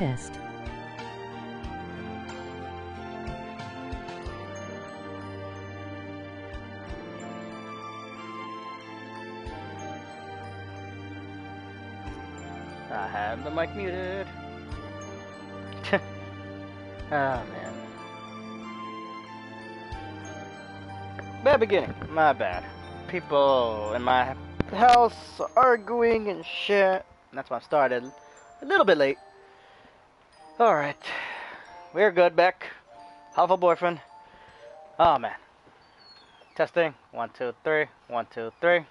test. I have the mic muted. Oh man. Bad beginning, my bad. People in my house are arguing and shit. That's why I started a little bit late. Alright. We're good, back. Hatoful boyfriend. Oh man. Testing. 1, 2, 3. 1, 2, 3.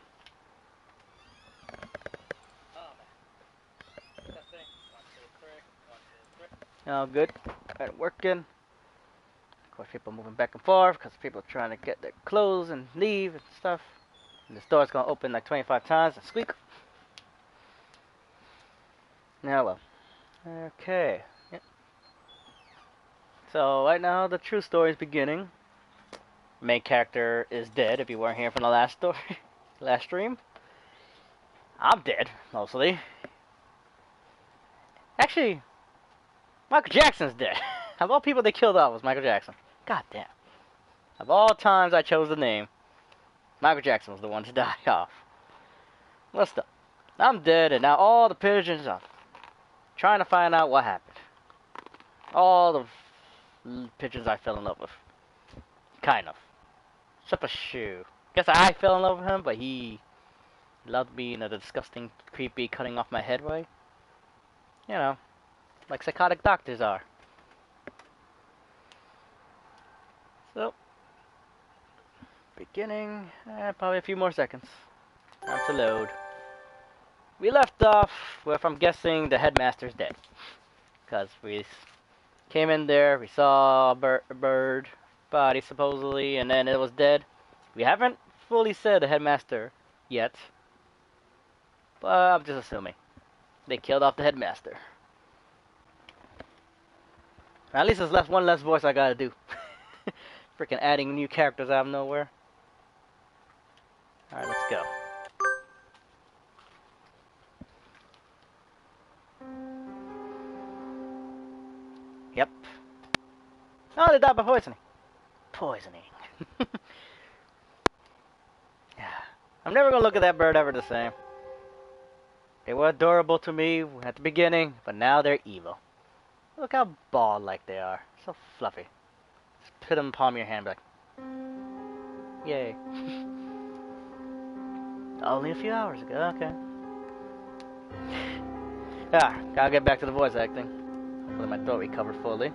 Oh, good. Got it working. Of course, people moving back and forth because people are trying to get their clothes and leave and stuff. And the door's gonna open like 25 times and squeak. Now, well. Okay. Yep. So, right now, the true story is beginning. Main character is dead, if you weren't here from the last story, last stream. I'm dead, mostly. Actually, Michael Jackson's dead. Of all people they killed off was Michael Jackson. God damn. Of all times I chose the name, Michael Jackson was the one to die off. What's up? I'm dead, and now all the pigeons are trying to find out what happened. All the pigeons I fell in love with. Kind of. Except for Shoe. Guess I fell in love with him, but he loved me in a disgusting, creepy, cutting off my head way. You know, like psychotic doctors are. So, beginning, probably a few more seconds. Time to load. We left off with, I'm guessing, the headmaster's dead. Because we came in there, we saw a bird body supposedly, and then it was dead. We haven't fully said the headmaster yet, but I'm just assuming they killed off the headmaster. At least there's one less voice I gotta do. Freaking adding new characters out of nowhere. Alright, let's go. Yep. Oh, they died by poisoning. Poisoning. Yeah. I'm never gonna look at that bird ever the same. They were adorable to me at the beginning, but now they're evil. Look how ball-like they are. So fluffy. Just put them in the palm of your hand, like, yay. Only a few hours ago, okay. Gotta get back to the voice acting. Hopefully my throat recovered fully.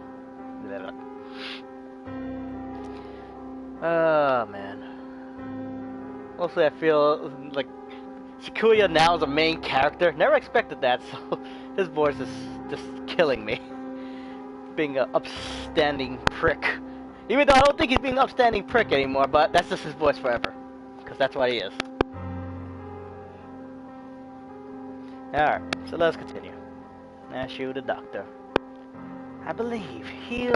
Oh, man. Mostly I feel like Sakuya now is a main character. Never expected that, so his voice is just killing me. Being an upstanding prick. Even though I don't think he's being an upstanding prick anymore, but that's just his voice forever. Because that's what he is. Alright, so let's continue. Nashu the doctor. I believe he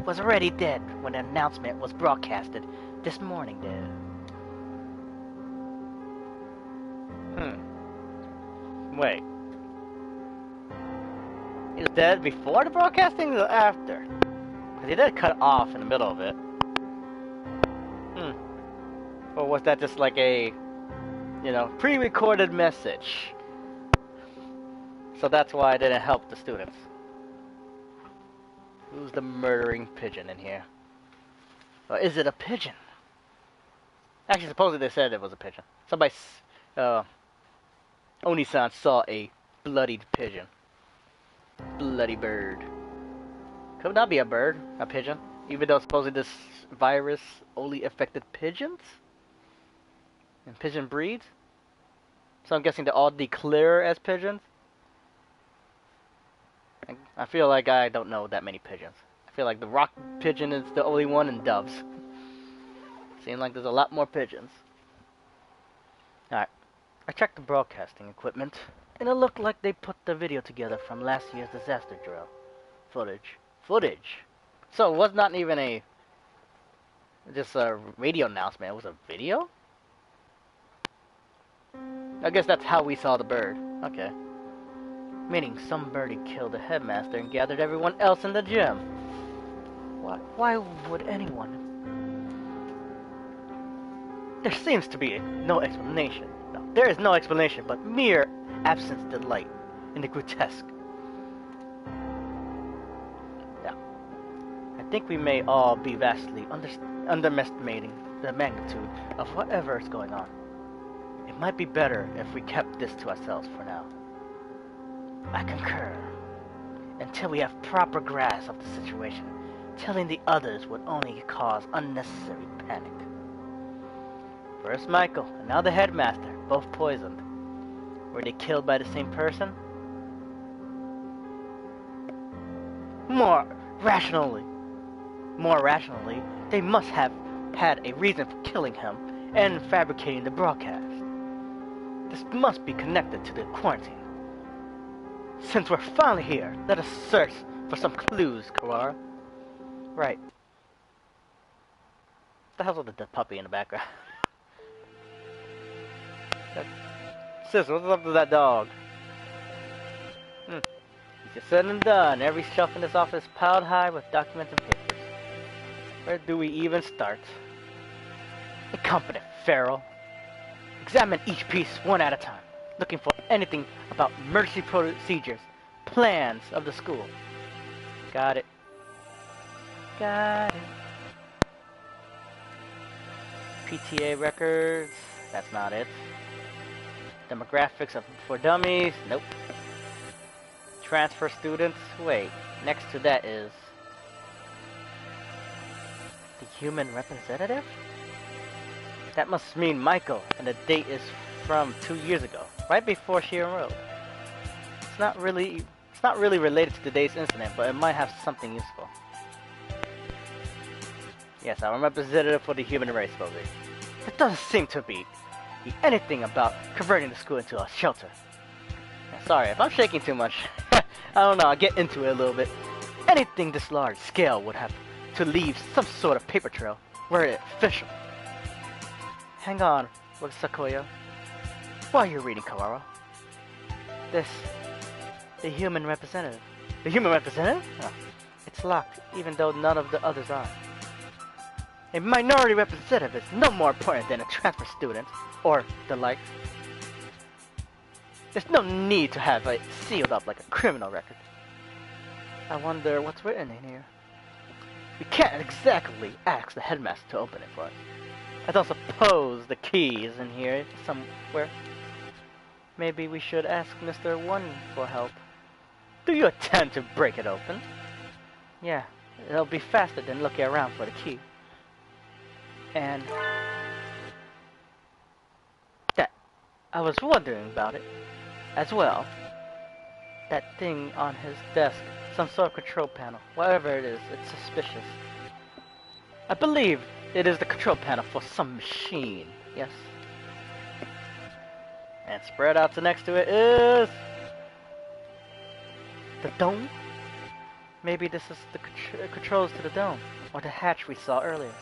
was already dead when the announcement was broadcasted this morning, dude. Wait. He was dead before the broadcasting or after? Because he did cut off in the middle of it. Or was that just like a, you know, pre-recorded message? So that's why I didn't help the students. Who's the murdering pigeon in here? Or is it a pigeon? Actually, supposedly they said it was a pigeon. Somebody, Oni-san saw a bloodied pigeon. Bloody bird. Could not be a bird, a pigeon. Even though supposedly this virus only affected pigeons? And pigeon breeds? So I'm guessing they all declare as pigeons? I feel like I don't know that many pigeons. I feel like the rock pigeon is the only one and doves. Seems like there's a lot more pigeons. Alright. I checked the broadcasting equipment, and it looked like they put the video together from last year's disaster drill. Footage? So it was not even just a radio announcement, it was a video? I guess that's how we saw the bird. Okay. meaning some birdie killed the headmaster and gathered everyone else in the gym. Why would anyone? There seems to be no explanation. No, there is no explanation, but mere absence delight in the grotesque. Now, I think we may all be vastly underestimating the magnitude of whatever is going on. It might be better if we kept this to ourselves for now. I concur. Until we have proper grasp of the situation, telling the others would only cause unnecessary panic. First Michael, and now the headmaster, both poisoned. Were they killed by the same person? More rationally, they must have had a reason for killing him and fabricating the broadcast. This must be connected to the quarantine. Since we're finally here, let us search for some clues, Kawara. Right. What the hell's with the puppy in the background? Sis, what's up with that dog? It's just said and done. Every shelf in this office piled high with documents and papers. Where do we even start? Incompetent Pharaoh. Examine each piece one at a time, looking for anything about emergency procedures, plans of the school. Got it. Got it. PTA records. That's not it. Demographics for dummies. Nope. Transfer students. Wait. Next to that is the human representative? That must mean Michael, and the date is from 2 years ago, right before she enrolled. It's not really related to today's incident, but it might have something useful. Yes, I'm a representative for the human race, Bobby. It doesn't seem to be anything about converting the school into a shelter. Sorry, if I'm shaking too much, I don't know, I'll get into it a little bit. Anything this large scale would have to leave some sort of paper trail, where it's official. Hang on, with Sakuya. While you're reading, Kawara. The human representative. The human representative? Oh, it's locked, even though none of the others are. A minority representative is no more important than a transfer student, or the like. There's no need to have it sealed up like a criminal record. I wonder what's written in here. We can't exactly ask the headmaster to open it for us. I don't suppose the key is in here somewhere. Maybe we should ask Mr. One for help. Do you intend to break it open? Yeah, it'll be faster than looking around for the key. And that, I was wondering about it as well. That thing on his desk, some sort of control panel. Whatever it is, it's suspicious. I believe it is the control panel for some machine, yes. And spread out to next to it is the dome? Maybe this is the controls to the dome, or the hatch we saw earlier.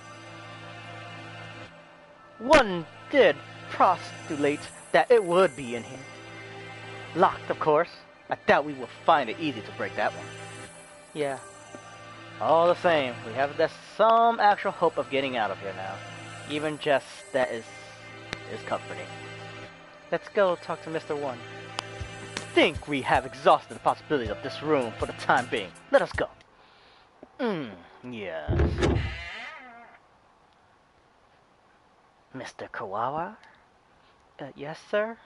One did postulate that it would be in here. Locked, of course. I doubt we will find it easy to break that one. Yeah. All the same, we have some actual hope of getting out of here now. Even just that is comforting. Let's go talk to Mr. One. I think we have exhausted the possibilities of this room for the time being. Let us go. Yes. Mr. Kawawa? Yes, sir?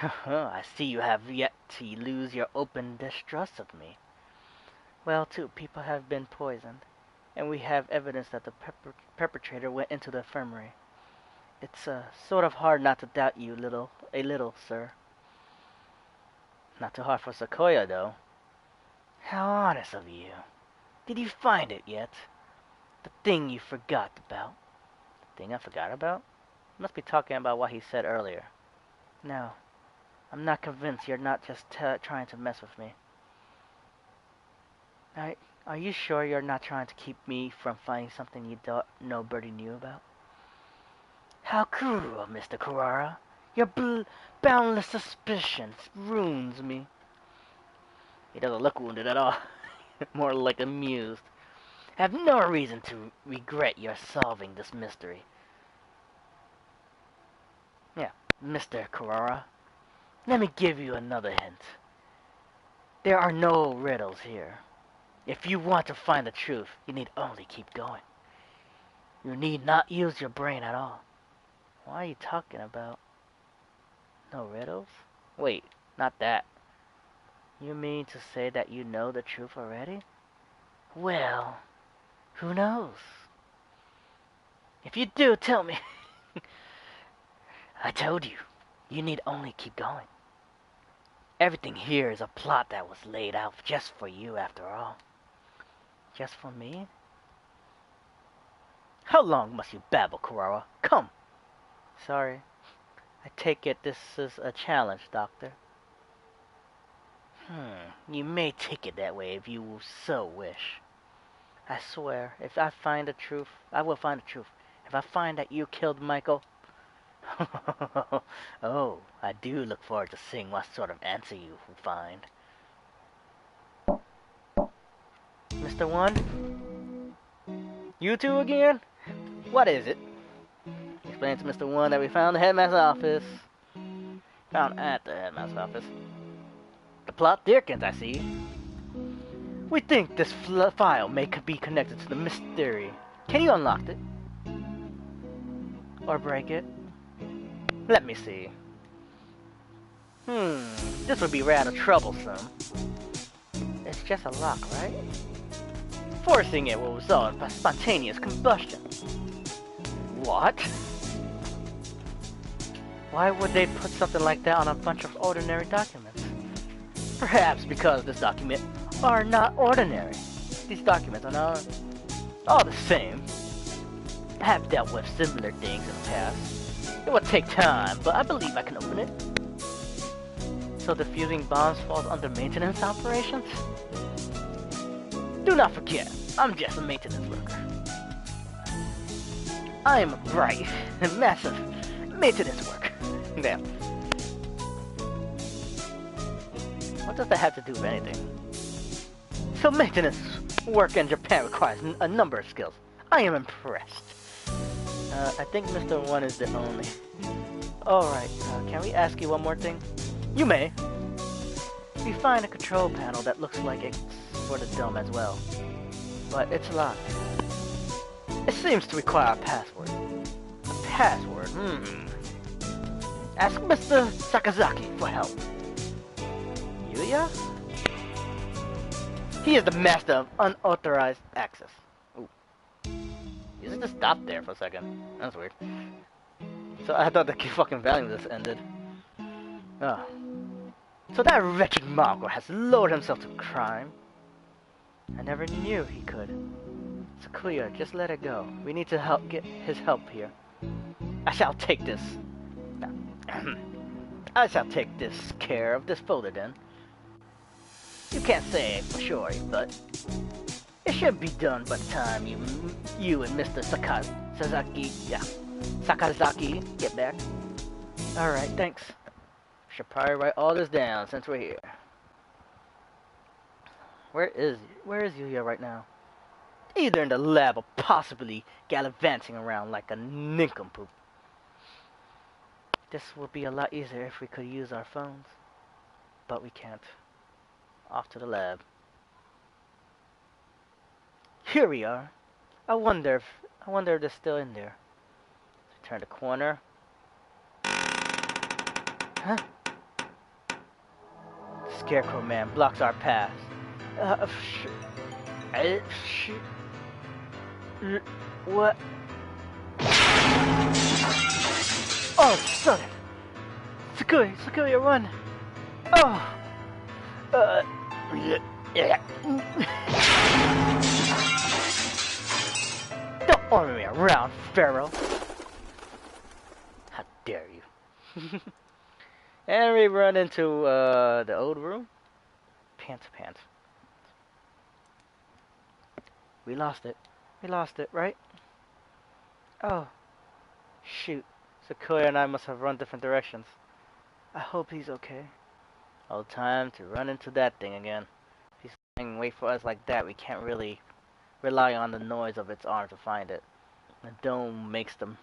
I see you have yet to lose your open distrust of me. Well, 2 people have been poisoned, and we have evidence that the perpetrator went into the infirmary. It's sort of hard not to doubt you a little, sir. Not too hard for Sequoia, though. How honest of you. Did you find it yet? The thing you forgot about. The thing I forgot about? You must be talking about what he said earlier. No, I'm not convinced you're not just trying to mess with me. Are you sure you're not trying to keep me from finding something you don't know Birdie knew about? How cruel, Mr. Kurara. Your boundless suspicions ruins me. He doesn't look wounded at all. More like amused. I have no reason to regret your solving this mystery. Yeah, Mr. Carrara. Let me give you another hint. There are no riddles here. If you want to find the truth, you need only keep going. You need not use your brain at all. What are you talking about? No riddles? Wait, not that. You mean to say that you know the truth already? Well, who knows? If you do, tell me. I told you, you need only keep going. Everything here is a plot that was laid out just for you after all. Just for me? How long must you babble, Carrara? Come! Sorry. I take it this is a challenge, Doctor. You may take it that way if you so wish. I swear, if I find the truth, I will find the truth. If I find that you killed Michael... Oh, I do look forward to seeing what sort of answer you will find. Mr. One? You two again? What is it? Explain to Mr. One that we found the headmaster's office. Found at the headmaster's office. The plot thickens, I see. We think this file may be connected to the mystery. Can you unlock it? Or break it? Let me see. This would be rather troublesome. It's just a lock, right? Forcing it will result in spontaneous combustion. What? Why would they put something like that on a bunch of ordinary documents? Perhaps because this document are not ordinary. These documents are not all the same. I have dealt with similar things in the past. It will take time, but I believe I can open it. So defusing bombs falls under maintenance operations? Do not forget, I'm just a maintenance worker. I am a bright and massive maintenance worker. Now, what does that have to do with anything? So maintenance work in Japan requires a number of skills. I am impressed. I think Mr. One is the only. Alright, can we ask you one more thing? You may. We find a control panel that looks like it's for the dome as well. But it's locked. It seems to require a password. A password? Ask Mr. Sakazaki for help. Yuya? He is the master of unauthorized access. Ooh. You just stop there for a second. That's weird. So I thought the fucking value just ended. Oh. So that wretched mongrel has lowered himself to crime. I never knew he could. It's clear, just let it go. We need to get his help here. I shall take this. I shall take this care of this folder then. You can't say for sure, but it should be done by the time you and Mr. Sakazaki get back. Alright, thanks. Should probably write all this down since we're here. Where is Yuya right now? Either in the lab or possibly gallivanting around like a nincompoop. This would be a lot easier if we could use our phones. But we can't. Off to the lab. Here we are. I wonder if they're still in there. Turn the corner. Huh? Scarecrow man blocks our path. What? Oh, son! Sakui, run! Oh! Don't order me around, Pharaoh! How dare you? And we run into the old room. Pants. We lost it, right? Oh, shoot. Sequoia and I must have run different directions. I hope he's okay. All time to run into that thing again. If he's lying in wait for us like that, we can't really rely on the noise of its arm to find it. The dome makes the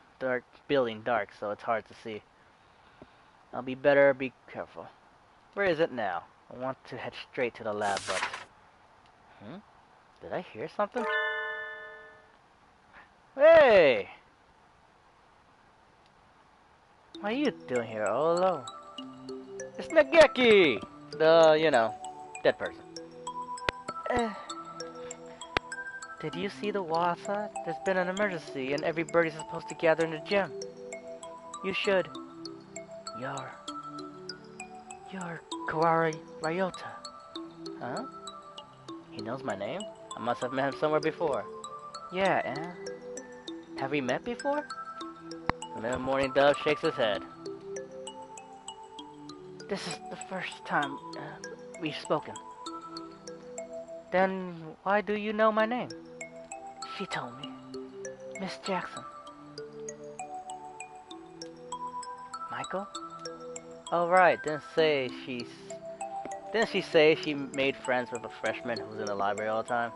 building dark, so it's hard to see. I'll be careful. Where is it now? I want to head straight to the lab, but... Did I hear something? Hey! What are you doing here all alone? It's Nageki! The, dead person. Did you see the wall outside? There's been an emergency and every birdie's supposed to gather in the gym. You should. You're Kawari Ryota. Huh? He knows my name? I must have met him somewhere before. Yeah, and? Have we met before? The morning dove shakes his head. This is the first time we've spoken. Then why do you know my name? She told me. Miss Jackson. Michael? Oh right, didn't she say she made friends with a freshman who's in the library all the time?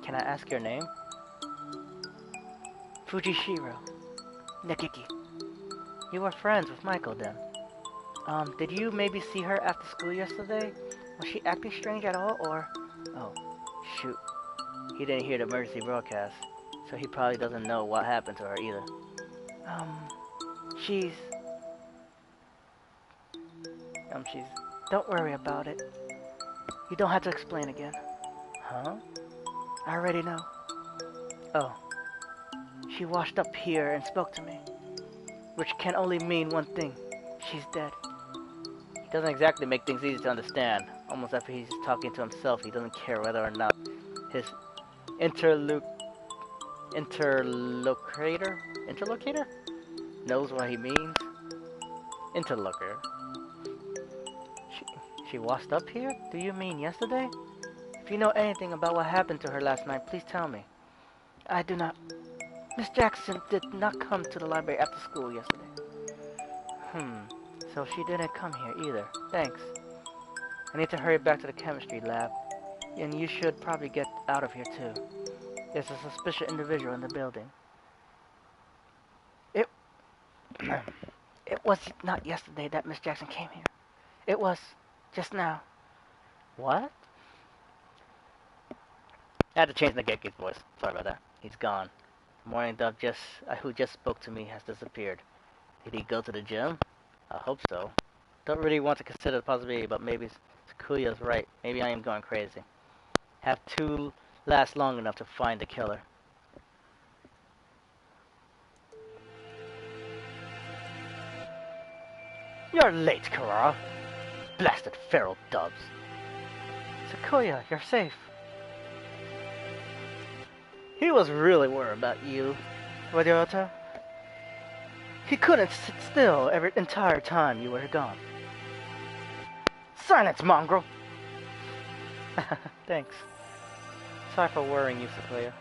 Can I ask your name? Fujishiro. Nageki. You were friends with Michael then. Did you maybe see her after school yesterday? Was she acting strange at all, or... Oh, shoot. He didn't hear the emergency broadcast, so he probably doesn't know what happened to her either. She's... Don't worry about it. You don't have to explain again. Huh? I already know. Oh. She washed up here and spoke to me. Which can only mean one thing. She's dead. He doesn't exactly make things easy to understand. Almost after he's talking to himself, he doesn't care whether or not his interlocutor knows what he means. Interlocutor. She washed up here? Do you mean yesterday? If you know anything about what happened to her last night, please tell me. I do not. Miss Jackson did not come to the library after school yesterday. So she didn't come here either. Thanks. I need to hurry back to the chemistry lab. And you should probably get out of here too. There's a suspicious individual in the building. It was not yesterday that Miss Jackson came here. It was just now. What? I had to change Nageki's voice. Sorry about that. He's gone. Morning dove who just spoke to me has disappeared. Did he go to the gym? I hope so. Don't really want to consider the possibility, but maybe Sakuya's right. Maybe I am going crazy. Have to last long enough to find the killer. You're late, Karara. Blasted feral doves. Sakuya, you're safe. He was really worried about you, Ryota. He couldn't sit still every entire time you were gone. Silence, mongrel! Thanks. Sorry for worrying you, Sakuya.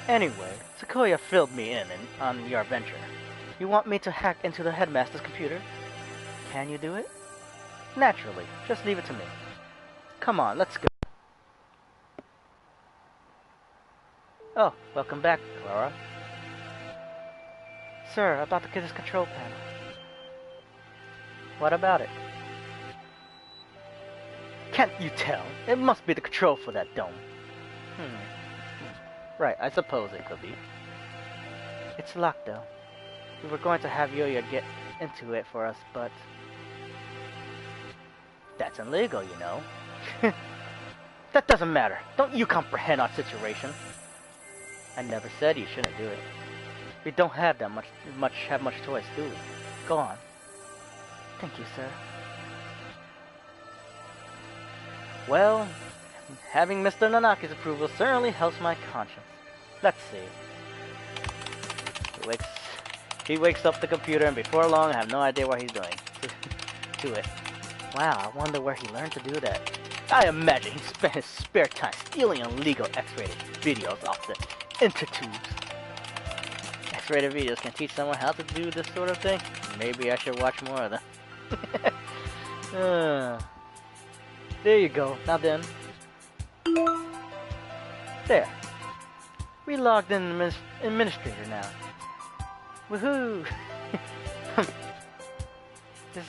Anyway, Sakuya filled me in on your adventure. You want me to hack into the headmaster's computer? Can you do it? Naturally. Just leave it to me. Come on, let's go. Oh, welcome back, Clara. Sir, about to get this control panel. What about it? Can't you tell? It must be the control for that dome. Right, I suppose it could be. It's locked though. We were going to have Yoya get into it for us, but... That's illegal, you know. That doesn't matter. Don't you comprehend our situation? I never said you shouldn't do it. We don't have that much choice, do we? Go on. Thank you, sir. Well, having Mr. Nanaki's approval certainly helps my conscience. Let's see. He wakes up the computer, and before long, I have no idea what he's doing to it. Wow, I wonder where he learned to do that. I imagine he spent his spare time stealing illegal X-rated videos off the intertubes. X-rated videos can teach someone how to do this sort of thing, maybe I should watch more of them. There you go. Now then. There. We logged in the administrator now. Woohoo! This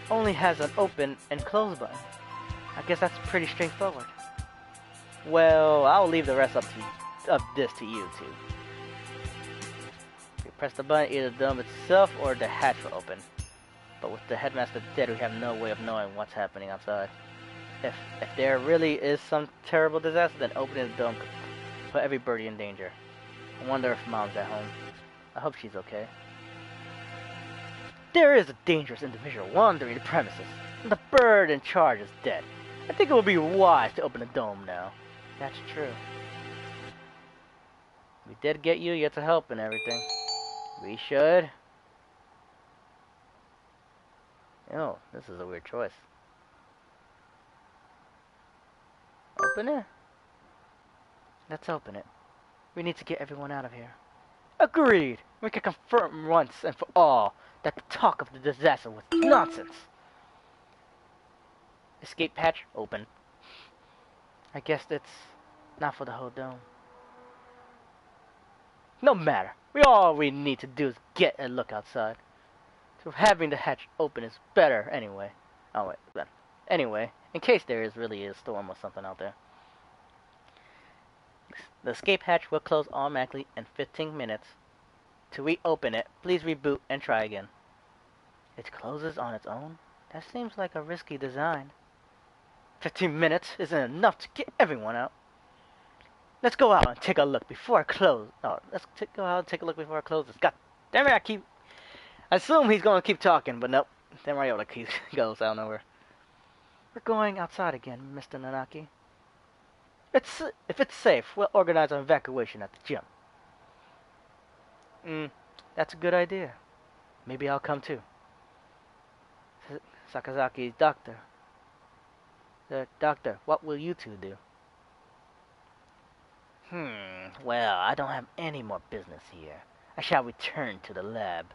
only has an open and close button. I guess that's pretty straightforward. Well, I'll leave the rest of this to you two. If you press the button, either the dome itself or the hatch will open. But with the headmaster dead, we have no way of knowing what's happening outside. If there really is some terrible disaster, then opening the dome could put every birdie in danger. I wonder if Mom's at home. I hope she's okay. There is a dangerous individual wandering the premises, and the bird in charge is dead. I think it would be wise to open the dome now. That's true. We did get you to help and everything. We should. Oh, this is a weird choice. Open it? Let's open it. We need to get everyone out of here. Agreed! We can confirm once and for all that the talk of the disaster was nonsense. Escape hatch open. I guess it's not for the whole dome. No matter. All we need to do is get a look outside. So having the hatch open is better anyway. Oh wait, then. Anyway, in case there really is a storm or something out there. The escape hatch will close automatically in 15 minutes. To reopen it, please reboot and try again. It closes on its own? That seems like a risky design. 15 minutes isn't enough to get everyone out. Let's go out and take a look before I close. Oh, go out and take a look before I close this. God damn it, I assume he's going to keep talking, but nope. Then Ryota goes out of nowhere. We're going outside again, Mr. Nanaki. If it's safe, we'll organize an evacuation at the gym. That's a good idea. Maybe I'll come too. Sakazaki's doctor. Doctor, what will you two do? Well, I don't have any more business here. I shall return to the lab.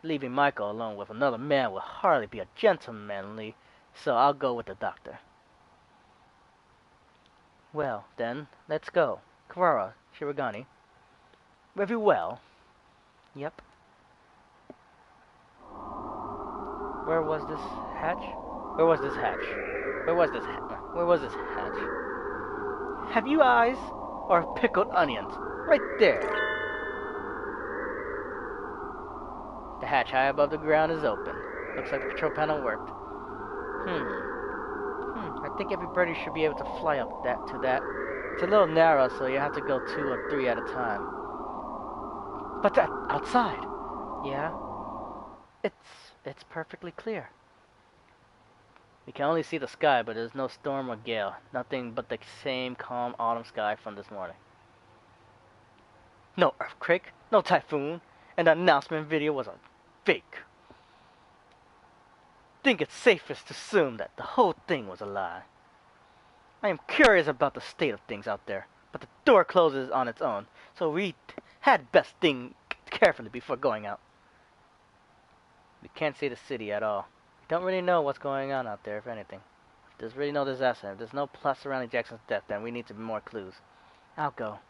Leaving Michael alone with another man will hardly be a gentlemanly, so I'll go with the doctor. Well, then, let's go. Kawara, Shirogane. Very well. Yep. Where was this hatch? Where was this hatch? Where was this hatch? Where was this hatch? Have you eyes? Or pickled onions? Right there. The hatch high above the ground is open. Looks like the control panel worked. I think everybody should be able to fly up to that. It's a little narrow, so you have to go 2 or 3 at a time. But that outside, yeah, it's perfectly clear. We can only see the sky, but there's no storm or gale. Nothing but the same calm autumn sky from this morning. No earthquake, no typhoon, and the announcement video was a fake. I think it's safest to assume that the whole thing was a lie. I am curious about the state of things out there, but the door closes on its own, so we had best think carefully before going out. We can't see the city at all. We don't really know what's going on out there, if anything. If there's really no disaster, if there's no plus surrounding Jackson's death, then we need to be more clues. I'll go.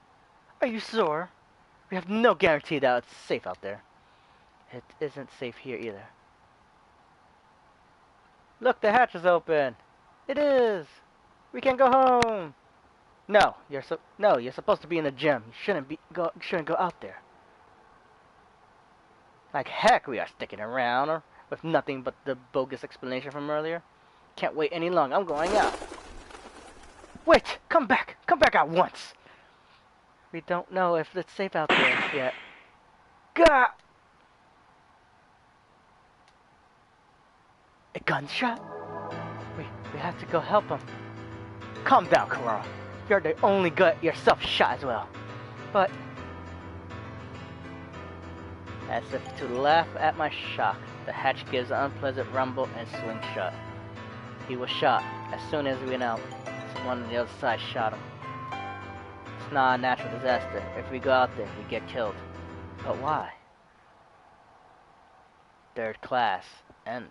Are you sure? We have no guarantee that it's safe out there. It isn't safe here either. Look, the hatch is open. It is. We can go home. No, you're supposed to be in the gym. You shouldn't go out there. Like heck, we are sticking around with nothing but the bogus explanation from earlier. Can't wait any longer. I'm going out. Wait, come back at once. We don't know if it's safe out there yet. Gah! A gunshot? We have to go help him. Calm down, Kawara. You're the only gut yourself shot as well. But as if to laugh at my shock, the hatch gives an unpleasant rumble and swings shut. He was shot as soon as we went out. Someone on the other side shot him. It's not a natural disaster. If we go out there, we get killed. But why? Third class. End.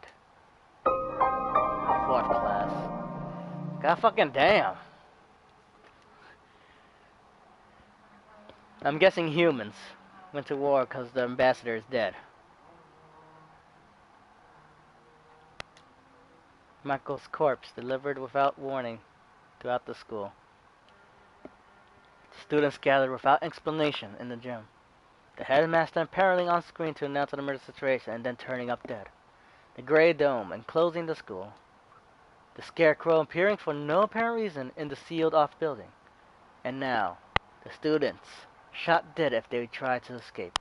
Fourth class. God fucking damn. I'm guessing humans went to war because the ambassador is dead. Michael's corpse delivered without warning throughout the school. Students gathered without explanation in the gym. The headmaster apparently on screen to announce an emergency situation and then turning up dead. The gray dome enclosing the school. The scarecrow appearing for no apparent reason in the sealed-off building. And now, the students shot dead if they tried to escape.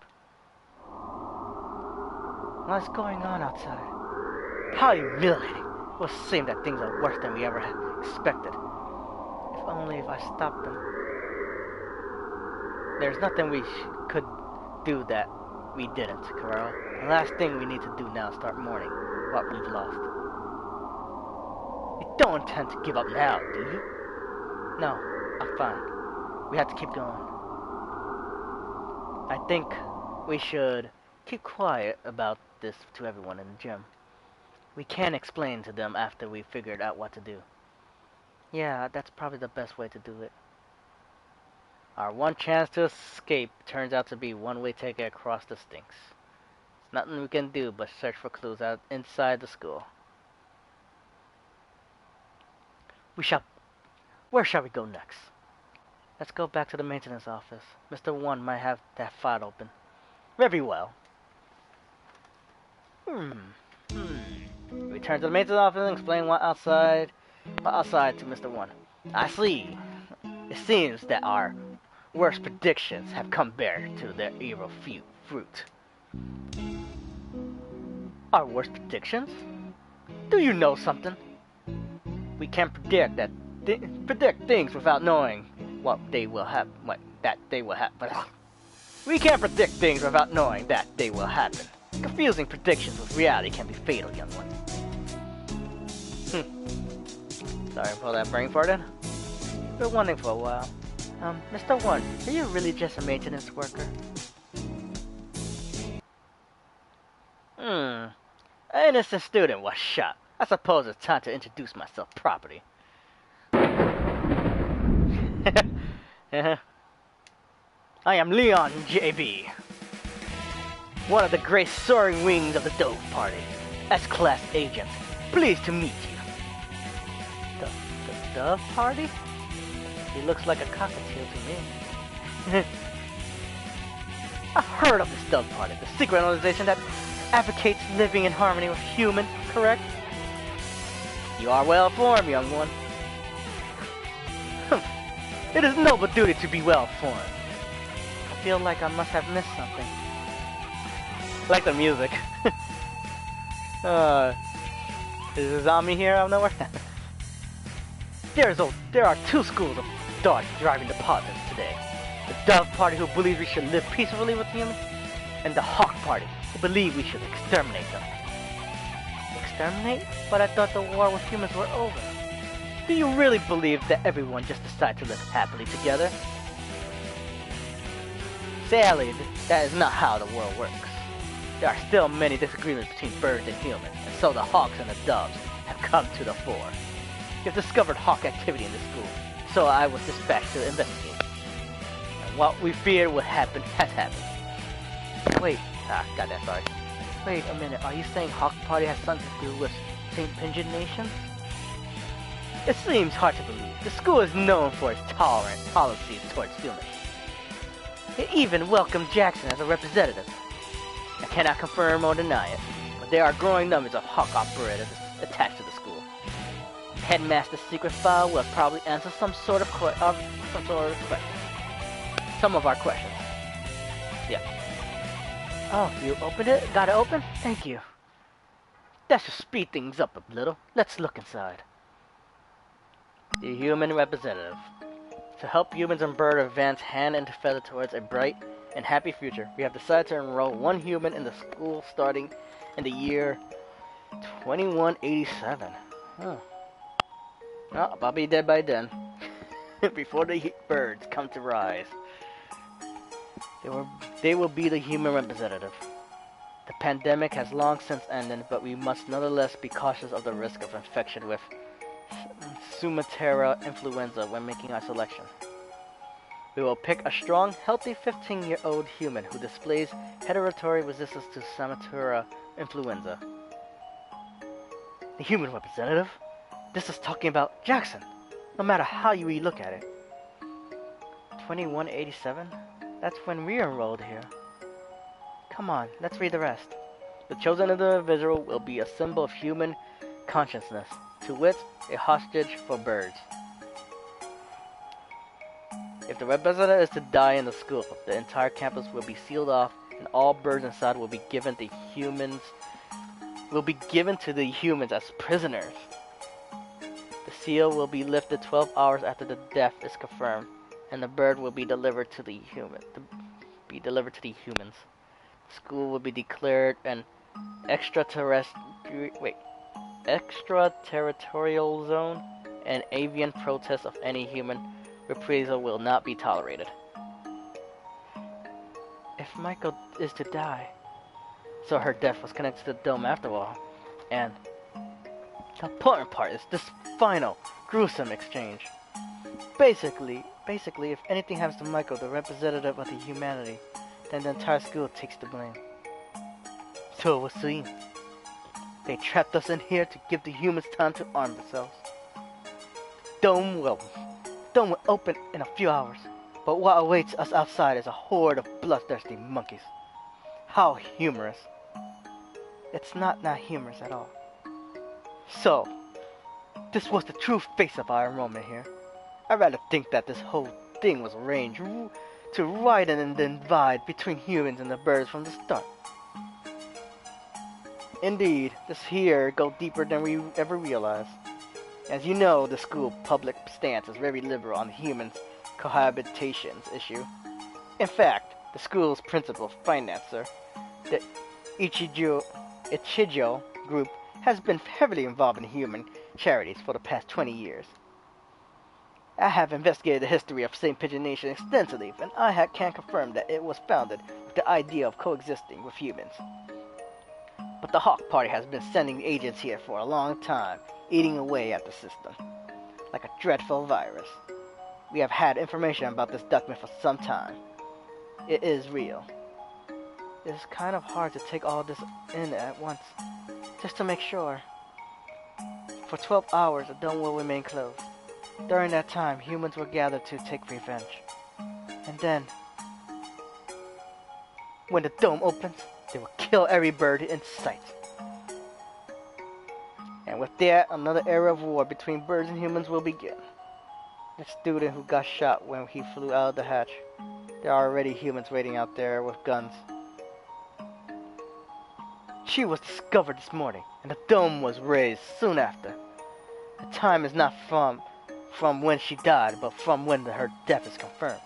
What's going on outside? How humiliating! It would seem that things are worse than we ever expected. If only if I stopped them. There's nothing we could do that we didn't, Carol. The last thing we need to do now is start mourning what we've lost. You don't intend to give up now, do you? No, I'm fine. We have to keep going. I think we should keep quiet about this to everyone in the gym. We can explain to them after we figured out what to do. Yeah, that's probably the best way to do it. Our one chance to escape turns out to be one-way ticket across the Stinks. There's nothing we can do but search for clues out inside the school. Where shall we go next? Let's go back to the maintenance office. Mr. One might have that file open. Very well. Return to the maintenance office and explain what outside to Mr. One. I see. It seems that our worst predictions have come bare to their evil fruit. Our worst predictions? Do you know something? We can't predict things without knowing what they will happen. We can't predict things without knowing that they will happen. Confusing predictions with reality can be fatal, young one. Sorry for that brain fart in. Been wondering for a while. Mr. One, are you really just a maintenance worker? An innocent student was shot. I suppose it's time to introduce myself properly. I am Leon J.B., one of the great soaring wings of the Dove Party. S-Class agent. Pleased to meet you. The Dove Party? He looks like a cockatiel to me. I've heard of this Dove Party, the secret organization that advocates living in harmony with humans, correct? You are well informed, young one. It is noble duty to be well informed. I feel like I must have missed something. I like the music. Is a zombie here out of nowhere? There are two schools of thought driving the politics today. The Dove Party, who believes we should live peacefully with humans, and the Hawk Party, who believe we should exterminate them. Exterminate? But I thought the war with humans were over. Do you really believe that everyone just decided to live happily together? Sadly, that is not how the world works. There are still many disagreements between birds and humans, and so the hawks and the doves have come to the fore. You've discovered hawk activity in the school, so I was dispatched to investigate. And what we feared would happen has happened. Wait, got that, sorry. Wait a minute, are you saying Hawk Party has something to do with St. Pigeon Nation? It seems hard to believe. The school is known for its tolerant policies towards humans. It even welcomed Jackson as a representative. I cannot confirm or deny it, but there are growing numbers of Hawk operators attached to the school. The headmaster's secret file will probably answer some of our questions. Yeah. Oh, you opened it? Got it open? Thank you. That should speed things up a little. Let's look inside. The human representative. To help humans and birds advance hand and feather towards a bright and happy future, we have decided to enroll one human in the school starting in the year 2187. Oh. Well, I'll be dead by then. before the birds come to rise. They will be the human representative. The pandemic has long since ended, but we must nonetheless be cautious of the risk of infection with Sumatera influenza when making our selection. We will pick a strong, healthy 15-year-old human who displays hereditary resistance to Sumatera influenza. The human representative? This is talking about Jackson, no matter how you look at it. 2187? That's when we enrolled here. Come on, let's read the rest. The chosen individual will be a symbol of human consciousness, to wit, a hostage for birds. If the representative is to die in the school, the entire campus will be sealed off, and all birds inside will be given to the humans as prisoners. The seal will be lifted 12 hours after the death is confirmed, and the bird will be delivered to the humans. The school will be declared an extraterritorial zone, and avian protest of any human reprisal will not be tolerated. If Michael is to die, so her death was connected to the dome after all, and the important part is this final, gruesome exchange. Basically, if anything happens to Michael, the representative of the humanity, then the entire school takes the blame. So we'll see. They trapped us in here to give the humans time to arm themselves. Dome will open in a few hours, but what awaits us outside is a horde of bloodthirsty monkeys. How humorous. It's not humorous at all. So, this was the true face of our enrollment here. I'd rather think that this whole thing was arranged to widen and divide between humans and the birds from the start. Indeed, this here goes deeper than we ever realized. As you know, the school public stance is very liberal on the humans' cohabitations issue. In fact, the school's principal financer, the Ichijo group, has been heavily involved in human charities for the past 20 years. I have investigated the history of St. Pigeon Nation extensively, and I can confirm that it was founded with the idea of coexisting with humans. But the Hawk Party has been sending agents here for a long time, eating away at the system, like a dreadful virus. We have had information about this document for some time. It is real. It is kind of hard to take all this in at once, just to make sure. For 12 hours, the dome will remain closed. During that time, humans will gather to take revenge. And then, when the dome opens, they will kill every bird in sight. And with that, another era of war between birds and humans will begin. The student who got shot when he flew out of the hatch. There are already humans waiting out there with guns. She was discovered this morning, and the dome was raised soon after. The time is not from when she died, but from when her death is confirmed.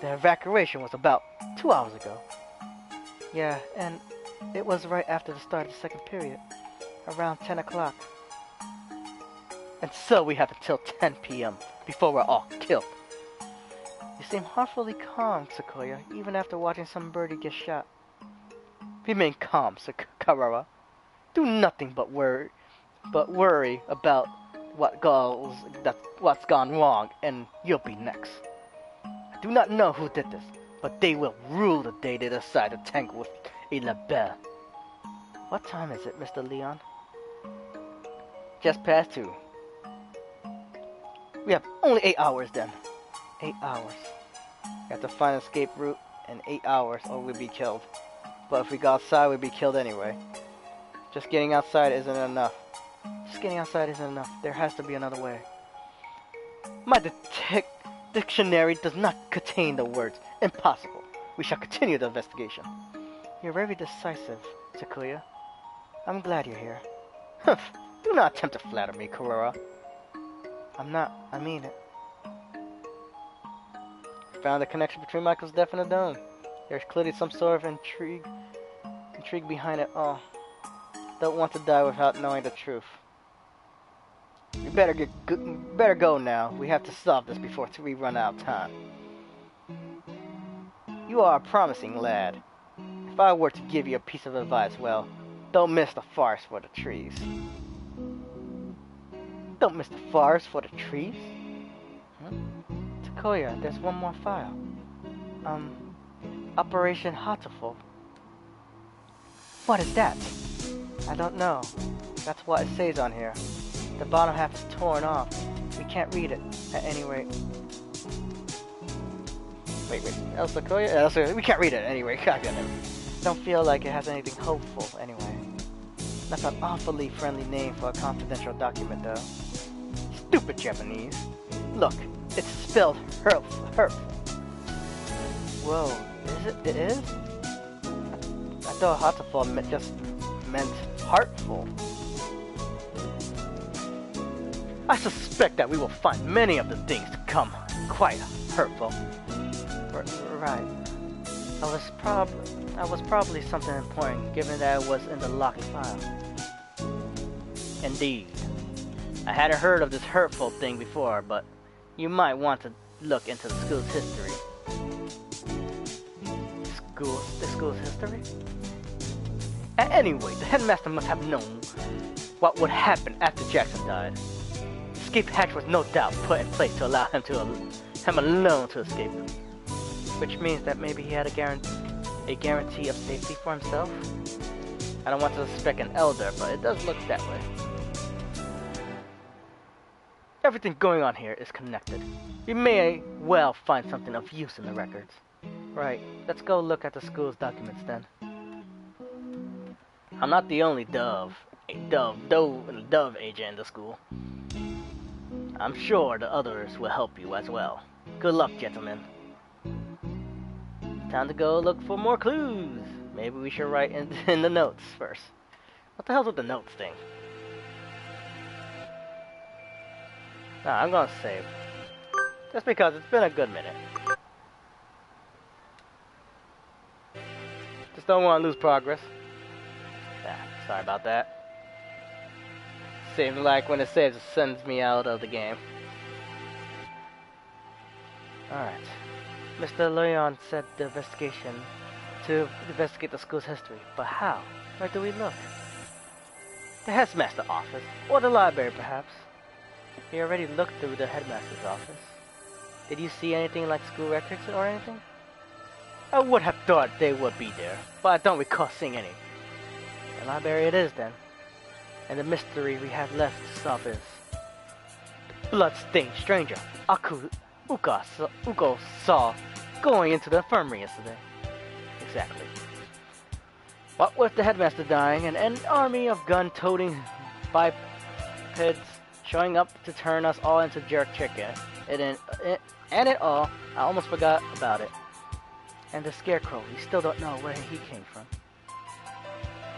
The evacuation was about 2 hours ago. Yeah, and it was right after the start of the second period, around 10 o'clock. And so we have until 10 p.m. before we're all killed. You seem awfully calm, Sequoia, even after watching some birdie get shot. Remain calm, Sakura. Do nothing but worry about what's gone wrong, and you'll be next. I do not know who did this, but they will rule the day they decide to tangle with a labelle. What time is it, Mr. Leon? Just past 2. We have only 8 hours then. 8 hours. We have to find an escape route in 8 hours or we'll be killed. But if we go outside, we'll be killed anyway. Just getting outside isn't enough. There has to be another way. My dictionary does not contain the words impossible. We shall continue the investigation. You're very decisive, Sequoia. I'm glad you're here. Humph. Do not attempt to flatter me, Kurora. I'm not. I mean it. Found a connection between Michael's death and the dome. There's clearly some sort of intrigue behind it all. Don't want to die without knowing the truth. We better go now. We have to solve this before we run out of time. You are a promising lad. If I were to give you a piece of advice, well, don't miss the forest for the trees. Don't miss the forest for the trees? Takoya, there's one more file. Operation Hatoful. What is that? I don't know. That's what it says on here. The bottom half is torn off. We can't read it, at any rate. Wait, Elsa Koya? Elsa, we can't read it anyway. Goddamn. Don't feel like it has anything hopeful, anyway. That's an awfully friendly name for a confidential document, though. Stupid Japanese. Look, it's spelled hurtful. Whoa, is it? It is? I thought Hatoful just meant heartful. I suspect that we will find many of the things to come quite hurtful. Right. I was probably something important, given that it was in the locked file. Indeed. I hadn't heard of this hurtful thing before, but you might want to look into the school's history. The school's history? Anyway, the headmaster must have known what would happen after Jackson died. The escape hatch was no doubt put in place to allow him alone to escape. Which means that maybe he had a guarantee of safety for himself? I don't want to suspect an elder, but it does look that way. Everything going on here is connected. We may well find something of use in the records. Right, let's go look at the school's documents then. I'm not the only dove agent in the school. I'm sure the others will help you as well. Good luck, gentlemen. Time to go look for more clues. Maybe we should write in the notes first. What the hell's with the notes thing? Nah, I'm gonna save. Just because it's been a good minute. Just don't want to lose progress. Sorry about that. Seems like when it saves, it sends me out of the game. Alright. Mr. Leon said to investigate the school's history. But how? Where do we look? The headmaster's office. Or the library, perhaps. We already looked through the headmaster's office. Did you see anything like school records or anything? I would have thought they would be there, but I don't recall seeing any. The library it is, then. And the mystery we have left to solve is the blood-stained stranger Uko saw going into the infirmary yesterday. Exactly. What with the headmaster dying and an army of gun-toting bipeds showing up to turn us all into jerk chicken, and it all, I almost forgot about it. And the scarecrow, we still don't know where he came from.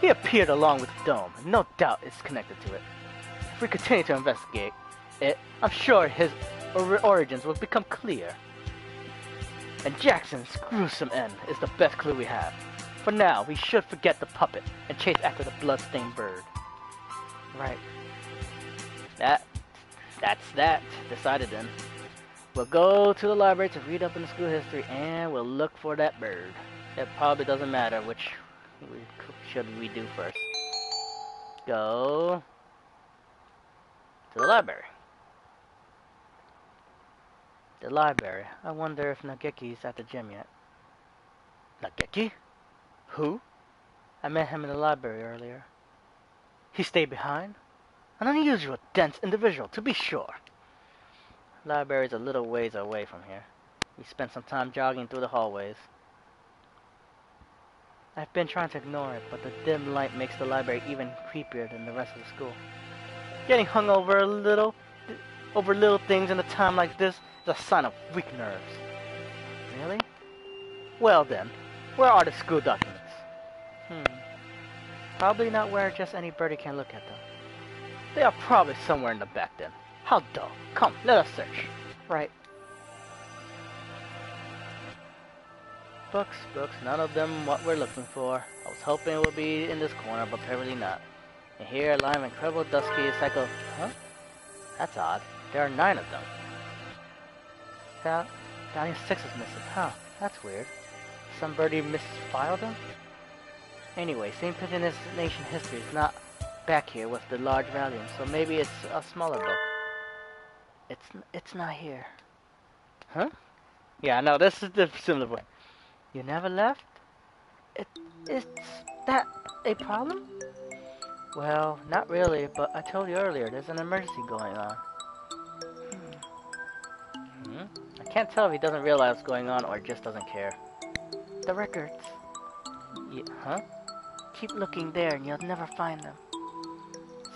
He appeared along with the dome, and no doubt it's connected to it. If we continue to investigate it, I'm sure his origins will become clear. And Jackson's gruesome end is the best clue we have. For now, we should forget the puppet and chase after the blood-stained bird. Right. That's that. Decided then. We'll go to the library to read up in the school history, and we'll look for that bird. It probably doesn't matter which should we do first. Go to the library. The library. I wonder if Nageki's at the gym yet. Nageki? Who? I met him in the library earlier. He stayed behind? An unusual, dense individual, to be sure. The library's a little ways away from here. We spent some time jogging through the hallways. I've been trying to ignore it, but the dim light makes the library even creepier than the rest of the school. Getting hung over little things in a time like this is a sign of weak nerves. Really? Well then, where are the school documents? Probably not where just any birdie can look at them. They are probably somewhere in the back then. How dull. Come, let us search. Right. Books, none of them what we're looking for. I was hoping it would be in this corner, but apparently not. And here, lying incredible dusky cycle. Huh? That's odd. There are 9 of them. Volume 6 is missing. Huh, that's weird. Some birdie misfiled them? Anyway, St. Pigeon's Nation history is not back here with the large volume, so maybe it's a smaller book. It's not here. Huh? Yeah, no, this is the similar one. You never left? Is that a problem? Well, not really, but I told you earlier, there's an emergency going on. I can't tell if he doesn't realize what's going on or just doesn't care. The records. Huh? Keep looking there and you'll never find them.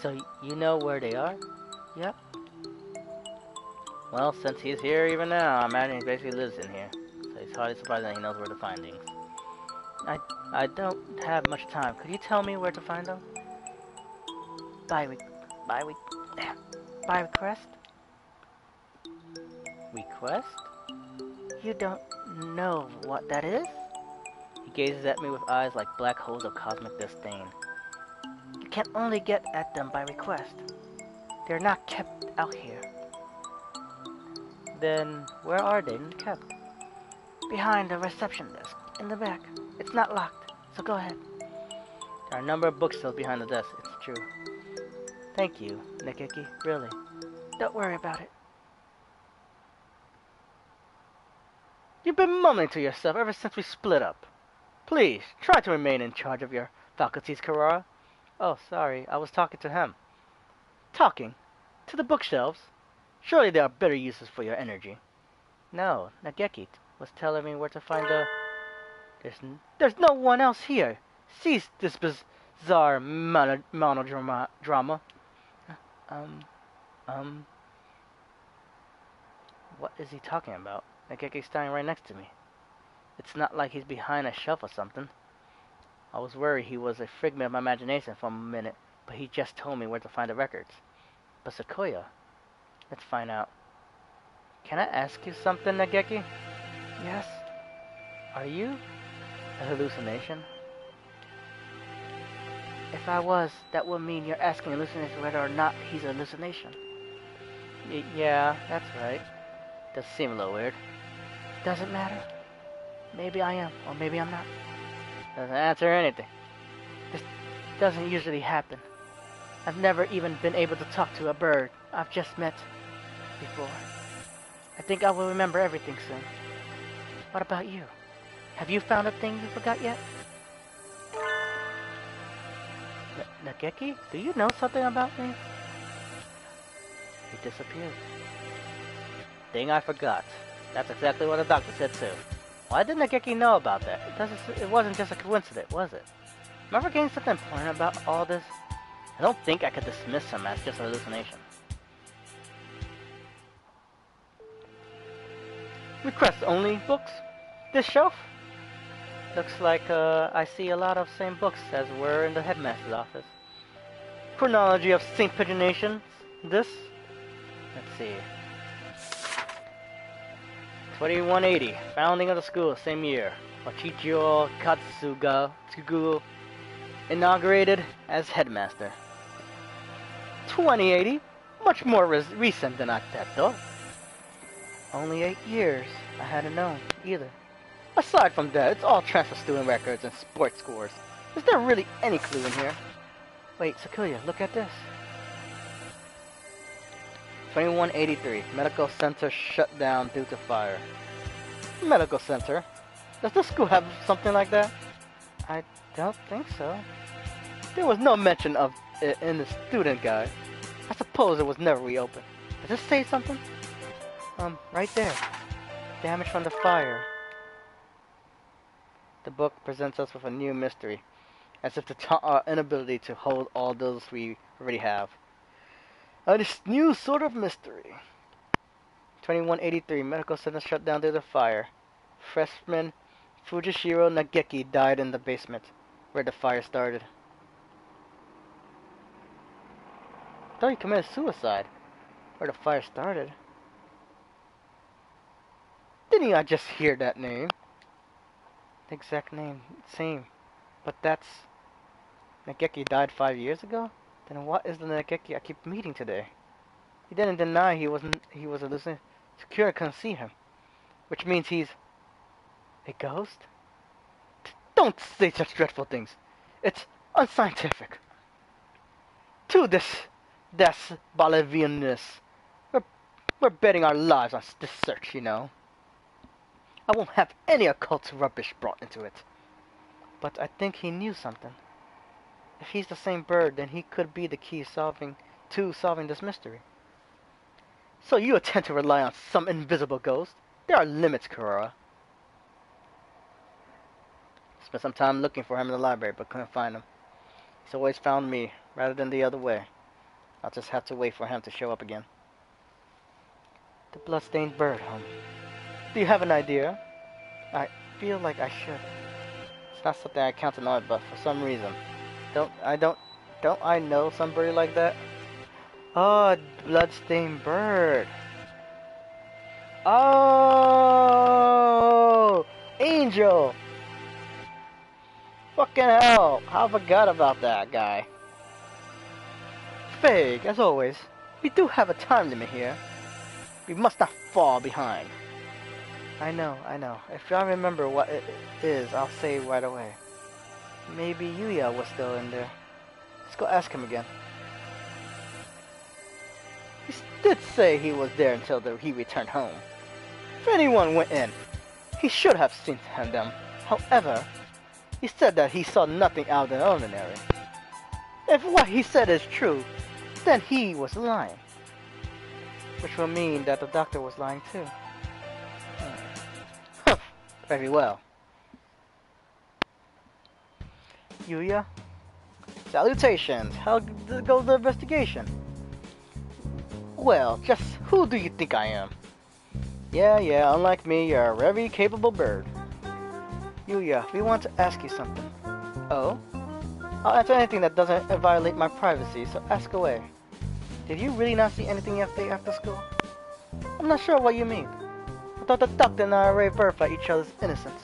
So you know where they are? Yep. Well, since he's here even now, I imagine he basically lives in here. So it's hardly surprising that he knows where to find things. I don't have much time. Could you tell me where to find them? By request? Request? You don't know what that is? He gazes at me with eyes like black holes of cosmic disdain. You can only get at them by request. They're not kept out here. Then, where are they kept? Behind the reception desk, in the back. It's not locked, so go ahead. There are a number of bookshelves behind the desk, it's true. Thank you, Nageki, really. Don't worry about it. You've been mumbling to yourself ever since we split up. Please, try to remain in charge of your faculties, Karara. Oh, sorry, I was talking to him. Talking? To the bookshelves? Surely there are better uses for your energy. No, Nageki was telling me where to find the... There's no one else here. Cease this bizarre monodrama. What is he talking about? Nageki's standing right next to me. It's not like he's behind a shelf or something. I was worried he was a figment of my imagination for a minute, but he just told me where to find the records. But Sequoia, let's find out. Can I ask you something, Nageki? Yes? Are you a hallucination? If I was, that would mean you're asking hallucination whether or not he's a hallucination. Yeah, that's right. Does seem a little weird. Doesn't matter. Maybe I am, or maybe I'm not. Doesn't answer anything. This doesn't usually happen. I've never even been able to talk to a bird I've just met before. I think I will remember everything soon. What about you? Have you found a thing you forgot yet? Nageki, do you know something about me? He disappeared. Thing I forgot. That's exactly what the doctor said too. Why did Nageki know about that? It wasn't just a coincidence, was it? Remember getting something important about all this? I don't think I could dismiss him as just a hallucination. Request only books? This shelf? Looks like I see a lot of same books as were in the headmaster's office. Chronology of St. Pigeon Nation. This? Let's see. 2180. Founding of the school, same year. Ochichio Tsugu inaugurated as headmaster. 2080. Much more recent than I thought. Only 8 years. I hadn't known either. Aside from that, it's all transfer student records and sports scores. Is there really any clue in here? Wait, Sakuya, look at this. 2183. Medical center shut down due to fire. Medical center? Does the school have something like that? I don't think so. There was no mention of it in the student guide. I suppose it was never reopened. Does it say something? Right there. Damage from the fire. The book presents us with a new mystery, as if to taunt our inability to hold all those we already have. This new sort of mystery. 2183, medical center shut down due to fire. Freshman Fujishiro Nageki died in the basement, where the fire started. I thought he committed suicide, where the fire started. Didn't I just hear that name? The exact name, same. But that's... Nageki died 5 years ago? Then what is the Nageki I keep meeting today? He didn't deny he was a listener. Security couldn't see him, which means he's a ghost. Don't say such dreadful things. It's unscientific. To this Bolivianness. We're betting our lives on this search, you know. I won't have any occult rubbish brought into it. But I think he knew something. If he's the same bird, then he could be the key to solving this mystery. So you attempt to rely on some invisible ghost? There are limits, Kurora. Spent some time looking for him in the library, but couldn't find him. He's always found me, rather than the other way. I'll just have to wait for him to show up again. The bloodstained bird, Do you have an idea? I feel like I should. It's not something I counted on, but for some reason. Don't I know somebody like that? Oh, bloodstained bird. Oh, Angel. Fucking hell, I forgot about that guy. Vague, as always. We do have a time limit here. We must not fall behind. I know. If I remember what it is, I'll say right away. Maybe Yuya was still in there. Let's go ask him again. He did say he was there until he returned home. If anyone went in, he should have seen them. However, he said that he saw nothing out of the ordinary. If what he said is true, then he was lying. Which will mean that the doctor was lying too. Very well. Yuya? Salutations! How goes the investigation? Well, just who do you think I am? Yeah, unlike me, you're a very capable bird. Yuya, we want to ask you something. Oh? I'll answer anything that doesn't violate my privacy, so ask away. Did you really not see anything yesterday after school? I'm not sure what you mean. I thought the doctor and I already verified each other's innocence.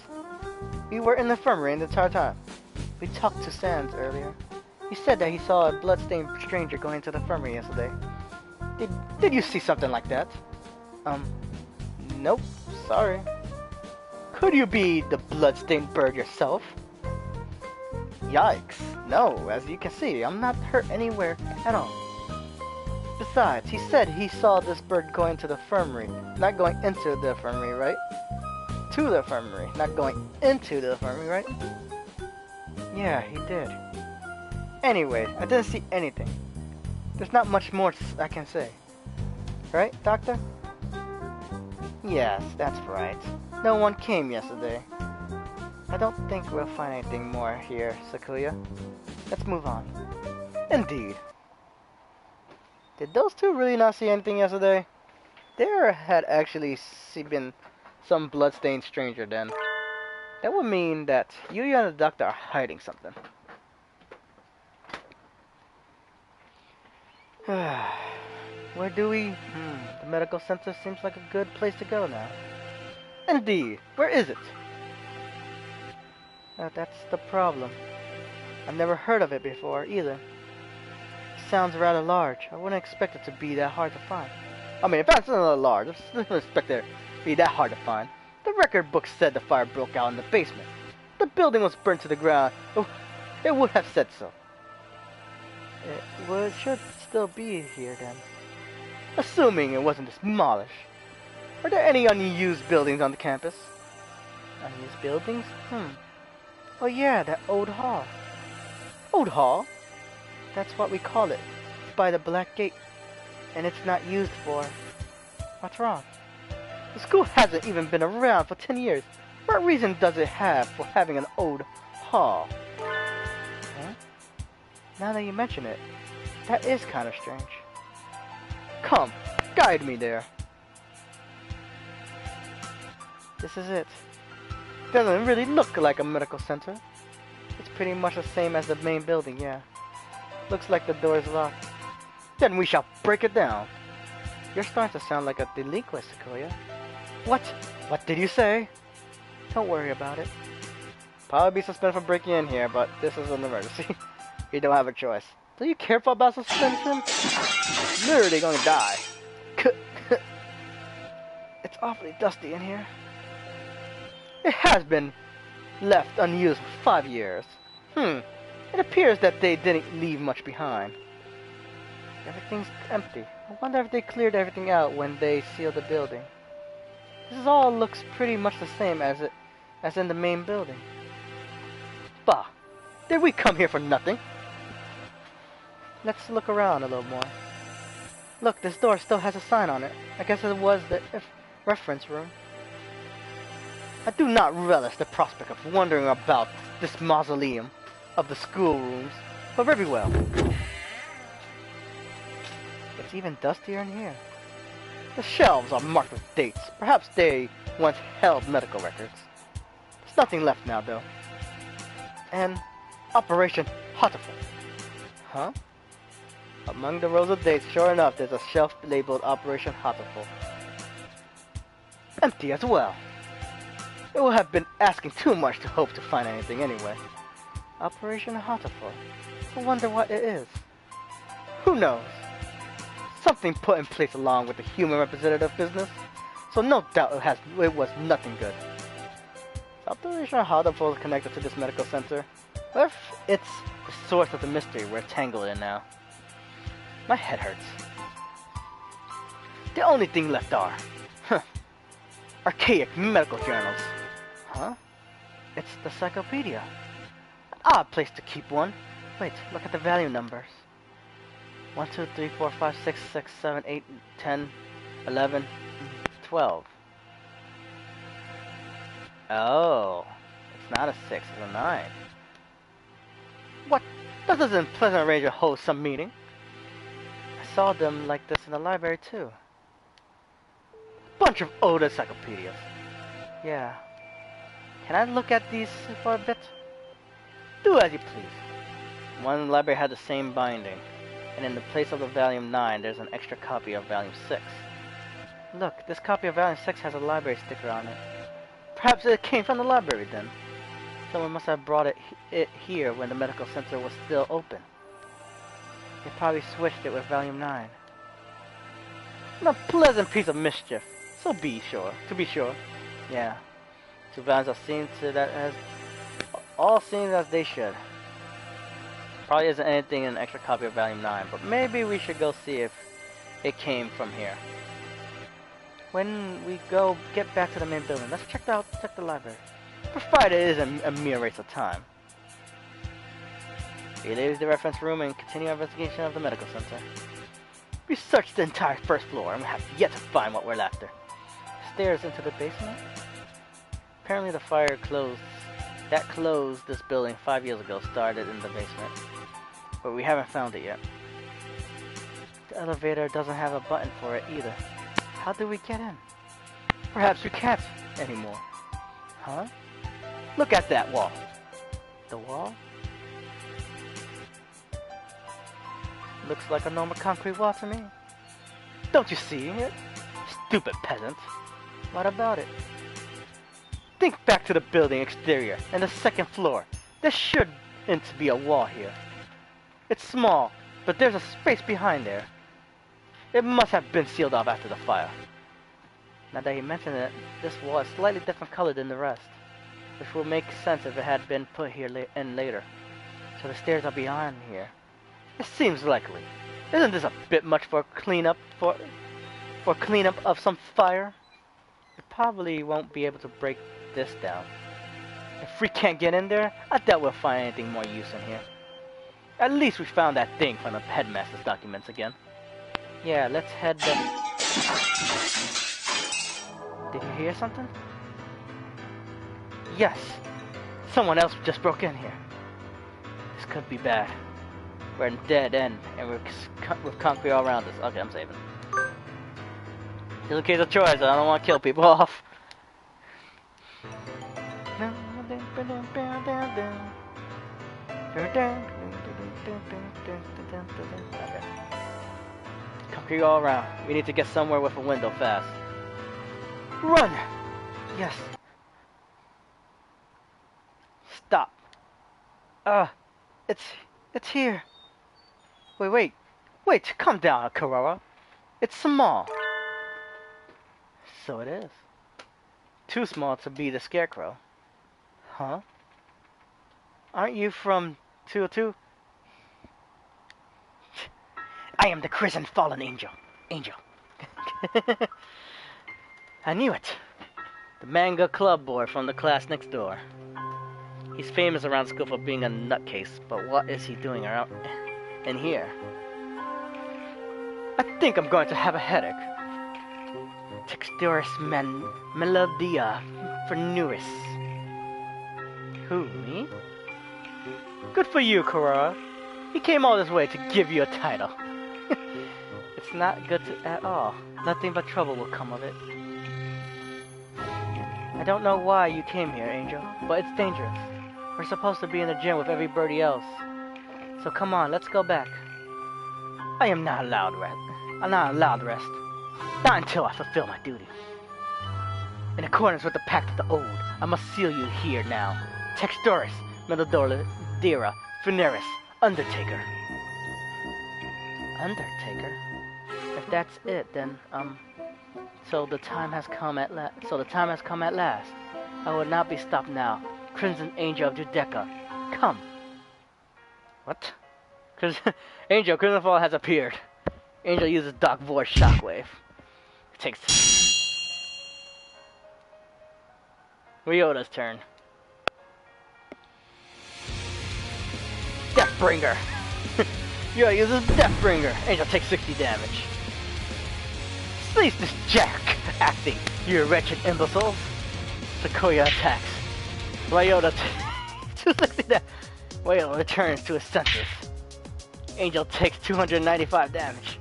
We were in the infirmary the entire time. We talked to Sans earlier. He said that he saw a bloodstained stranger going to the infirmary yesterday. Did you see something like that? Nope. Sorry. Could you be the bloodstained bird yourself? Yikes. No, as you can see, I'm not hurt anywhere at all. Besides, he said he saw this bird going to the infirmary, not going into the infirmary, right? To the infirmary, not going into the infirmary, right? Yeah, he did. Anyway, I didn't see anything. There's not much more I can say. Right, Doctor? Yes, that's right. No one came yesterday. I don't think we'll find anything more here, Sakuya. Let's move on. Indeed. Did those two really not see anything yesterday? There had actually been some bloodstained stranger then. That would mean that Yuya and the doctor are hiding something. Where do we... the medical center seems like a good place to go now. Indeed. Where is it? That's the problem. I've never heard of it before, either. It sounds rather large. I wouldn't expect it to be that hard to find. I mean, if that's not large, I wouldn't expect it to be that hard to find. The record book said the fire broke out in the basement. The building was burnt to the ground. It would have said so. It should still be here then. Assuming it wasn't demolished. Are there any unused buildings on the campus? Unused buildings? Oh yeah, that old hall. Old hall? That's what we call it. It's by the Black Gate. And it's not used for... What's wrong? The school hasn't even been around for 10 years. What reason does it have for having an old hall? Huh? Now that you mention it, that is kind of strange. Come, guide me there. This is it. Doesn't really look like a medical center. It's pretty much the same as the main building, yeah. Looks like the door is locked. Then we shall break it down. You're starting to sound like a delinquent, Sequoia. What? What did you say? Don't worry about it. Probably be suspended for breaking in here, but this is an emergency. You don't have a choice. Do you care about suspension? Literally gonna die. Awfully dusty in here. It has been left unused for 5 years. It appears that they didn't leave much behind. Everything's empty. I wonder if they cleared everything out when they sealed the building. This all looks pretty much the same as in the main building. Bah! Did we come here for nothing? Let's look around a little more. Look, this door still has a sign on it. I guess it was the reference room. I do not relish the prospect of wandering about this mausoleum of the schoolrooms, but very well. It's even dustier in here. The shelves are marked with dates. Perhaps they once held medical records. There's nothing left now, though. And Operation Hatoful. Huh? Among the rows of dates, sure enough, there's a shelf labeled Operation Hatoful. Empty as well. It would have been asking too much to hope to find anything anyway. Operation Hatoful. I wonder what it is. Who knows? Something put in place along with the human representative business, so no doubt it was nothing good. Is Operation Hatoful connected to this medical center? What if it's the source of the mystery we're tangled in now? My head hurts. The only thing left are, archaic medical journals. Huh? It's the encyclopedia. An odd place to keep one. Wait, look at the value numbers. 1, 2, 3, 4, 5, 6, 6, 7, 8, 10, 11, 12. Oh, it's not a 6, it's a 9. What? That doesn't Pleasant Ranger hold some meaning? I saw them like this in the library too. Bunch of old encyclopedias. Yeah. Can I look at these for a bit? Do as you please. One in the library had the same binding, and in the place of the volume 9, there's an extra copy of volume 6. Look, this copy of volume 6 has a library sticker on it. Perhaps it came from the library then. Someone must have brought it here when the medical center was still open. They probably switched it with volume 9. A pleasant piece of mischief. To be sure. Yeah. Two volumes are seen to that as all seen as they should. Probably isn't anything in an extra copy of volume 9, but maybe we should go see if it came from here. When we get back to the main building, let's check the library. Provided it isn't a mere waste of time. We leave the reference room and continue our investigation of the medical center. We searched the entire first floor and we have yet to find what we're after. Stairs into the basement? Apparently the fire that closed this building 5 years ago started in the basement. But we haven't found it yet. The elevator doesn't have a button for it either. How do we get in? Perhaps we can't anymore. Huh? Look at that wall. The wall? Looks like a normal concrete wall to me. Don't you see it? Stupid peasant. What about it? Think back to the building exterior and the second floor. There shouldn't be a wall here. It's small, but there's a space behind there. It must have been sealed off after the fire. Now that you mention it, this wall is slightly different color than the rest, which will make sense if it had been put here in later. So the stairs are beyond here. It seems likely. Isn't this a bit much for cleanup of some fire? We probably won't be able to break this down. If we can't get in there, I doubt we'll find anything more use in here. At least we found that thing from the headmaster's documents again. Yeah, let's head back. Did you hear something? Yes. Someone else just broke in here. This could be bad. We're in dead end, and we're with concrete all around us. Okay, I'm saving. Just in case of choice, I don't want to kill people off. Okay. Concrete all around. We need to get somewhere with a window fast. Run! Yes. Stop. It's here. Wait, calm down, Karara. It's small. So it is. Too small to be the Scarecrow. Huh? Aren't you from 202? I am the Crimson Fallen Angel. Angel. I knew it. The manga club boy from the class next door. He's famous around school for being a nutcase, but what is he doing around in here? I think I'm going to have a headache. Texturis Melodia Fernuris. Who, me? Good for you, Korora. He came all this way to give you a title. It's not good at all. Nothing but trouble will come of it. I don't know why you came here, Angel, but it's dangerous. We're supposed to be in the gym with everybody else. So come on, let's go back. I am not allowed rest. I'm not allowed rest. Not until I fulfill my duty. In accordance with the Pact of the Old, I must seal you here now. Texturis, Melodora, Funeris, Undertaker. Undertaker? If that's it, then, so the time has come at last. I will not be stopped now. Crimson Angel of Judecca, come. What? Angel Crimsonfall has appeared. Angel uses Dark Voice Shockwave. It takes Ryota's turn. Deathbringer. Ryoda uses Deathbringer. Angel takes 60 damage. Cease this jack acting, you wretched imbeciles. Sequoia attacks. Ryoda 260 damage. Ryoda returns to his senses. Angel takes 295 damage.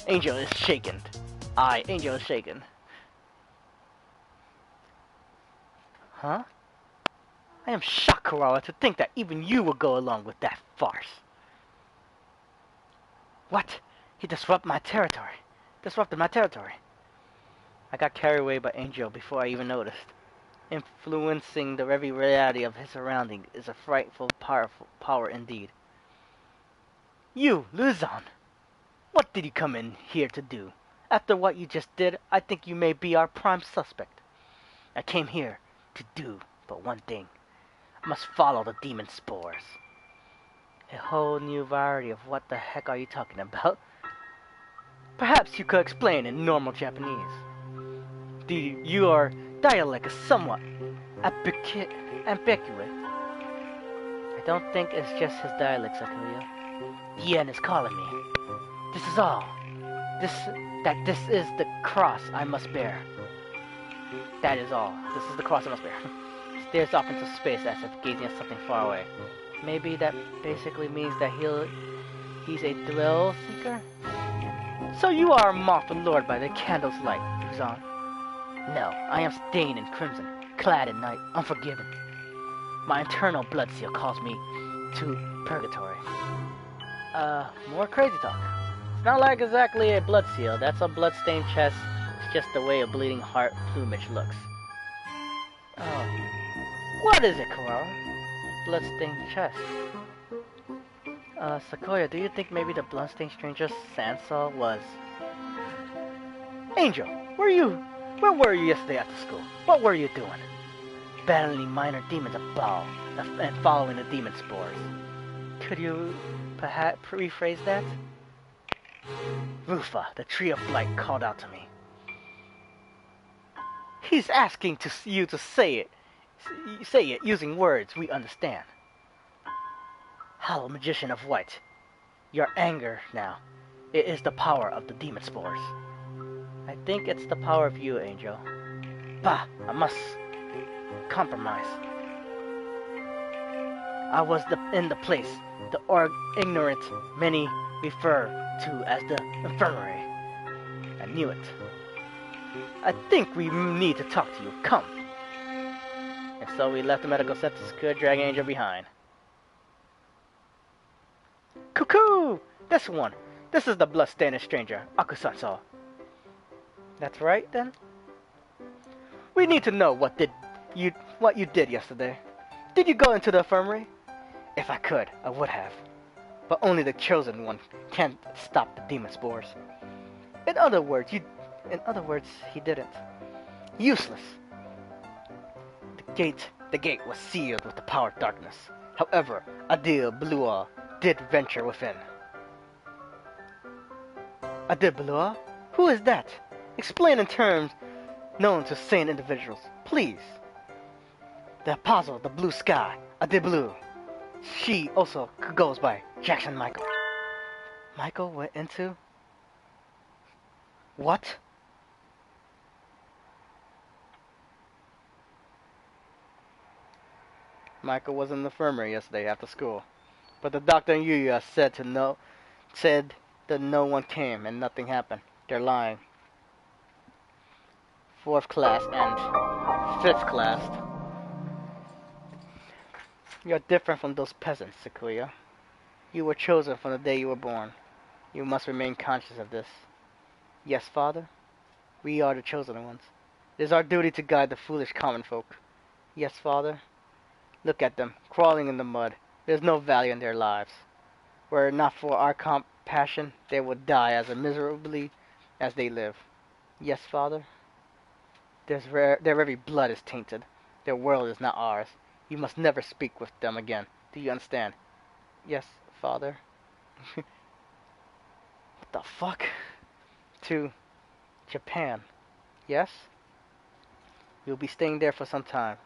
Angel is shaken. Angel is shaken. Huh? I am shocked, Korora, to think that even you will go along with that farce. What? He disrupted my territory. I got carried away by Angel before I even noticed. Influencing the very reality of his surroundings is a frightful power indeed. You, Luzon! What did you come in here to do? After what you just did, I think you may be our prime suspect. I came here to do but one thing. I must follow the demon spores. A whole new variety of what the heck are you talking about? Perhaps you could explain in normal Japanese. Your dialect is somewhat ambiguous. I don't think it's just his dialect, Sakuya. The end is calling me. This is all. This is the cross I must bear. That is all. This is the cross I must bear. Stares off into space as if gazing at something far away. Maybe that basically means that he's a thrill seeker? So you are mocked and lured by the candle's light, Luzon. No, I am stained in crimson, clad in night, unforgiven. My internal blood seal calls me to purgatory. More crazy talk. It's not like exactly a blood seal. That's a blood-stained chest. It's just the way a bleeding heart plumage looks. Oh. What is it, Korora? Blood-stained chest. Sequoia, do you think maybe the blood-stained stranger Sansa was... Angel, where were you yesterday after school? What were you doing? Battling minor demons above and following the demon spores. Could you perhaps rephrase that? Rufa, the Tree of Blight, called out to me. He's asking you to say it using words we understand. Hollow Magician of White, your anger now. It is the power of the demon spores. I think it's the power of you, Angel. Bah, I must compromise. I was in the place the ignorant many refer to as the infirmary. I knew it. I think we need to talk to you. Come. And so we left the medical center to secure dragging Angel behind. Cuckoo! This one. This is the blood-stained stranger, Akusan-so. That's right, then? We need to know what you did yesterday. Did you go into the infirmary? If I could, I would have. But only the chosen one can stop the demon spores. In other words, he didn't. Useless. The gate was sealed with the power of darkness. However, Adil Balua did venture within. Adil Balua? Who is that? Explain in terms known to sane individuals, please. The apostle of the blue sky, Adil Blue. She also goes by Jackson Michael. Michael went into... What? Michael was in the infirmary yesterday after school, but the doctor and Yuya said that no one came and nothing happened. They're lying. 4th class and 5th class. You're different from those peasants, Sakuya. You were chosen from the day you were born. You must remain conscious of this. Yes, Father? We are the chosen ones. It is our duty to guide the foolish common folk. Yes, Father? Look at them, crawling in the mud. There's no value in their lives. Were it not for our compassion, they would die as miserably as they live. Yes, Father? Their very blood is tainted. Their world is not ours. You must never speak with them again. Do you understand? Yes, Father. What the fuck? To Japan. Yes? You'll be staying there for some time.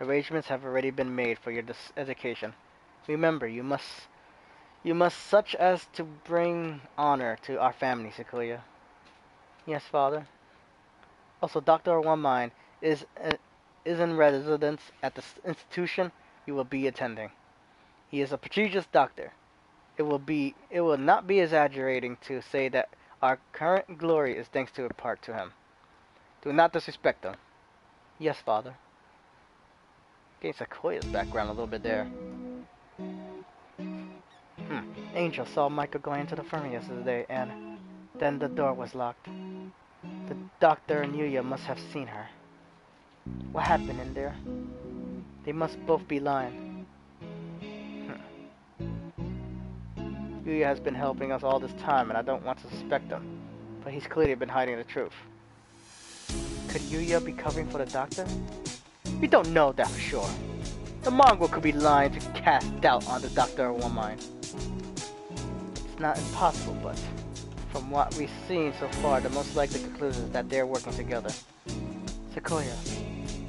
Arrangements have already been made for your education. Remember, you must such as to bring honor to our family, Sakuya. Yes, Father. Also, Dr. One Mind is in residence at the institution you will be attending. He is a prestigious doctor. It will not be exaggerating to say that our current glory is thanks to a part to him. Do not disrespect him. Yes, Father. Getting Sequoia's background a little bit there. Angel saw Michael going into the firm yesterday, and then the door was locked. The doctor and Yuya must have seen her. What happened in there? They must both be lying. Yuya has been helping us all this time, and I don't want to suspect him, but he's clearly been hiding the truth. Could Yuya be covering for the doctor? We don't know that for sure. The Mongol could be lying to cast doubt on the Doctor One Mind. It's not impossible, but from what we've seen so far, the most likely conclusion is that they're working together. Sequoia,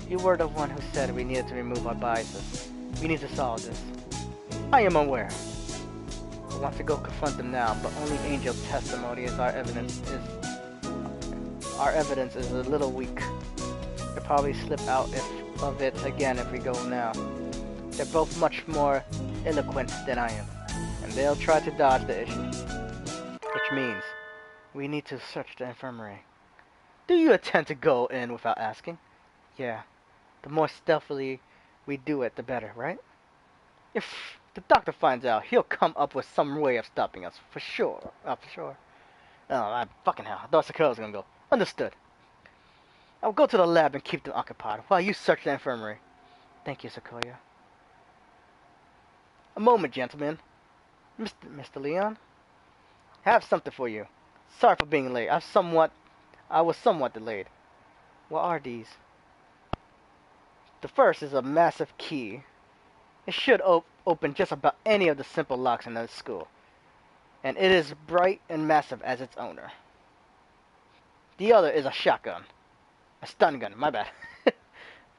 you were the one who said we needed to remove our biases. We need to solve this. I am aware. I want to go confront them now, but only Angel's testimony is our evidence. Our evidence is a little weak. They'll probably slip out of it again if we go now. They're both much more eloquent than I am, and they'll try to dodge the issue. Which means we need to search the infirmary. Do you intend to go in without asking? Yeah. The more stealthily we do it, the better, right? If the doctor finds out, he'll come up with some way of stopping us, for sure. For sure. Oh, fucking hell. I thought Sakura was gonna go. Understood. I'll go to the lab and keep them occupied while you search the infirmary. Thank you, Sequoia. A moment, gentlemen. Mr. Leon? I have something for you. Sorry for being late. I was somewhat delayed. What are these? The first is a massive key. It should open just about any of the simple locks in the school. And it is bright and massive as its owner. The other is a shotgun. A stun gun, my bad.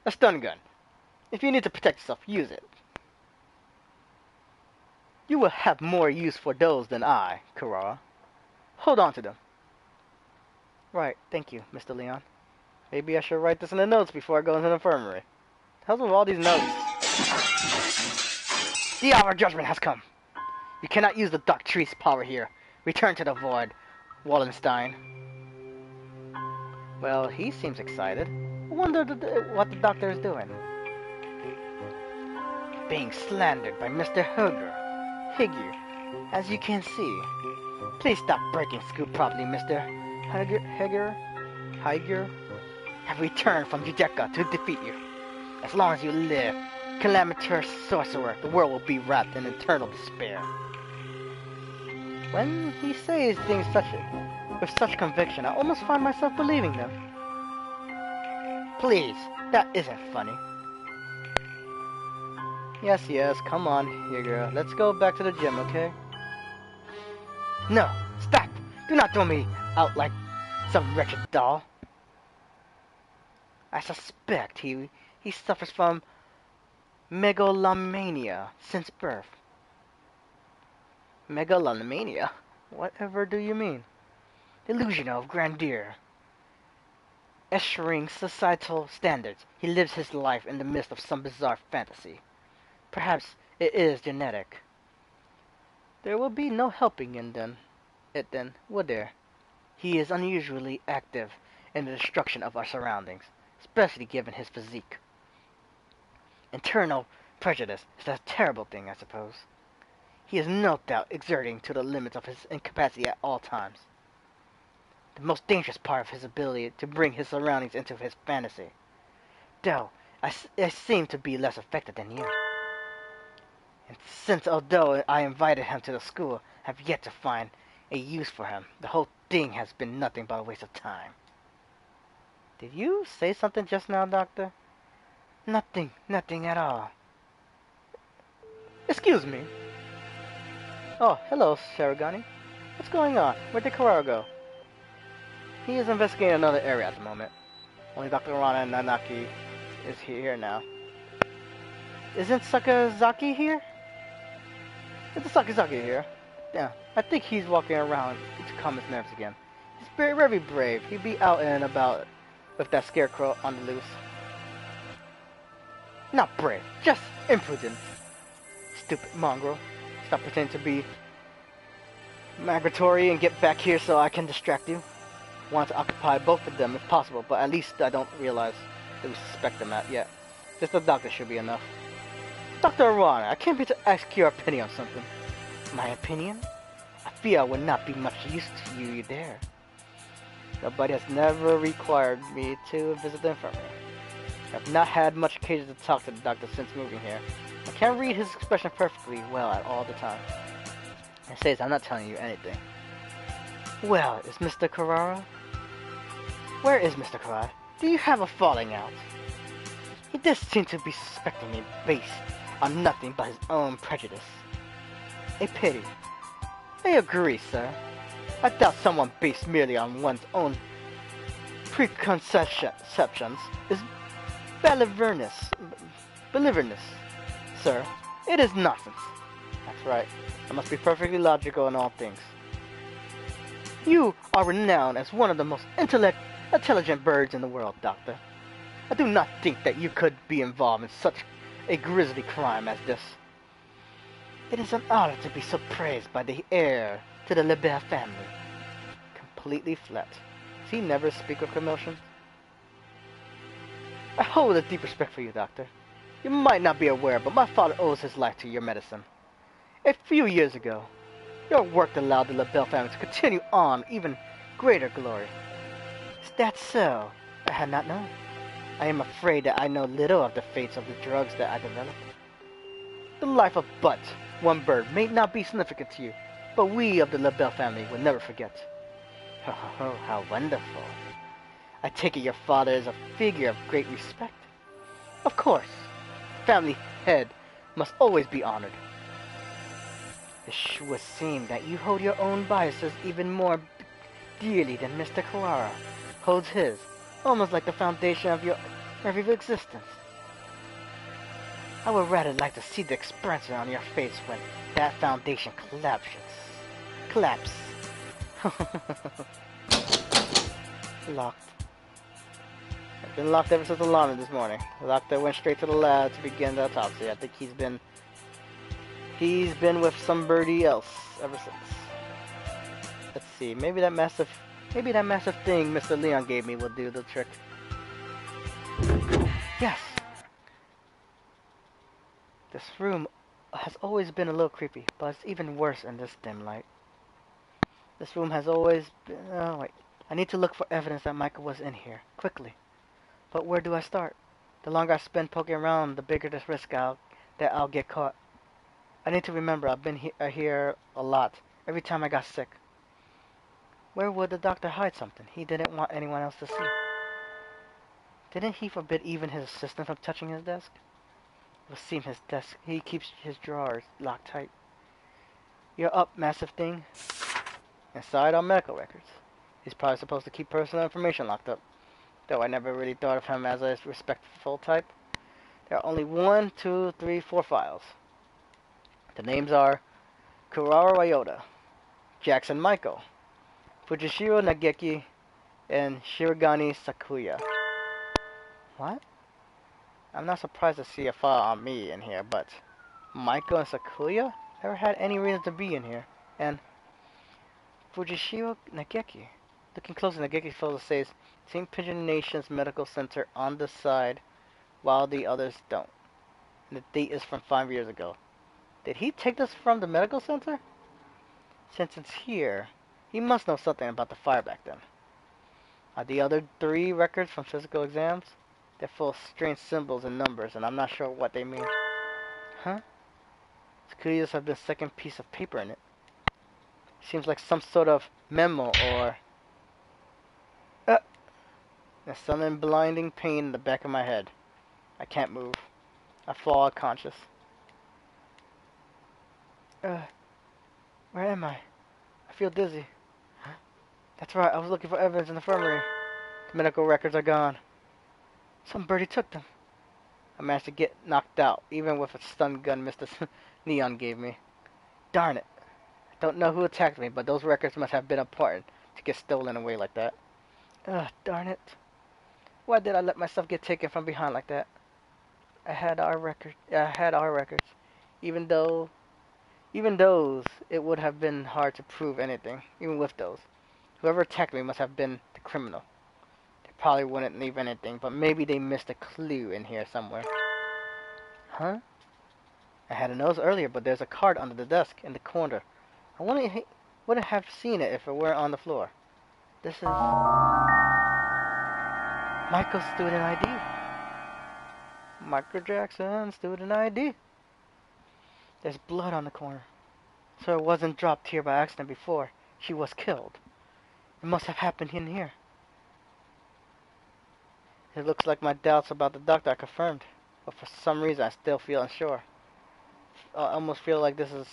A stun gun. If you need to protect yourself, use it. You will have more use for those than I, Kurara. Hold on to them. Right, thank you, Mr. Leon. Maybe I should write this in the notes before I go into the infirmary. How's with all these notes? The hour of judgment has come. You cannot use the Dark Tree's power here. Return to the void, Wallenstein. Well, he seems excited. I wonder what the doctor is doing. Being slandered by Mr. Higger, as you can see. Please stop breaking scoop properly, Mr. Higger. Have returned from Judeka to defeat you. As long as you live, calamitous sorcerer, the world will be wrapped in eternal despair. When he says things such as, with such conviction, I almost find myself believing them. Please, that isn't funny. Yes, yes, come on, here, girl. Let's go back to the gym, okay? No, stop! Do not throw me out like some wretched doll. I suspect he suffers from megalomania since birth. Megalomania? Whatever do you mean? Delusion of grandeur. Eschewing societal standards, he lives his life in the midst of some bizarre fantasy. Perhaps it is genetic. There will be no helping it then, would there? He is unusually active in the destruction of our surroundings, especially given his physique. Internal prejudice is a terrible thing, I suppose. He is no doubt exerting to the limits of his incapacity at all times. The most dangerous part of his ability to bring his surroundings into his fantasy. Though, I seem to be less affected than you. And since although I invited him to the school, I have yet to find a use for him, the whole thing has been nothing but a waste of time. Did you say something just now, Doctor? Nothing at all. Excuse me. Oh, hello, Sharigani. What's going on? Where did Karara go? He is investigating another area at the moment. Only Dr. Rana Nanaki is here now. Isn't Sakazaki here? Isn't Sakazaki here? Yeah, I think he's walking around to calm his nerves again. He's very, very brave. He'd be out and about with that scarecrow on the loose. Not brave, just imprudent. Stupid mongrel. Stop pretending to be migratory and get back here so I can distract you. Want to occupy both of them if possible, but at least I don't realize that we suspect them yet. Just the doctor should be enough. Dr. Arana, I came here to ask your opinion on something. My opinion? I fear I would not be much use to you there. Nobody has never required me to visit the infirmary. I've not had much occasion to talk to the doctor since moving here. I can't read his expression perfectly well at all the time. It says I'm not telling you anything. Well, is Mr. Carrara? Where is Mr. Carrara? Do you have a falling out? He does seem to be suspecting me based on nothing but his own prejudice. A pity. I agree, sir. I doubt someone based merely on one's own preconceptions is belligerence, sir. It is nonsense. That's right. I must be perfectly logical in all things. You are renowned as one of the most intelligent birds in the world, Doctor. I do not think that you could be involved in such a grisly crime as this. It is an honor to be so praised by the heir to the Lebel family. Completely flat. Does he never speak of commotion? I hold a deep respect for you, Doctor. You might not be aware, but my father owes his life to your medicine. A few years ago, your work allowed the Lebel family to continue on even greater glory. Is that so? I had not known. I am afraid that I know little of the fates of the drugs that I developed. The life of but one bird may not be significant to you, but we of the Lebel family will never forget. Oh, how wonderful. I take it your father is a figure of great respect. Of course, family head must always be honored. It would seem that you hold your own biases even more dearly than Mr. Carrara holds his, almost like the foundation of your very existence. I would rather like to see the expression on your face when that foundation collapses. Locked. I've been locked ever since the alarm this morning. The doctor went straight to the lab to begin the autopsy. I think he's been with somebody else ever since. Let's see. Maybe that massive thing Mr. Leon gave me will do the trick. Yes. This room has always been a little creepy, but it's even worse in this dim light. This room has always been... Oh, wait. I need to look for evidence that Michael was in here, quickly. But where do I start? The longer I spend poking around, the bigger the risk that I'll get caught. I need to remember I've been here a lot, every time I got sick. Where would the doctor hide something he didn't want anyone else to see? Didn't he forbid even his assistant from touching his desk? It would seem his desk, he keeps his drawers locked tight. You're up, massive thing. Inside are medical records. He's probably supposed to keep personal information locked up, though I never really thought of him as a respectful type. There are only 1, 2, 3, 4 files. The names are Kurara Ryota, Jackson Michael, Fujishiro Nageki, and Shirogane Sakuya. What? I'm not surprised to see a file on me in here, but Michael and Sakuya never had any reason to be in here. And Fujishiro Nageki. Looking closer, Nageki's photo says St. Pigeon Nation's Medical Center on the side, while the others don't. And the date is from 5 years ago. Did he take this from the medical center? Since it's here, he must know something about the fire back then. Are the other 3 records from physical exams? They're full of strange symbols and numbers, and I'm not sure what they mean. Huh? Sakuya's have the second piece of paper in it. Seems like some sort of memo or... There's some blinding pain in the back of my head. I can't move. I fall unconscious. Where am I? I feel dizzy. That's right, I was looking for evidence in the infirmary. The medical records are gone. Some birdie took them. I managed to get knocked out, even with a stun gun Mr. Neon gave me. Darn it. I don't know who attacked me, but those records must have been important to get stolen away like that. Darn it. Why did I let myself get taken from behind like that? I had our records. Even those, it would have been hard to prove anything, even with those. Whoever attacked me must have been the criminal. They probably wouldn't leave anything, but maybe they missed a clue in here somewhere. Huh? I had a nose earlier, but there's a card under the desk in the corner. I wouldn't have seen it if it weren't on the floor. This is Michael's student ID. Michael Jackson student ID. There's blood on the corner. So it wasn't dropped here by accident before. She was killed. It must have happened in here. It looks like my doubts about the doctor are confirmed. But for some reason I still feel unsure. I almost feel like this is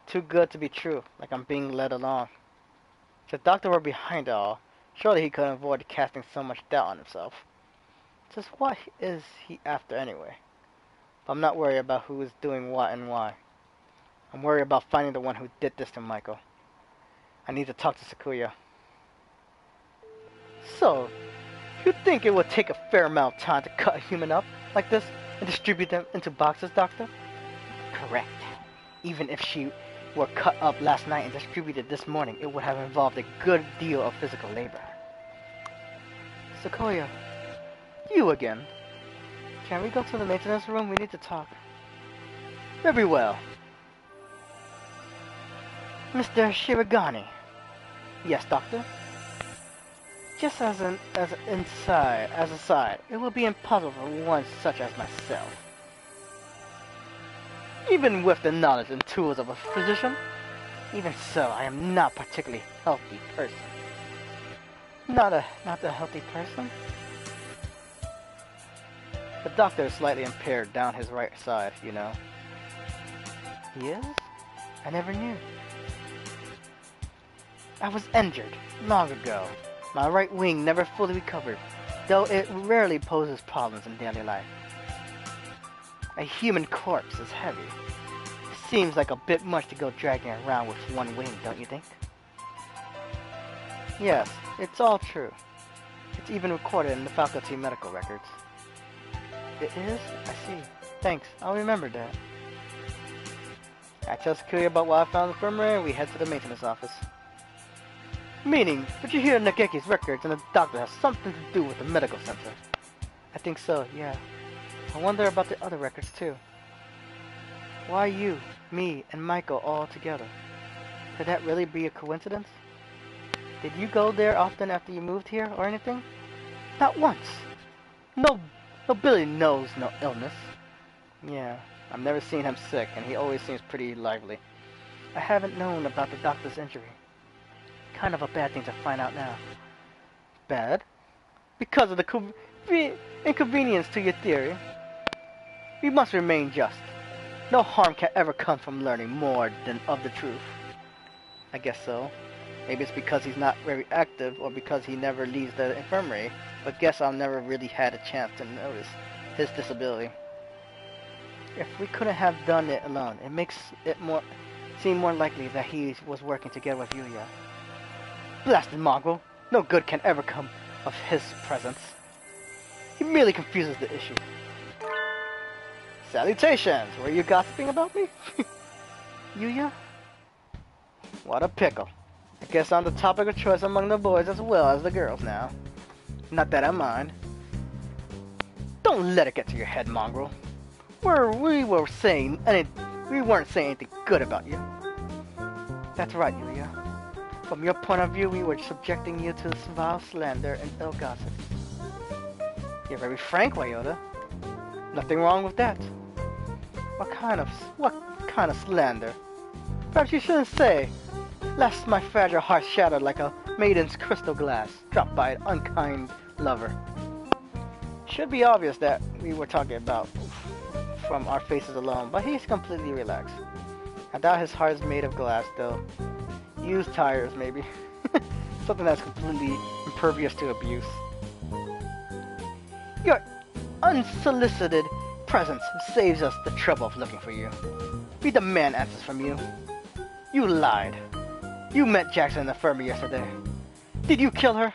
too good to be true. Like I'm being led along. If the doctor were behind it all, surely he couldn't avoid casting so much doubt on himself. Just what is he after anyway? But I'm not worried about who is doing what and why. I'm worried about finding the one who did this to Michael. I need to talk to Sakuya. So, you think it would take a fair amount of time to cut a human up like this and distribute them into boxes, Doctor? Correct. Even if she were cut up last night and distributed this morning, it would have involved a good deal of physical labor. Sakuya, you again. Can we go to the maintenance room? We need to talk. Very well. Mr. Shirogane. Yes, Doctor? Just as an aside, it will be impossible for one such as myself, even with the knowledge and tools of a physician. Even so, I am not a particularly healthy person. Not a healthy person? The doctor is slightly impaired down his right side, you know. He is? I never knew. I was injured long ago. My right wing never fully recovered, though it rarely poses problems in daily life. A human corpse is heavy. It seems like a bit much to go dragging around with one wing, don't you think? Yes, it's all true. It's even recorded in the faculty medical records. It is? I see. Thanks, I'll remember that. I tell Sakuya about what I found in the infirmary and we head to the maintenance office. Meaning, but you hear Nageki's records and the doctor has something to do with the medical center. I think so, yeah. I wonder about the other records too. Why you, me, and Michael all together? Could that really be a coincidence? Did you go there often after you moved here or anything? Not once. No, Billy knows no illness. Yeah, I've never seen him sick and he always seems pretty lively. I haven't known about the doctor's injury. kind of a bad thing to find out now. Bad? Because of the inconvenience to your theory. We must remain just. No harm can ever come from learning more than of the truth. I guess so. Maybe it's because he's not very active or because he never leaves the infirmary, but guess I've never really had a chance to notice his disability. If we couldn't have done it alone, it makes it seem more likely that he was working together with Yuya. Blasted mongrel! No good can ever come of his presence. He merely confuses the issue. Salutations! Were you gossiping about me? Yuya? What a pickle. I guess I'm the topic of choice among the boys as well as the girls now. Not that I mind. Don't let it get to your head, mongrel. We weren't saying anything good about you. That's right, Yuya. From your point of view, we were subjecting you to vile slander and ill gossip. You're very frank, Wyoda. Nothing wrong with that. What kind of slander? Perhaps you shouldn't say, lest my fragile heart shattered like a maiden's crystal glass, dropped by an unkind lover. Should be obvious that we were talking about from our faces alone, but he's completely relaxed. I doubt his heart is made of glass, though. Used tires, maybe. Something that's completely impervious to abuse. Your unsolicited presence saves us the trouble of looking for you. We demand answers from you. You lied. You met Jackson in the infirmary yesterday. Did you kill her?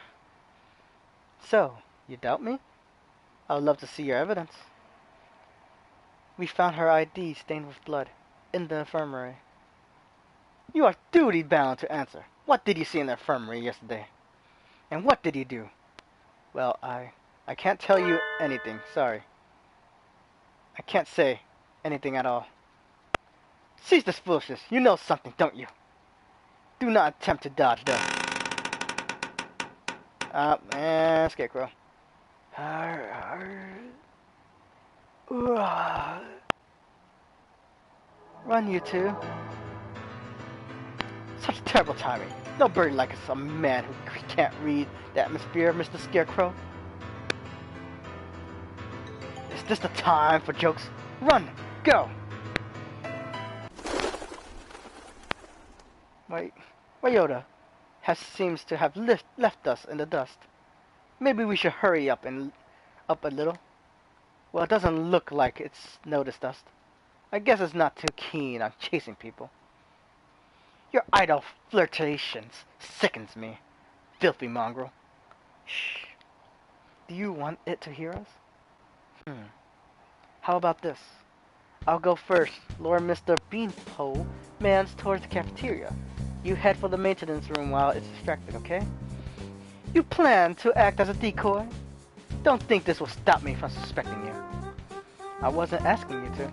So, you doubt me? I would love to see your evidence. We found her ID stained with blood in the infirmary. You are duty-bound to answer. What did you see in the infirmary yesterday? And what did you do? Well, I can't tell you anything, sorry. I can't say anything at all. Cease this foolishness. You know something, don't you? Do not attempt to dodge this. Scarecrow. Run, you two. Such terrible timing. No bird like a man who can't read the atmosphere, Mr. Scarecrow. Is this the time for jokes? Run! Go! Wyoda seems to have left us in the dust. Maybe we should hurry up a little. Well, it doesn't look like it's noticed us. I guess it's not too keen on chasing people. Your idle flirtations sickens me, filthy mongrel. Shh. Do you want it to hear us? How about this? I'll go first. Lure Mr. Beanpole Mans towards the cafeteria. You head for the maintenance room while it's distracted, okay? You plan to act as a decoy? Don't think this will stop me from suspecting you. I wasn't asking you to.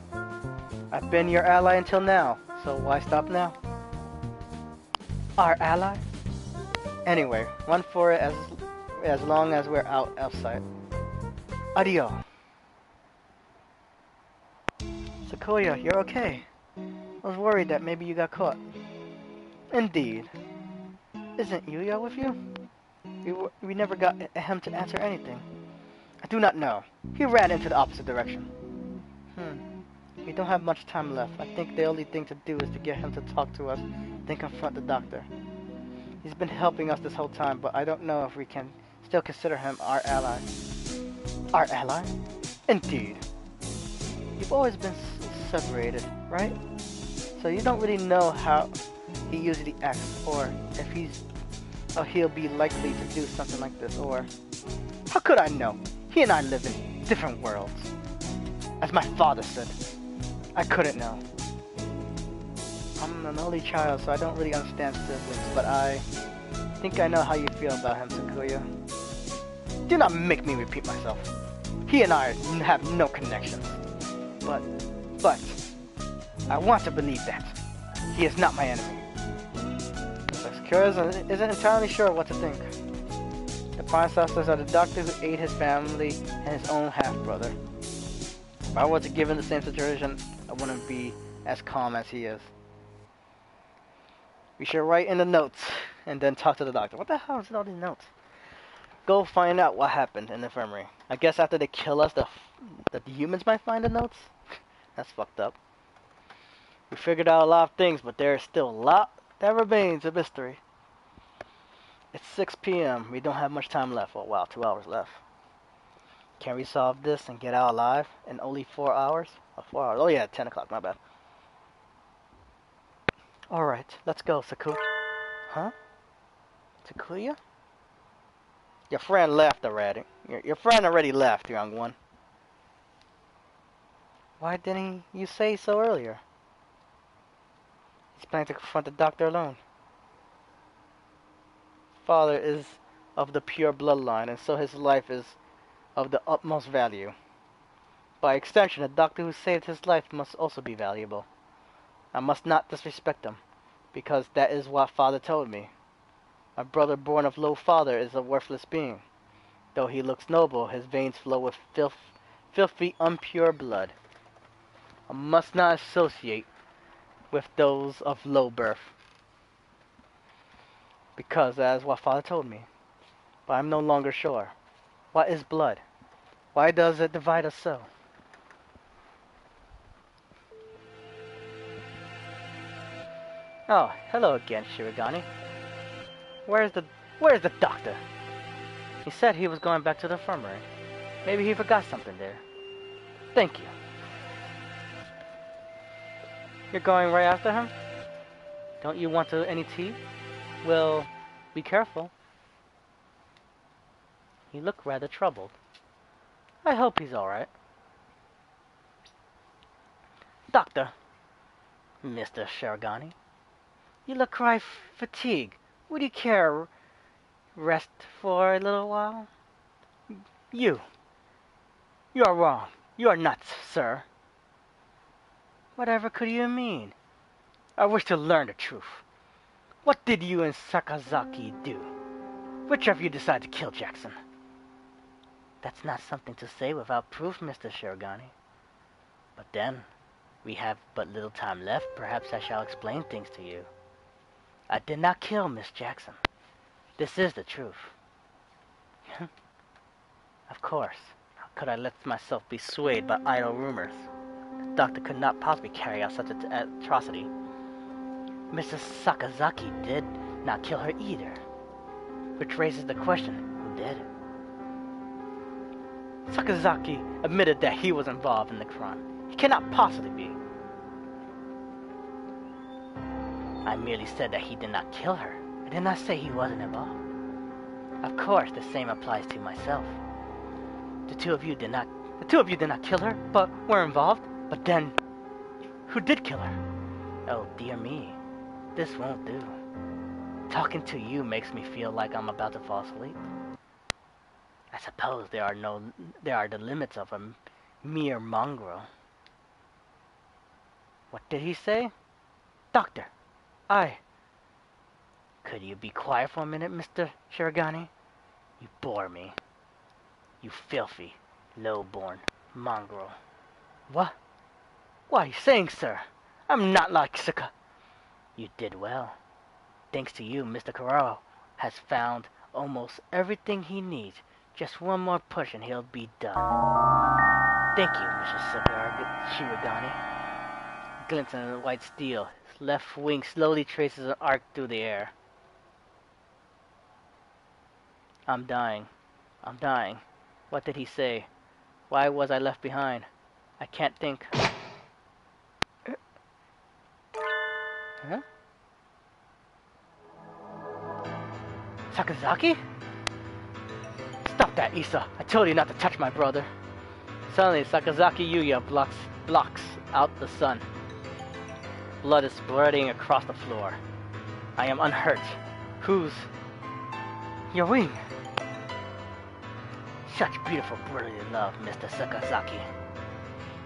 I've been your ally until now, so why stop now? Our ally? Anyway, run for it as long as we're outside. Adio. Sequoia, you're okay. I was worried that maybe you got caught. Indeed. Isn't Yuya with you? We never got him to answer anything. I do not know. He ran into the opposite direction. We don't have much time left. I think the only thing to do is to get him to talk to us, then confront the doctor. He's been helping us this whole time, but I don't know if we can still consider him our ally. Our ally? Indeed. You've always been separated, right? So you don't really know how he usually acts, or if he'll be likely to do something like this, or... How could I know? He and I live in different worlds. As my father said, I couldn't know. I'm an only child, so I don't really understand siblings, but I think I know how you feel about him, Sequoia. Do not make me repeat myself. He and I have no connections. But, I want to believe that. He is not my enemy. Sequoia isn't entirely sure what to think. The Prime Sisters are the doctor who ate his family and his own half-brother. If I was given the same situation, I wouldn't be as calm as he is. We should write in the notes. and then talk to the doctor. What the hell is all these notes? Go find out what happened in the infirmary. I guess after they kill us, the humans might find the notes? That's fucked up. We figured out a lot of things, but there is still a lot that remains a mystery. It's 6 p.m. We don't have much time left. Oh, wow, 2 hours left. Can we solve this and get out alive in only 4 hours? Oh, 4 hours. Oh, yeah, 10 o'clock. My bad. Alright, let's go, Saku. Huh? Takuya? Your friend left already. Your friend already left, young one. Why didn't you say so earlier? He's planning to confront the doctor alone. Father is of the pure bloodline, and so his life is of the utmost value. By extension, the doctor who saved his life must also be valuable. I must not disrespect him, because that is what Father told me. My brother born of low father is a worthless being. Though he looks noble, his veins flow with filthy, impure blood. I must not associate with those of low birth, because that is what Father told me. But I'm no longer sure. What is blood? Why does it divide us so? Oh, hello again, Shirogane. Where's the doctor? He said he was going back to the infirmary. Maybe he forgot something there. Thank you. You're going right after him? Don't you want any tea? Well, be careful. You look rather troubled. I hope he's alright. Doctor, Mr. Shirogane, you look quite fatigued. Would you care rest for a little while? You are wrong. You are nuts, sir. Whatever could you mean? I wish to learn the truth. What did you and Sakazaki do? Which of you decided to kill Jackson? That's not something to say without proof, Mr. Shirogane. But then, we have but little time left. Perhaps I shall explain things to you. I did not kill Miss Jackson. This is the truth. Of course. How could I let myself be swayed by idle rumors? The doctor could not possibly carry out such an atrocity. Mrs. Sakazaki did not kill her either. Which raises the question, who did? Sakazaki admitted that he was involved in the crime. He cannot possibly be. I merely said that he did not kill her. I did not say he wasn't involved. Of course, the same applies to myself. The two of you did not kill her, but were involved. But then, who did kill her? Oh, dear me. This won't do. Talking to you makes me feel like I'm about to fall asleep. I suppose there are the limits of a mere mongrel. What did he say? Doctor, Could you be quiet for a minute, Mr. Shirogane? You bore me. You filthy, low-born mongrel. What? What are you saying, sir? I'm not like Suka. You did well. Thanks to you, Mr. Kuraro has found almost everything he needs. Just one more push and he'll be done. Thank you, Mr. Shirogane. Glinting in white steel, his left wing slowly traces an arc through the air. I'm dying. I'm dying. What did he say? Why was I left behind? I can't think. Huh? Sakazaki? Stop that, Issa. I told you not to touch my brother. Suddenly, Sakazaki Yuya blocks out the sun. Blood is spreading across the floor. I am unhurt. Whose? Your wing. Such beautiful brotherly love, Mr. Sakazaki.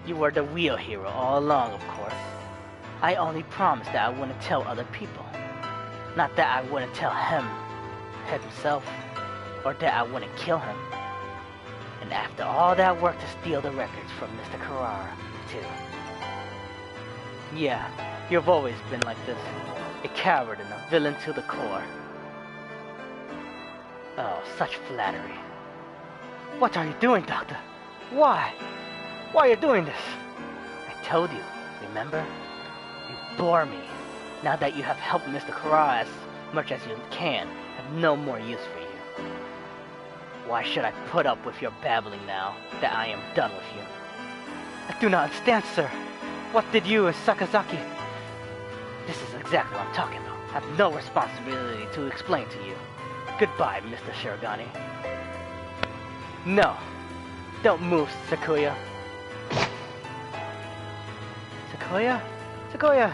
You were the real hero all along, of course. I only promised that I wouldn't tell other people. Not that I wouldn't tell himself, or that I wouldn't kill him. And after all that work to steal the records from Mr. Carrara, too. Yeah, you've always been like this. A coward and a villain to the core. such flattery. What are you doing, Doctor? Why? Why are you doing this? I told you, remember? You bore me. Now that you have helped Mr. Kara as much as you can, I have no more use for you. Why should I put up with your babbling now that I am done with you? I do not understand, sir. What did you and Sakazaki... This is exactly what I'm talking about. I have no responsibility to explain to you. Goodbye, Mr. Shirogane. No. Don't move, Sakuya. Sakuya? Sakuya!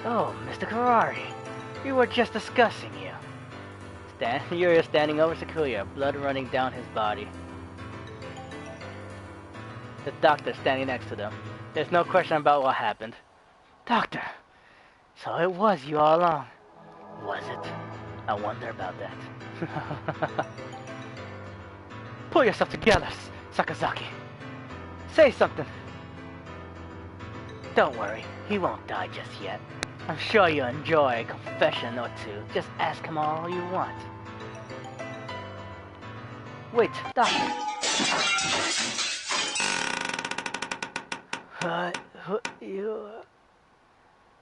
Oh, Mr. Karari. We were just discussing you. You're standing over Sakuya, blood running down his body. The doctor standing next to them. There's no question about what happened. Doctor! So it was you all along. Was it? I wonder about that. Pull yourself together, Sakazaki. Say something. Don't worry, he won't die just yet. I'm sure you'll enjoy a confession or two. Just ask him all you want. Wait, Doctor.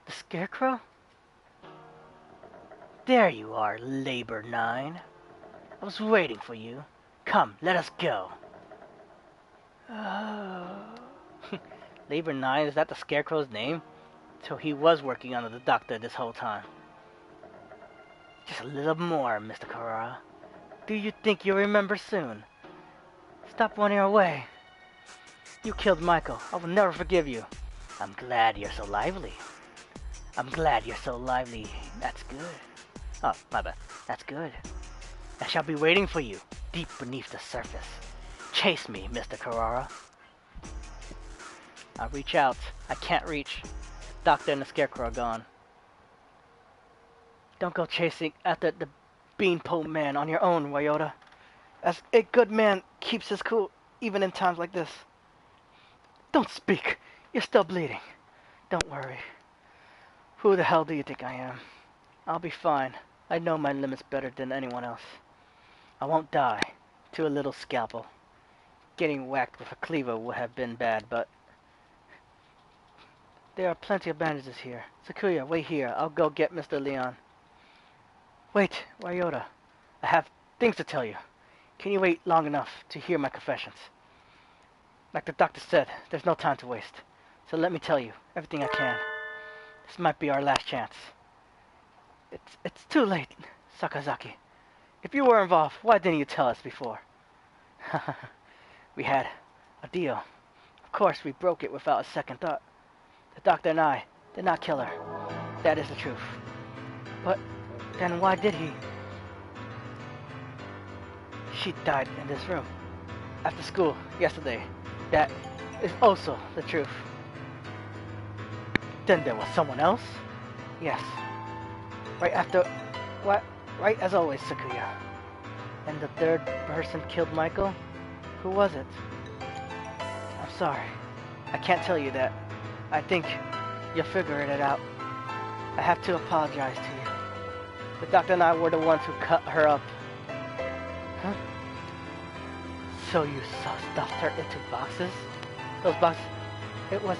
The Scarecrow? There you are, Labor 9. I was waiting for you. Come, let us go. Labor 9, is that the Scarecrow's name? So he was working under the doctor this whole time. Just a little more, Mr. Kara. Do you think you'll remember soon? Stop running away. You killed Michael. I will never forgive you. I'm glad you're so lively. I'm glad you're so lively. That's good. Oh, my bad. That's good. I shall be waiting for you, deep beneath the surface. Chase me, Mr. Carrara. I'll reach out. I can't reach. Doctor and the Scarecrow are gone. Don't go chasing after the Beanpole Man on your own, Ryota. As a good man keeps his cool, even in times like this. Don't speak. You're still bleeding. Don't worry. Who the hell do you think I am? I'll be fine. I know my limits better than anyone else. I won't die to a little scalpel. Getting whacked with a cleaver would have been bad, but... There are plenty of bandages here. Sakuya, wait here. I'll go get Mr. Leon. Wait, Ryota. I have things to tell you. Can you wait long enough to hear my confessions? Like the doctor said, there's no time to waste. So let me tell you everything I can. This might be our last chance. It's too late, Sakazaki. If you were involved, why didn't you tell us before? We had a deal. Of course, we broke it without a second thought. The doctor and I did not kill her. That is the truth. But then why did he? She died in this room. After school, yesterday. That is also the truth. Then there was someone else? Yes. Right after... What? Right as always, Sakuya. And the third person killed Michael? Who was it? I'm sorry. I can't tell you that. I think you're figuring it out. I have to apologize to you. The doctor and I were the ones who cut her up. Huh? So you stuffed her into boxes? Those boxes? It was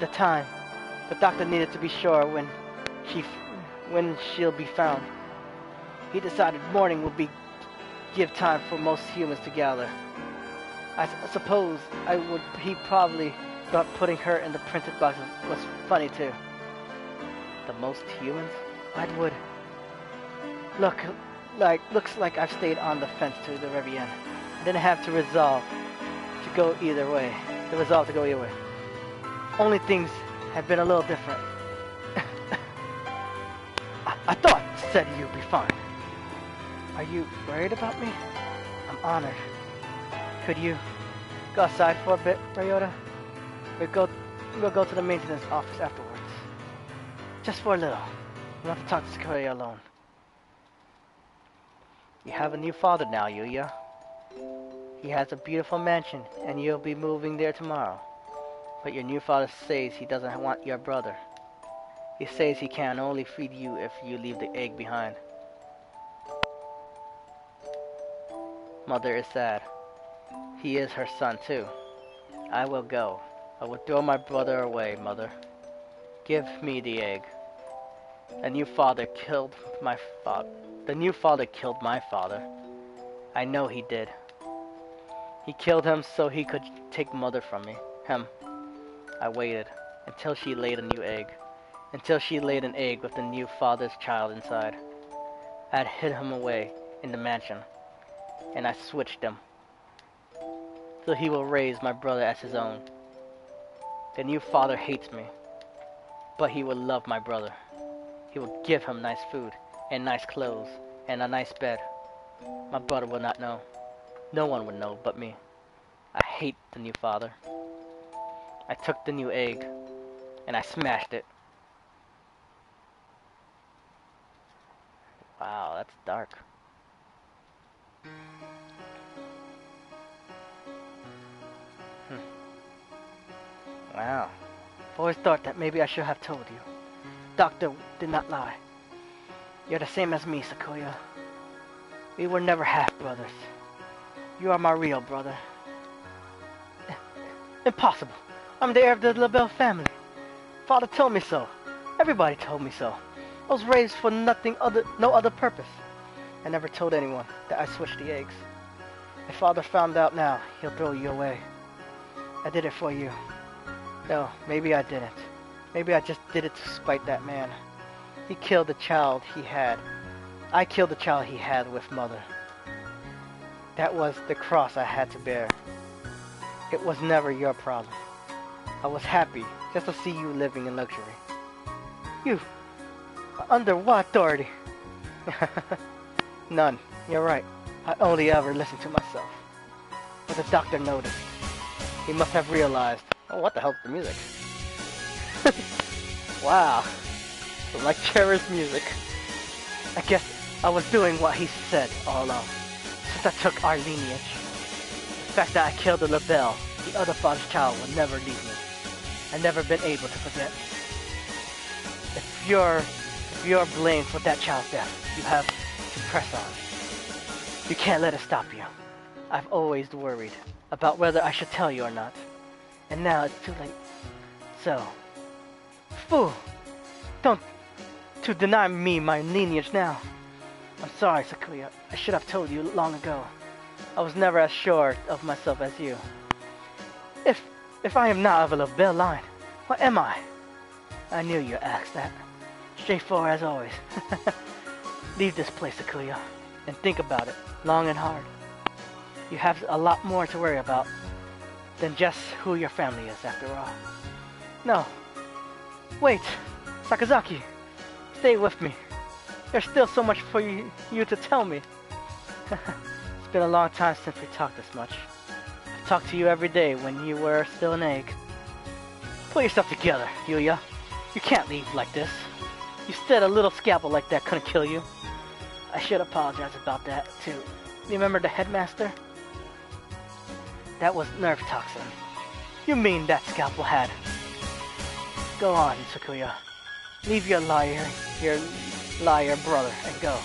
the time. The doctor needed to be sure when she'll be found. He decided morning would give time for most humans to gather. I suppose he probably thought putting her in the printed boxes was funny too. The most humans? I would. Looks like I've stayed on the fence to the very end. I didn't have to resolve to go either way. Only things have been a little different. I thought said you'd be fine. Are you worried about me? I'm honored. Could you go outside for a bit, Ryota? We'll go to the maintenance office afterwards. Just for a little. I want to talk to Sakuya alone. You have a new father now, Yuya. He has a beautiful mansion, and you'll be moving there tomorrow. But your new father says he doesn't want your brother. He says he can only feed you if you leave the egg behind. Mother is sad. He is her son too. I will go. I will throw my brother away, Mother. Give me the egg. The new father killed my father. The new father killed my father. I know he did. He killed him so he could take Mother from me. Him. I waited until she laid a new egg. Until she laid an egg with the new father's child inside. I had hid him away in the mansion, and I switched him. So he will raise my brother as his own. The new father hates me, but he will love my brother. He will give him nice food, and nice clothes, and a nice bed. My brother will not know. No one would know but me. I hate the new father. I took the new egg, and I smashed it. Wow, that's dark. Wow. I've always thought that maybe I should have told you. Doctor did not lie. You're the same as me, Sequoia. We were never half-brothers. You are my real brother. Impossible. I'm the heir of the LaBelle family. Father told me so. Everybody told me so. I was raised for no other purpose. I never told anyone that I switched the eggs. If Father found out now, he'll throw you away. I did it for you. No, maybe I didn't. Maybe I just did it to spite that man. He killed the child he had. I killed the child he had with Mother. That was the cross I had to bear. It was never your problem. I was happy just to see you living in luxury. You, under what authority? None. You're right. I only ever listen to myself. But the doctor noticed. He must have realized. Oh, what the hell's the music? Wow. It's like cherished music. I guess I was doing what he said all along. Since I took our lineage. The fact that I killed the LaBelle, the other father's child, will never leave me. I've never been able to forget. If you're blamed for that child's death, you have to press on. You can't let it stop you. I've always worried about whether I should tell you or not. And now it's too late. So, fool! Don't to deny me my lineage now. I'm sorry, Sequoia. I should have told you long ago. I was never as sure of myself as you. If I am not of a LaBelle line, what am I? I knew you'd ask that. Straightforward as always. Leave this place, Sequoia, and think about it long and hard. You have a lot more to worry about than just who your family is, after all. No. Wait, Sakazaki. Stay with me. There's still so much for you to tell me. It's been a long time since we talked this much. I've talked to you every day when you were still an egg. Pull yourself together, Yuya. You can't leave like this. You said a little scalpel like that couldn't kill you. I should apologize about that, too. Remember the headmaster? That was nerve toxin. You mean that scalpel had? Go on, Sakuya. Leave your liar brother, and go.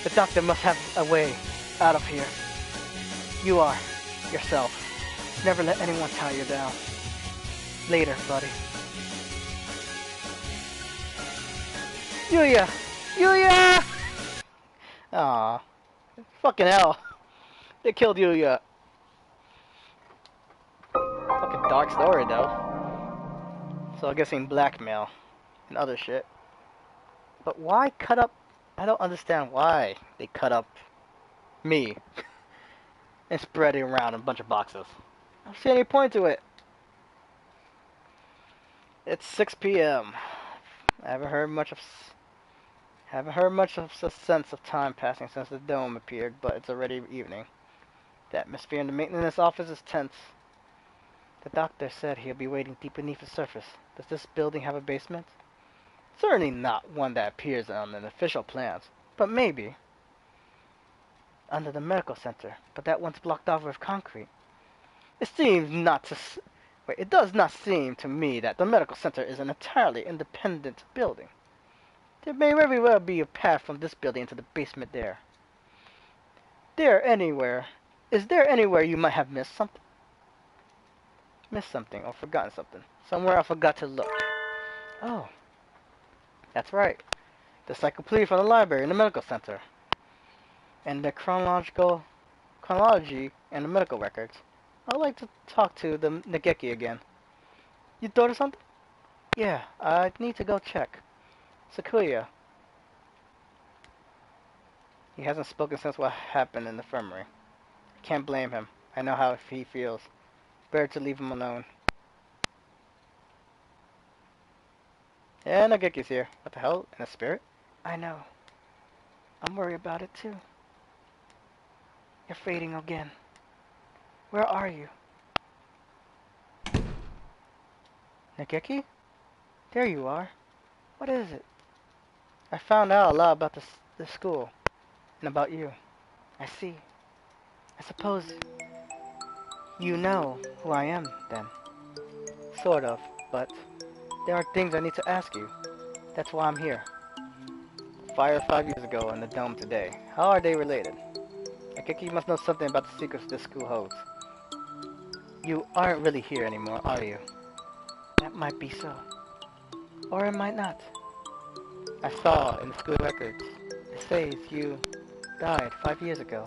The doctor must have a way out of here. You are yourself. Never let anyone tie you down. Later, buddy. Yuya! Yuya! Aw. Fucking hell. They killed Yuya. Fucking dark story, though. So I'm guessing blackmail and other shit. But why cut up? I don't understand why they cut up me and spread it around in a bunch of boxes. I don't see any point to it. It's 6 p.m. I haven't heard much of a sense of time passing since the dome appeared, but it's already evening. The atmosphere in the maintenance office is tense. The doctor said he'll be waiting deep beneath the surface. Does this building have a basement? Certainly not one that appears on an official plans, but maybe under the medical center, but that one's blocked off with concrete. It does not seem to me that the medical center is an entirely independent building. There may very well be a path from this building into the basement there. there anywhere? Is there anywhere you might have missed something? Missed something or forgotten something? Somewhere I forgot to look. Oh, that's right. The encyclopedia from the library in the medical center. And the chronology and the medical records. I'd like to talk to the Nageki again. You thought of something? Yeah, I need to go check. Sakuya. He hasn't spoken since what happened in the infirmary. Can't blame him. I know how he feels. Better to leave him alone. Yeah, Nageki's here. What the hell? In a spirit? I know. I'm worried about it too. You're fading again. Where are you? Nageki? There you are. What is it? I found out a lot about the school. And about you. I see. I suppose you know who I am, then. Sort of, but there are things I need to ask you. That's why I'm here. Fire 5 years ago and the dome today. How are they related? Akeki must know something about the secrets this school holds. You aren't really here anymore, are you? That might be so. Or it might not. I saw in the school records. It says you died 5 years ago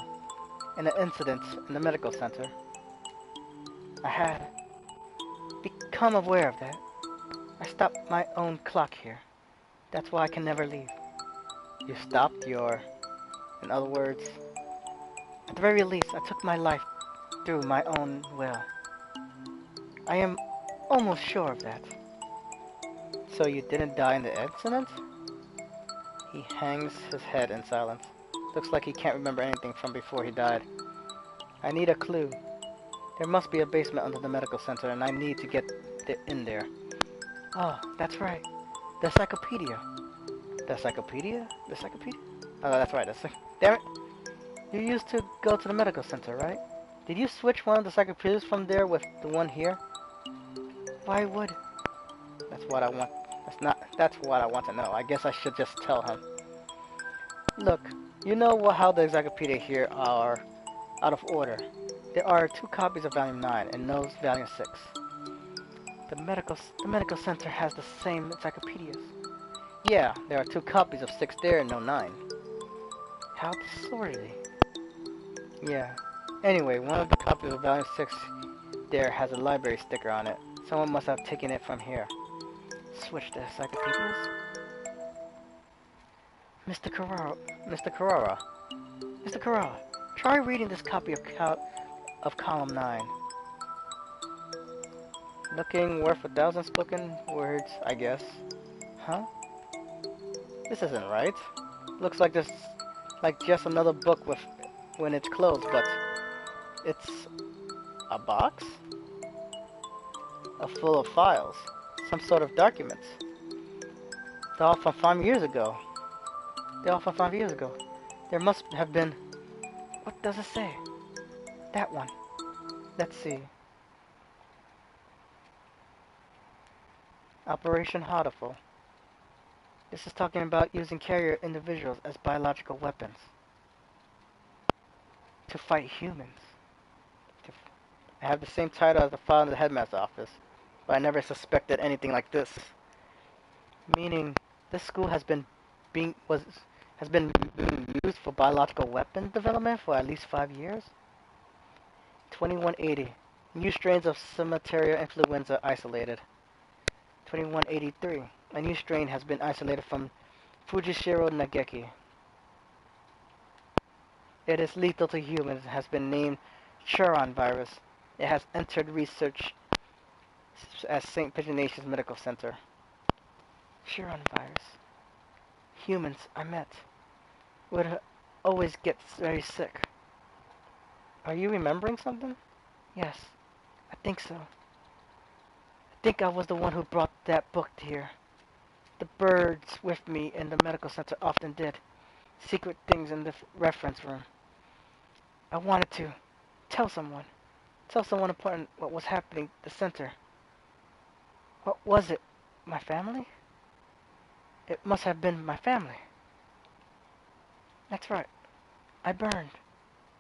in an incident in the medical center. I had become aware of that. I stopped my own clock here. That's why I can never leave. You stopped your... In other words, at the very least, I took my life through my own will. I am almost sure of that. So you didn't die in the incident? He hangs his head in silence. Looks like he can't remember anything from before he died. I need a clue. There must be a basement under the medical center, and I need to get in there. Oh, that's right. The encyclopedia. The encyclopedia? The encyclopedia? Oh, that's right. Damn it. You used to go to the medical center, right? Did you switch one of the encyclopedias from there with the one here? Why would? That's what I want. That's what I want to know. I guess I should just tell him. Look, you know how the encyclopedia here are out of order. There are 2 copies of Volume 9 and no Volume 6. The medical center has the same encyclopedias. Yeah, there are 2 copies of 6 there and no 9. How disorderly. Yeah. Anyway, one of the copies of Volume 6 there has a library sticker on it. Someone must have taken it from here. Switch the encyclopedias? Mr. Carrara. Mr. Carrara, try reading this copy of column 9. Looking worth 1,000 spoken words, I guess. Huh? This isn't right. Looks like just another book when it's closed, but it's a box? Full of files. Some sort of documents. They're all from 5 years ago. There must have been... What does it say? That one. Let's see. Operation Hatoful. This is talking about using carrier individuals as biological weapons. To fight humans. I have the same title as the file in the headmaster's office, but I never suspected anything like this. Meaning, this school has been being used for biological weapon development for at least 5 years? 2180. New strains of Cemeteria influenza isolated. 2183. A new strain has been isolated from Fujishiro Nageki. It is lethal to humans and has been named Churon virus. It has entered research at St. Pigeonatius Medical Center. Churon virus. Humans I met would always get very sick. Are you remembering something? Yes, I think so. I think I was the one who brought that book here. The birds with me in the medical center often did secret things in the reference room. I wanted to tell someone important what was happening at the center. What was it? My family? It must have been my family. That's right. I burned.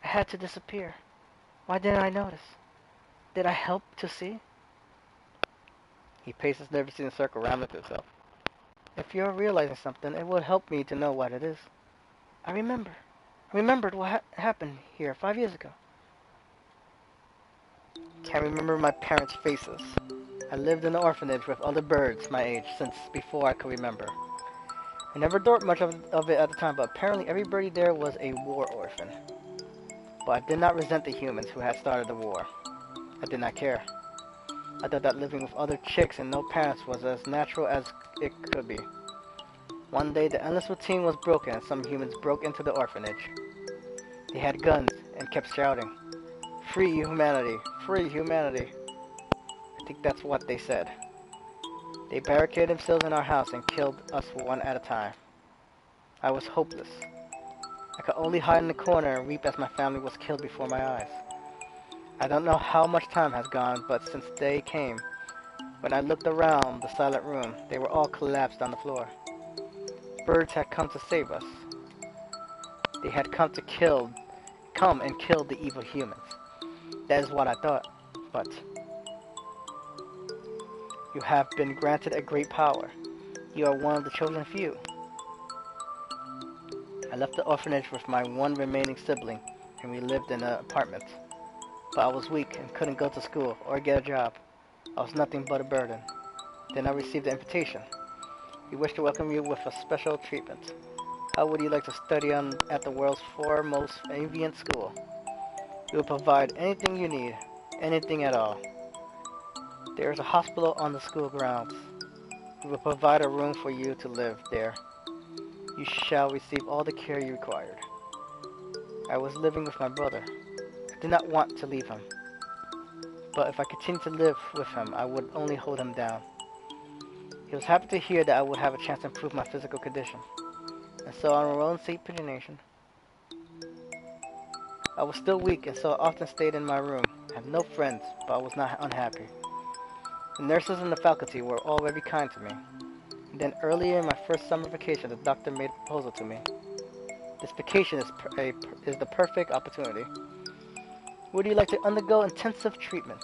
I had to disappear. Why didn't I notice? Did I help to see? He paces nervously in a circle, rambling to himself. If you're realizing something, it would help me to know what it is. I remember. I remembered what happened here 5 years ago. Can't remember my parents' faces. I lived in an orphanage with other birds my age since before I could remember. I never thought much of it at the time, but apparently every birdie there was a war orphan. But I did not resent the humans who had started the war. I did not care. I thought that living with other chicks and no parents was as natural as it could be. One day, the endless routine was broken and some humans broke into the orphanage. They had guns and kept shouting, "Free humanity! Free humanity!" I think that's what they said. They barricaded themselves in our house and killed us one at a time. I was hopeless. I could only hide in the corner and weep as my family was killed before my eyes. I don't know how much time has gone, but since they came, when I looked around the silent room, they were all collapsed on the floor. Birds had come to save us. They had come and killed the evil humans. That is what I thought. But you have been granted a great power. You are one of the chosen few. I left the orphanage with my one remaining sibling, and we lived in an apartment. But I was weak and couldn't go to school or get a job. I was nothing but a burden. Then I received an invitation. We wish to welcome you with a special treatment. How would you like to study at the world's foremost avian school? We will provide anything you need, anything at all. There is a hospital on the school grounds. We will provide a room for you to live there. You shall receive all the care you required. I was living with my brother. I did not want to leave him. But if I continued to live with him, I would only hold him down. He was happy to hear that I would have a chance to improve my physical condition. And so I enrolled in St. Peter Nation. I was still weak and so I often stayed in my room. I had no friends, but I was not unhappy. The nurses and the faculty were all very kind to me. And then earlier in my first summer vacation, the doctor made a proposal to me. This vacation is the perfect opportunity. Would you like to undergo intensive treatment?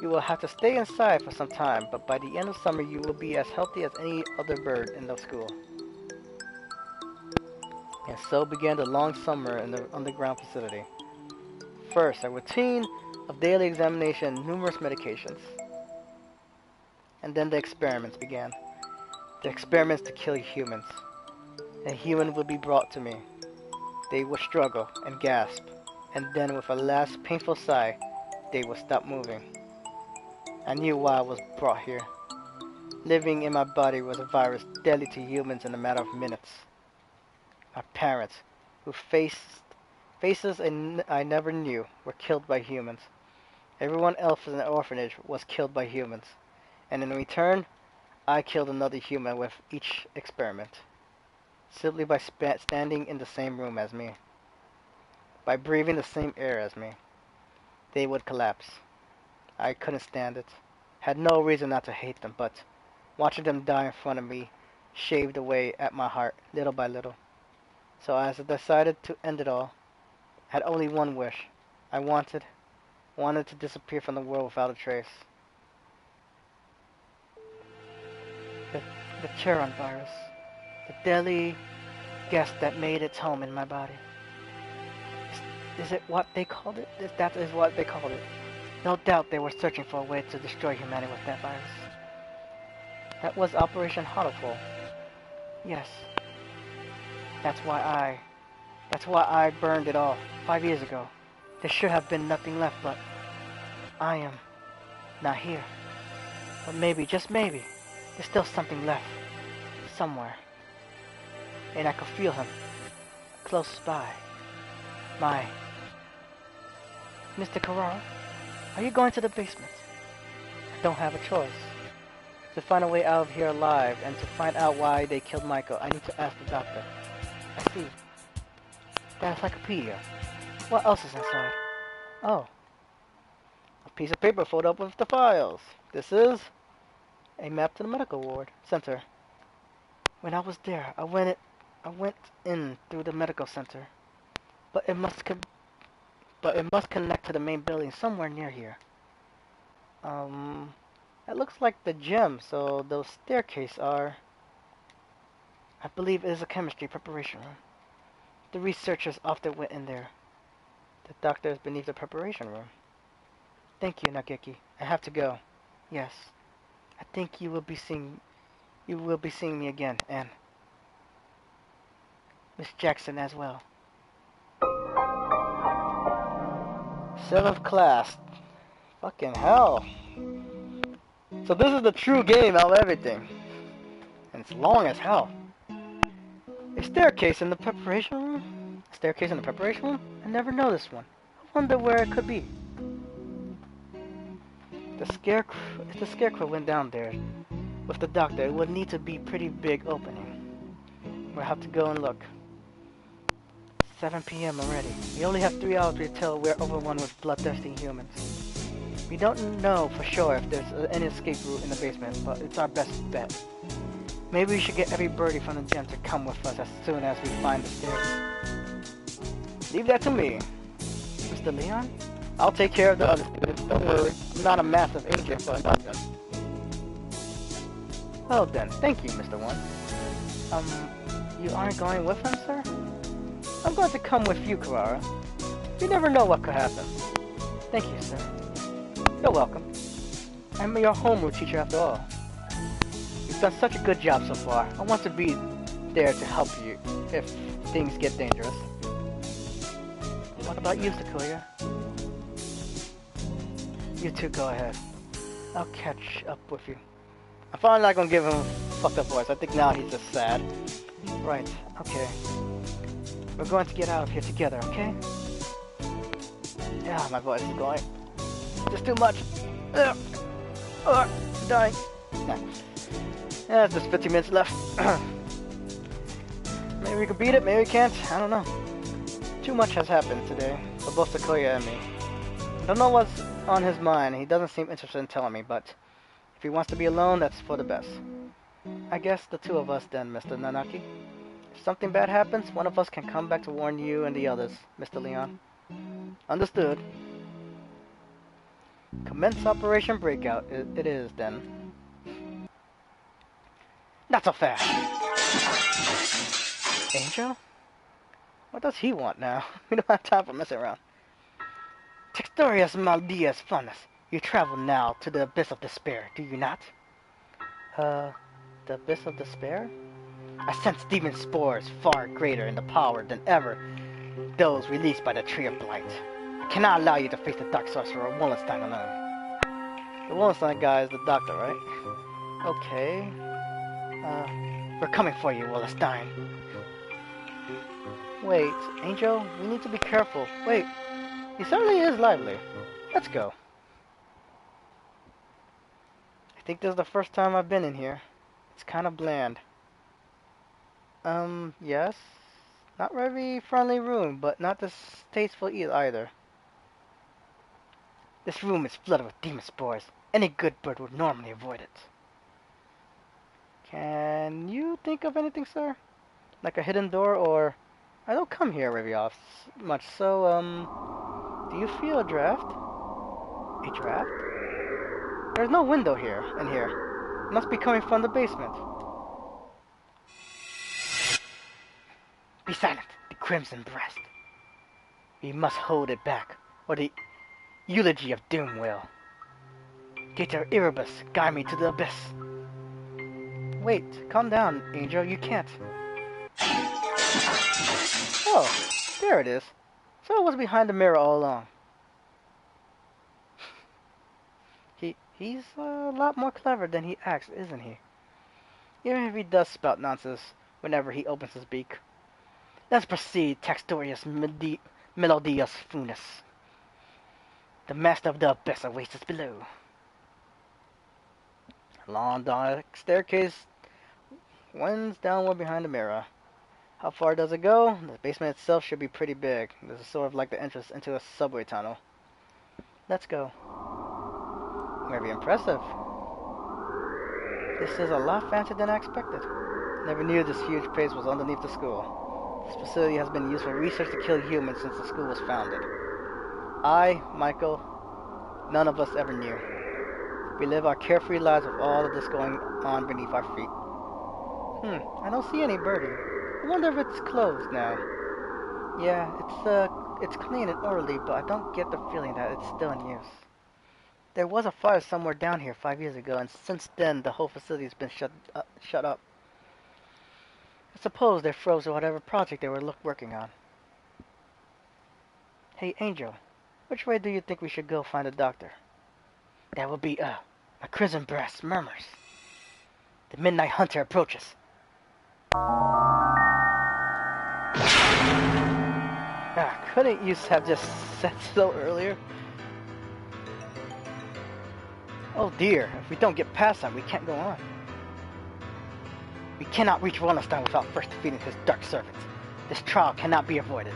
You will have to stay inside for some time, but by the end of summer you will be as healthy as any other bird in the school. And so began the long summer in the underground facility. First, a routine of daily examination and numerous medications. And then the experiments began. The experiments to kill humans. A human would be brought to me. They would struggle and gasp, and then with a last painful sigh, they would stop moving. I knew why I was brought here. Living in my body was a virus deadly to humans in a matter of minutes. My parents, whose faces I never knew, were killed by humans. Everyone else in the orphanage was killed by humans. And in return, I killed another human with each experiment. Simply by standing in the same room as me. By breathing the same air as me. They would collapse. I couldn't stand it. Had no reason not to hate them, but watching them die in front of me shaved away at my heart, little by little. So as I decided to end it all, I had only one wish. I wanted to disappear from the world without a trace. The Charon virus. The deadly gas that made its home in my body. Is it what they called it? That is what they called it. No doubt they were searching for a way to destroy humanity with that virus. That was Operation Hatoful. Yes. That's why I burned it all 5 years ago. There should have been nothing left, but I am not here. But maybe, just maybe, there's still something left. Somewhere. And I could feel him. Close by. My... Mr. Carrara, are you going to the basement? I don't have a choice. To find a way out of here alive and to find out why they killed Michael, I need to ask the doctor. I see. That encyclopedia. What else is inside? Oh. A piece of paper folded up with the files. This is a map to the medical ward center. When I was there, I went in through the medical center. But it but it must connect to the main building somewhere near here. It looks like the gym, so those staircases are... I believe it is a chemistry preparation room. The researchers often went in there. The doctor is beneath the preparation room. Thank you, Nageki. I have to go. Yes. I think you will be seeing me again, and Miss Jackson as well. 7th class. Fucking hell. So this is the true game of everything. And it's long as hell. A staircase in the preparation room? A staircase in the preparation room? I never noticed one. I wonder where it could be. If the scarecrow went down there with the doctor, it would need to be a pretty big opening. We'll have to go and look. 7 p.m. already. We only have 3 hours until we're overrun with bloodthirsty humans. We don't know for sure if there's any escape route in the basement, but it's our best bet. Maybe we should get every birdie from the gym to come with us as soon as we find the stairs. Leave that to me. Mr. Leon? I'll take care of the other students, don't worry. I'm not a massive agent, but I'm not. Well then, thank you, Mr. One. You aren't going with him, sir? I'm going to come with you, Karara. You never know what could happen. Thank you, sir. You're welcome. I'm your homeroom teacher after all. You've done such a good job so far. I want to be there to help you if things get dangerous. What about you, Sakuya? You two go ahead. I'll catch up with you. I'm finally not gonna give him a fucked up voice. I think now he's just sad. Right, okay. We're going to get out of here together, okay? Yeah, my voice is going. Just too much. Dying. Nah. Yeah, just 15 minutes left. Maybe we can beat it, maybe we can't. I don't know. Too much has happened today for both Sakuya and me. I don't know what's on his mind. He doesn't seem interested in telling me, but if he wants to be alone, that's for the best. I guess the two of us then, Mr. Nanaki. If something bad happens, one of us can come back to warn you and the others, Mr. Leon. Understood. Commence Operation Breakout. It is, then. Not so fast! Angel? What does he want now? We don't have time for messing around. Textorius maldias funes. You travel now to the Abyss of Despair, do you not? The Abyss of Despair? I sense demon spores far greater in the power than ever those released by the Tree of Blight. I cannot allow you to face the Dark Sorcerer Wallenstein alone. The Wallenstein guy is the doctor, right? Okay. We're coming for you, Wallenstein. Wait, Angel, we need to be careful. Wait, he certainly is lively. Let's go. I think this is the first time I've been in here. It's kind of bland. Yes. Not very friendly room, but not distasteful either. This room is flooded with demon spores. Any good bird would normally avoid it. Can you think of anything, sir? Like a hidden door, or... I don't come here very often much, so, do you feel a draft? A draft? There's no window in here. It must be coming from the basement. Be silent, the crimson breast. We must hold it back, or the eulogy of doom will. Gator Erebus, guide me to the abyss. Wait, calm down, Angel, you can't. Oh, there it is. So it was behind the mirror all along. He's a lot more clever than he acts, isn't he? Even if he does spout nonsense whenever he opens his beak. Let's proceed, Textorius Melodius Funes. The master of the abyss awaits us below. Long dark staircase winds downward behind the mirror. How far does it go? The basement itself should be pretty big. This is sort of like the entrance into a subway tunnel. Let's go. Very impressive. This is a lot fancier than I expected. Never knew this huge place was underneath the school. This facility has been used for research to kill humans since the school was founded. I, Michael, none of us ever knew. We live our carefree lives with all of this going on beneath our feet. I don't see any birdie. I wonder if it's closed now. Yeah, it's clean and orderly, but I don't get the feeling that it's still in use. There was a fire somewhere down here 5 years ago, and since then the whole facility has been shut up. I suppose they froze whatever project they were working on. Hey, Angel, which way do you think we should go find a doctor? That will be, a crimson brass murmurs. The Midnight Hunter approaches. Couldn't you have just said so earlier? Oh dear, if we don't get past him, we can't go on. We cannot reach Wallenstein without first defeating his dark servants. This trial cannot be avoided.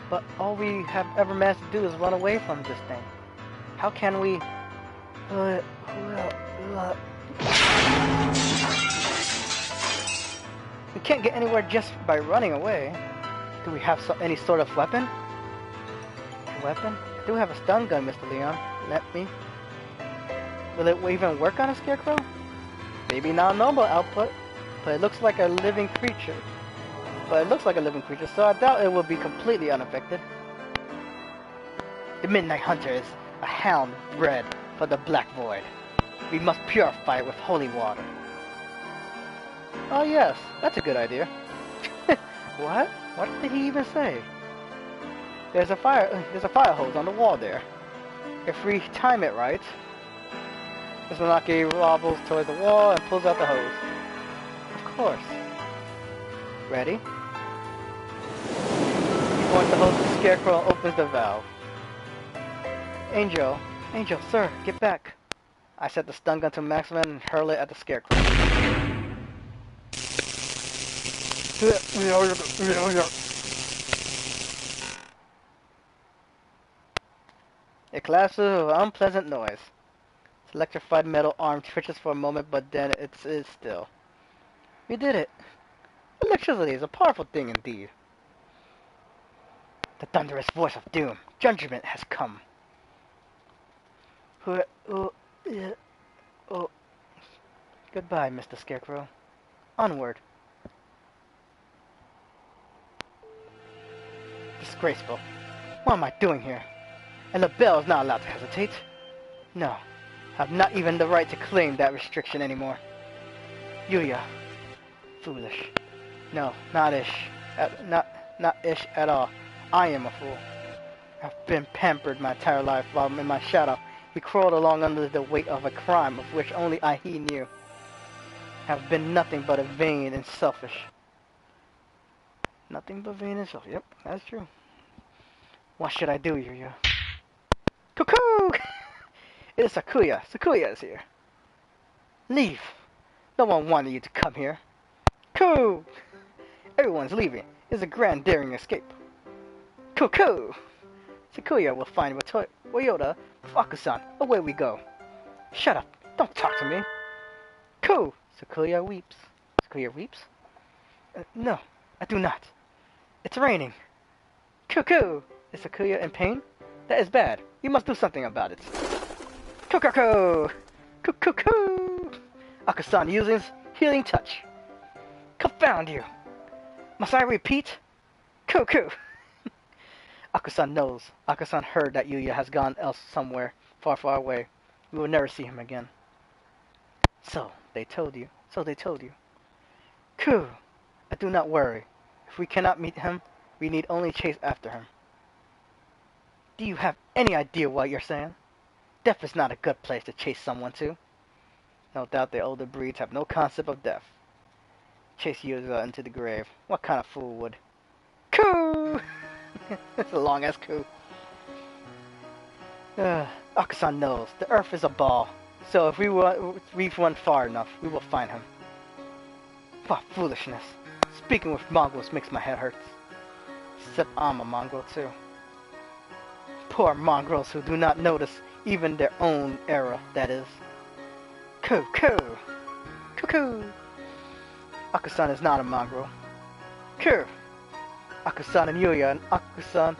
But all we have ever managed to do is run away from this thing. How can we... We can't get anywhere just by running away. Do we have any sort of weapon? A weapon? I do have a stun gun, Mr. Leon. Let me. Will it even work on a scarecrow? Maybe not normal output, but it looks like a living creature. So I doubt it will be completely unaffected. The Midnight Hunter is a hound bred for the Black Void. We must purify it with holy water. Oh yes, that's a good idea. What? What did he even say? There's a fire hose on the wall there. If we time it right, Mr. Manaki wobbles towards the wall and pulls out the hose. Of course. Ready? He points the hose to the scarecrow and opens the valve. Angel, sir, get back. I set the stun gun to maximum and hurl it at the scarecrow. It collapses with an unpleasant noise. Its electrified metal arm twitches for a moment, but then it is still. We did it. Electricity is a powerful thing indeed. The thunderous voice of doom. Judgment has come. Goodbye, Mr. Scarecrow. Onward. Disgraceful. What am I doing here? And LaBelle is not allowed to hesitate. No, I have not even the right to claim that restriction anymore. Yuya. Foolish. No, not Ish. Not Ish at all. I am a fool. I've been pampered my entire life while in my shadow. He crawled along under the weight of a crime of which only he knew. Have been nothing but a vain and selfish. Nothing but vain and selfish. Yep, that's true. What should I do, Yuya? Cuckoo! It is Sakuya. Sakuya is here. Leave. No one wanted you to come here. Coo! Everyone's leaving. It's a grand daring escape. Cuckoo! Sakuya will find Toyota Fukusan. Away we go. Shut up. Don't talk to me. Coo! Sakuya weeps. Sakuya weeps? No, I do not. It's raining. Cuckoo! Is Sakuya in pain? That is bad. You must do something about it. Cuckoo! Cuckoo! Akusan uses healing touch. Confound you! Must I repeat? Cuckoo! Akusan knows. Akusan heard that Yuya has gone else somewhere far, far away. We will never see him again. So they told you. Coo! I do not worry. If we cannot meet him, we need only chase after him. Do you have any idea what you're saying? Death is not a good place to chase someone to. No doubt the older breeds have no concept of death. Chase Yuya into the grave. What kind of fool would? Coo! It's a long ass coo. Akusan knows. The earth is a ball. So if we run far enough, we will find him. What foolishness. Speaking with mongrels makes my head hurt. Except I'm a mongrel too. Poor mongrels who do not notice even their own era, that is. Cuckoo! Cuckoo! Akusan is not a mongrel. Coo! Akusan and Yuya and Akusan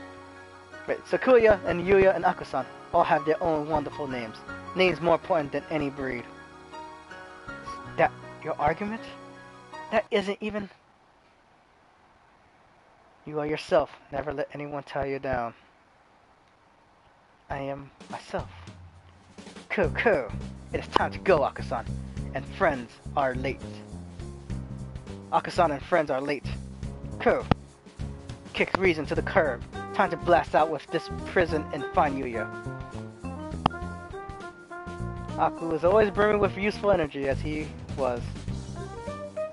Wait, Sakuya and Yuya and Akusan all have their own wonderful names. Names more important than any breed. That your argument? That isn't even... You are yourself. Never let anyone tie you down. I am myself. Cool. It is time to go, Akusan. And friends are late. Akusan and friends are late. Cool. Kick reason to the curb. Time to blast out with this prison and find Yuya. Aku is always brimming with useful energy as he was.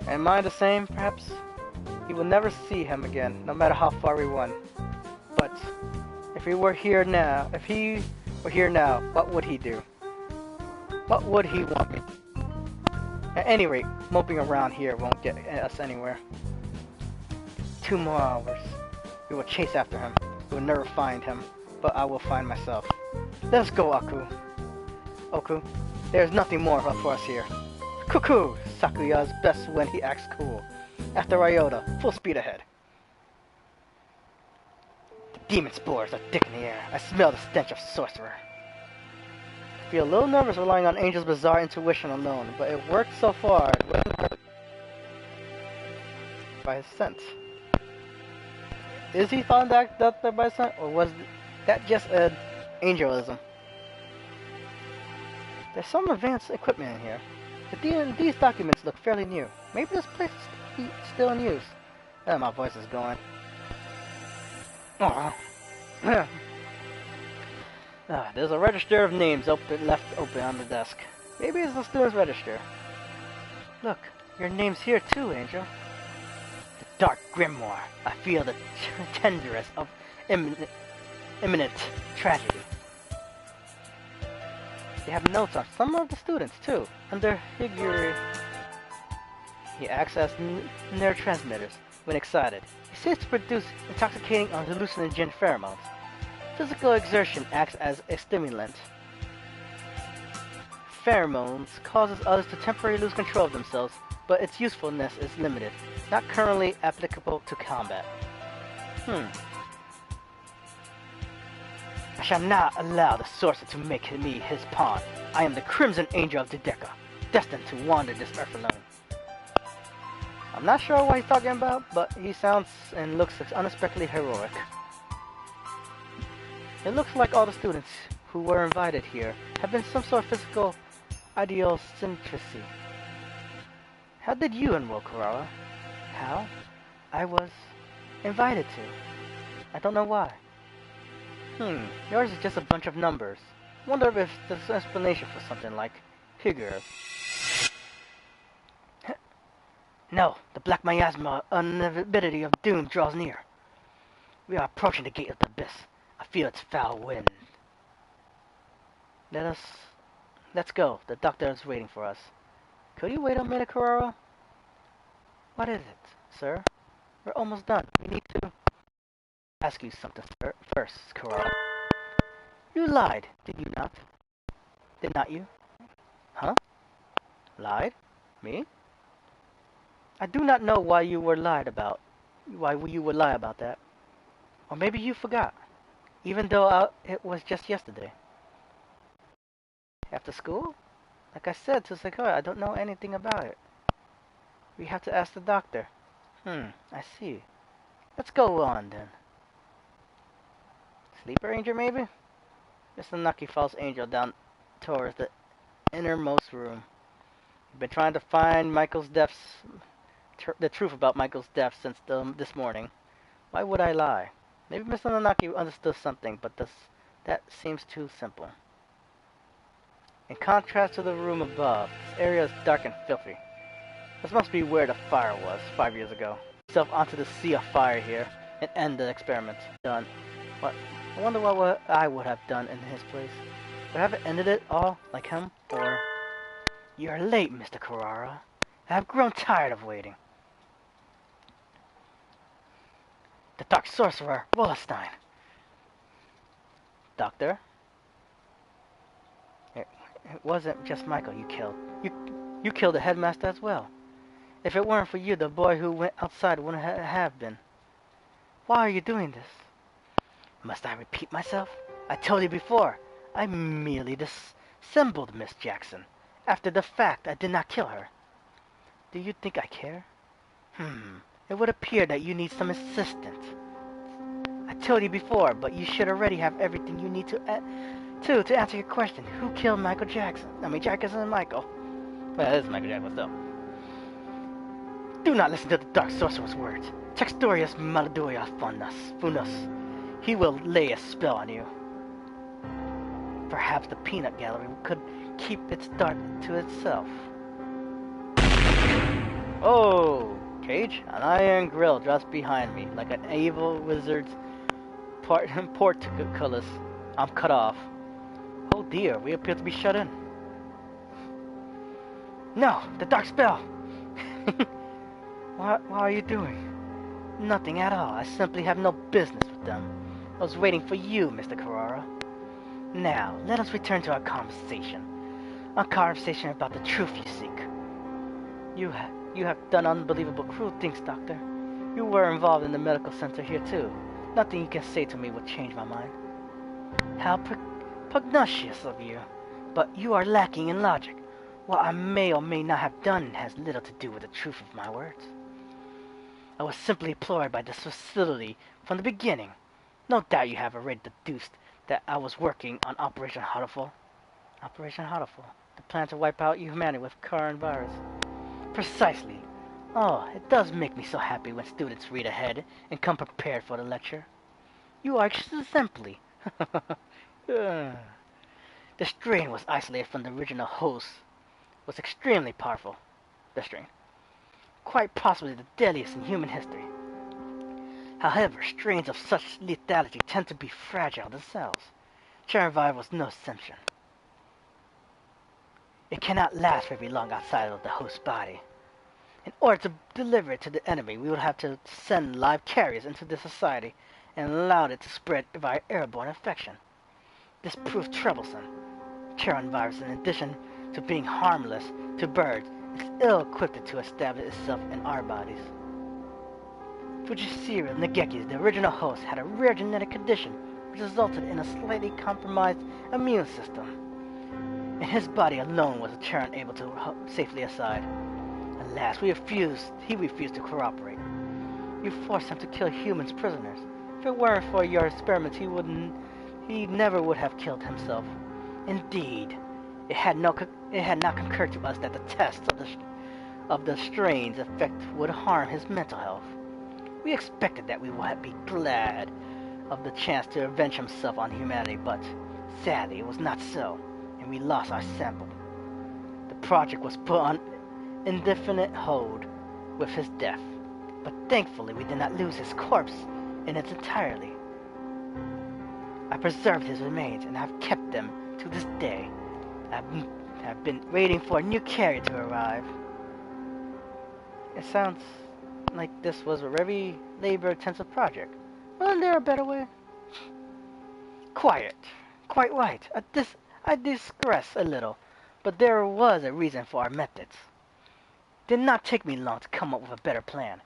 And mine the same, perhaps? He will never see him again, no matter how far we run. But if he were here now, what would he do? What would he want me? At any rate, moping around here won't get us anywhere. 2 more hours. We will chase after him. We will never find him, but I will find myself. Let us go, Oku. There is nothing more for us here. Cuckoo! Sakuya is best when he acts cool. After Ryota, full speed ahead. The demon spores are thick in the air. I smell the stench of sorcerer. I feel a little nervous relying on Angel's bizarre intuition alone, but it worked so far. It wouldn't hurt by his scent. Is he found that there by scent, or was that just an angelism? There's some advanced equipment in here. These documents look fairly new. Maybe this place is still in use. Oh, my voice is going. There's a register of names left open on the desk. Maybe it's the student's register. Look, your name's here too, Angel. The Dark Grimoire. I feel the tenderest of imminent tragedy. They have notes on some of the students too. Under Higuri, he acts as neurotransmitters when excited. He seems to produce intoxicating or hallucinogen pheromones. Physical exertion acts as a stimulant. Pheromones causes others to temporarily lose control of themselves, but its usefulness is limited, not currently applicable to combat. I shall not allow the sorcerer to make me his pawn. I am the Crimson Angel of Dodeka, destined to wander this earth alone. I'm not sure what he's talking about, but he sounds and looks unexpectedly heroic. It looks like all the students who were invited here have been some sort of physical idiosyncrasy. How did you enroll, Kurara? How? I was invited to. I don't know why. Yours is just a bunch of numbers. Wonder if there's an explanation for something like figures. No, the black miasma inevitability of doom draws near. We are approaching the gate of the abyss. I feel its foul wind. Let's go. The doctor is waiting for us. Could you wait a minute, Kurara? What is it, sir? We're almost done. We need to ask you something first, Kurara. You lied, did you not? Did not you? Huh? Lied? Me? I do not know why you would lie about that. Or maybe you forgot. Even though it was just yesterday. After school? Like I said to Sakura, I don't know anything about it. We have to ask the doctor. I see. Let's go on then. Sleeper Angel, maybe? Mr. Nucky follows Angel down towards the innermost room. We've been trying to find the truth about Michael's death since this morning. Why would I lie? Maybe Mr. Nanaki understood something, but that seems too simple. In contrast to the room above, this area is dark and filthy. This must be where the fire was 5 years ago. Myself onto the sea of fire here and end the experiment. Done. What? I wonder what I would have done in his place. Would I have ended it all like him? Or... You're late, Mr. Kurara. I have grown tired of waiting. The Dark Sorcerer, Wallenstein. Doctor? It wasn't just Michael you killed. You killed the headmaster as well. If it weren't for you, the boy who went outside wouldn't have been. Why are you doing this? Must I repeat myself? I told you before, I merely dissembled Miss Jackson. After the fact, I did not kill her. Do you think I care? It would appear that you need some assistance. I told you before, but you should already have everything you need to answer your question. Who killed Michael Jackson? Jackson and Michael. Well, this is Michael Jackson still. Do not listen to the Dark Sorcerer's words. Textorius maladoria funus. He will lay a spell on you. Perhaps the peanut gallery could keep its dart to itself. Oh, Cage, an iron grill drops behind me, like an evil wizard's portcullis. I'm cut off. Oh dear, we appear to be shut in. No, the dark spell! What are you doing? Nothing at all. I simply have no business with them. I was waiting for you, Mr. Carrara. Now, let us return to our conversation. A conversation about the truth you seek. You have done unbelievable cruel things, Doctor. You were involved in the medical center here, too. Nothing you can say to me will change my mind. How pugnacious of you. But you are lacking in logic. What I may or may not have done has little to do with the truth of my words. I was simply employed by this facility from the beginning. No doubt you have already deduced that I was working on Operation Hatoful. Operation Hatoful, the plan to wipe out humanity with current virus. Precisely. Oh, it does make me so happy when students read ahead and come prepared for the lecture. You are exemplary. The strain was isolated from the original host. Was extremely powerful. The strain. Quite possibly the deadliest in human history. However, strains of such lethality tend to be fragile themselves. Charonvirus was no exception. It cannot last very long outside of the host body. In order to deliver it to the enemy, we would have to send live carriers into the society and allow it to spread via airborne infection. This proved troublesome. Charonvirus, in addition to being harmless to birds, is ill-equipped to establish itself in our bodies. Fujisira Negeki, the original host, had a rare genetic condition which resulted in a slightly compromised immune system. In his body alone was Charon able to safely aside. Alas, he refused to cooperate. You forced him to kill humans prisoners. If it weren't for your experiments, he never would have killed himself. Indeed, it had not occurred to us that the tests of the strain's effect would harm his mental health. We expected that we would be glad of the chance to avenge himself on humanity, but sadly it was not so, and we lost our sample. The project was put on indefinite hold with his death, but thankfully we did not lose his corpse in its entirety. I preserved his remains and have kept them to this day. I've been waiting for a new carrier to arrive. It sounds like this was a very labor-intensive project. Wasn't there a better way? Quiet. Quite right. I digress a little, but there was a reason for our methods. It did not take me long to come up with a better plan.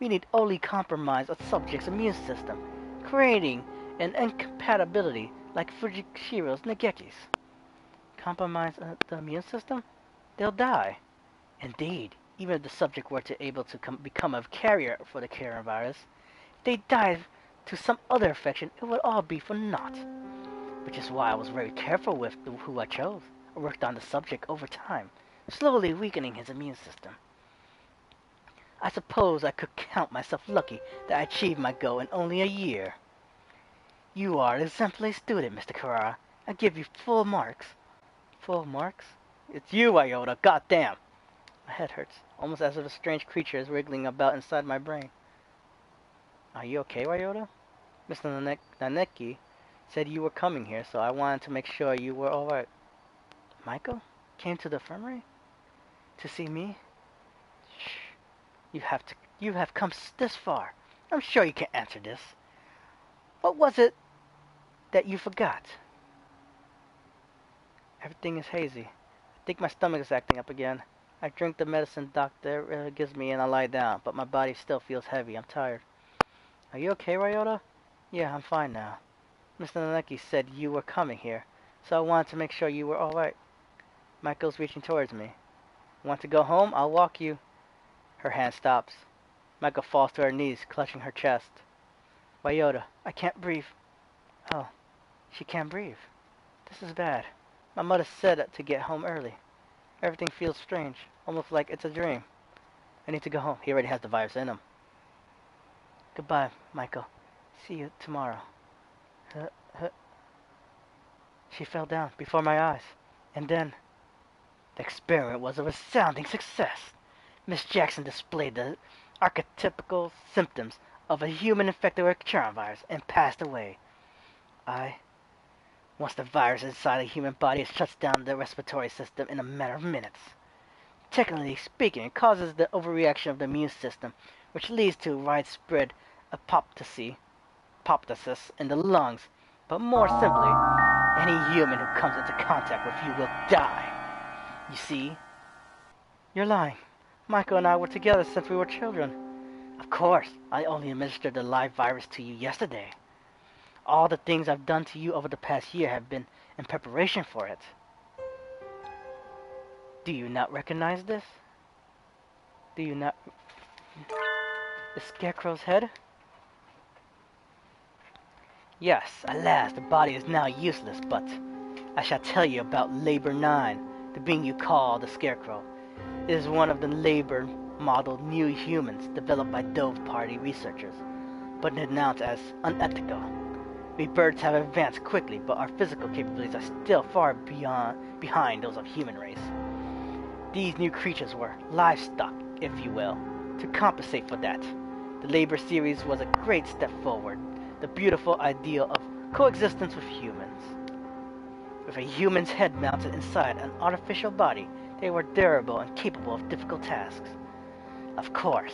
We need only compromise a subject's immune system, creating an incompatibility like Fujishiro's Negeki's. Compromise the immune system? They'll die. Indeed, even if the subject were to able to become a carrier for the coronavirus, if they died to some other infection, it would all be for naught. Which is why I was very careful with who I chose. I worked on the subject over time, slowly weakening his immune system. I suppose I could count myself lucky that I achieved my goal in only a year. You are an exemplary student, Mr. Carrara. I give you full marks. Full marks? It's you, Iota. Goddamn! My head hurts, almost as if a strange creature is wriggling about inside my brain. Are you okay, Ryota? Mr. Naneki said you were coming here, so I wanted to make sure you were alright. Michael? Came to the infirmary? To see me? Shh. You have come this far. I'm sure you can answer this. What was it that you forgot? Everything is hazy. I think my stomach is acting up again. I drink the medicine doctor gives me and I lie down, but my body still feels heavy. I'm tired. Are you okay, Ryota? Yeah, I'm fine now. Mr. Nalecki said you were coming here, so I wanted to make sure you were alright. Michael's reaching towards me. Want to go home? I'll walk you. Her hand stops. Michael falls to her knees, clutching her chest. Wyoda, I can't breathe. Oh, she can't breathe. This is bad. My mother said to get home early. Everything feels strange, almost like it's a dream. I need to go home. He already has the virus in him. Goodbye, Michael. See you tomorrow. She fell down before my eyes. And then, the experiment was a resounding success. Miss Jackson displayed the archetypical symptoms of a human infected with coronavirus and passed away. Once the virus inside a human body, it shuts down the respiratory system in a matter of minutes. Technically speaking, it causes the overreaction of the immune system, which leads to widespread apoptosis in the lungs. But more simply, any human who comes into contact with you will die. You see? You're lying. Michael and I were together since we were children. Of course, I only administered the live virus to you yesterday. All the things I've done to you over the past year have been in preparation for it. Do you not recognize this? Do you not... The Scarecrow's head? Yes, alas, the body is now useless, but I shall tell you about Labor 9, the being you call the Scarecrow. It is one of the Labor-modeled new humans developed by Dove Party researchers, but denounced as unethical. We birds have advanced quickly, but our physical capabilities are still far behind those of human race. These new creatures were livestock, if you will, to compensate for that. The Labor series was a great step forward, the beautiful ideal of coexistence with humans. With a human's head mounted inside an artificial body, they were durable and capable of difficult tasks. Of course,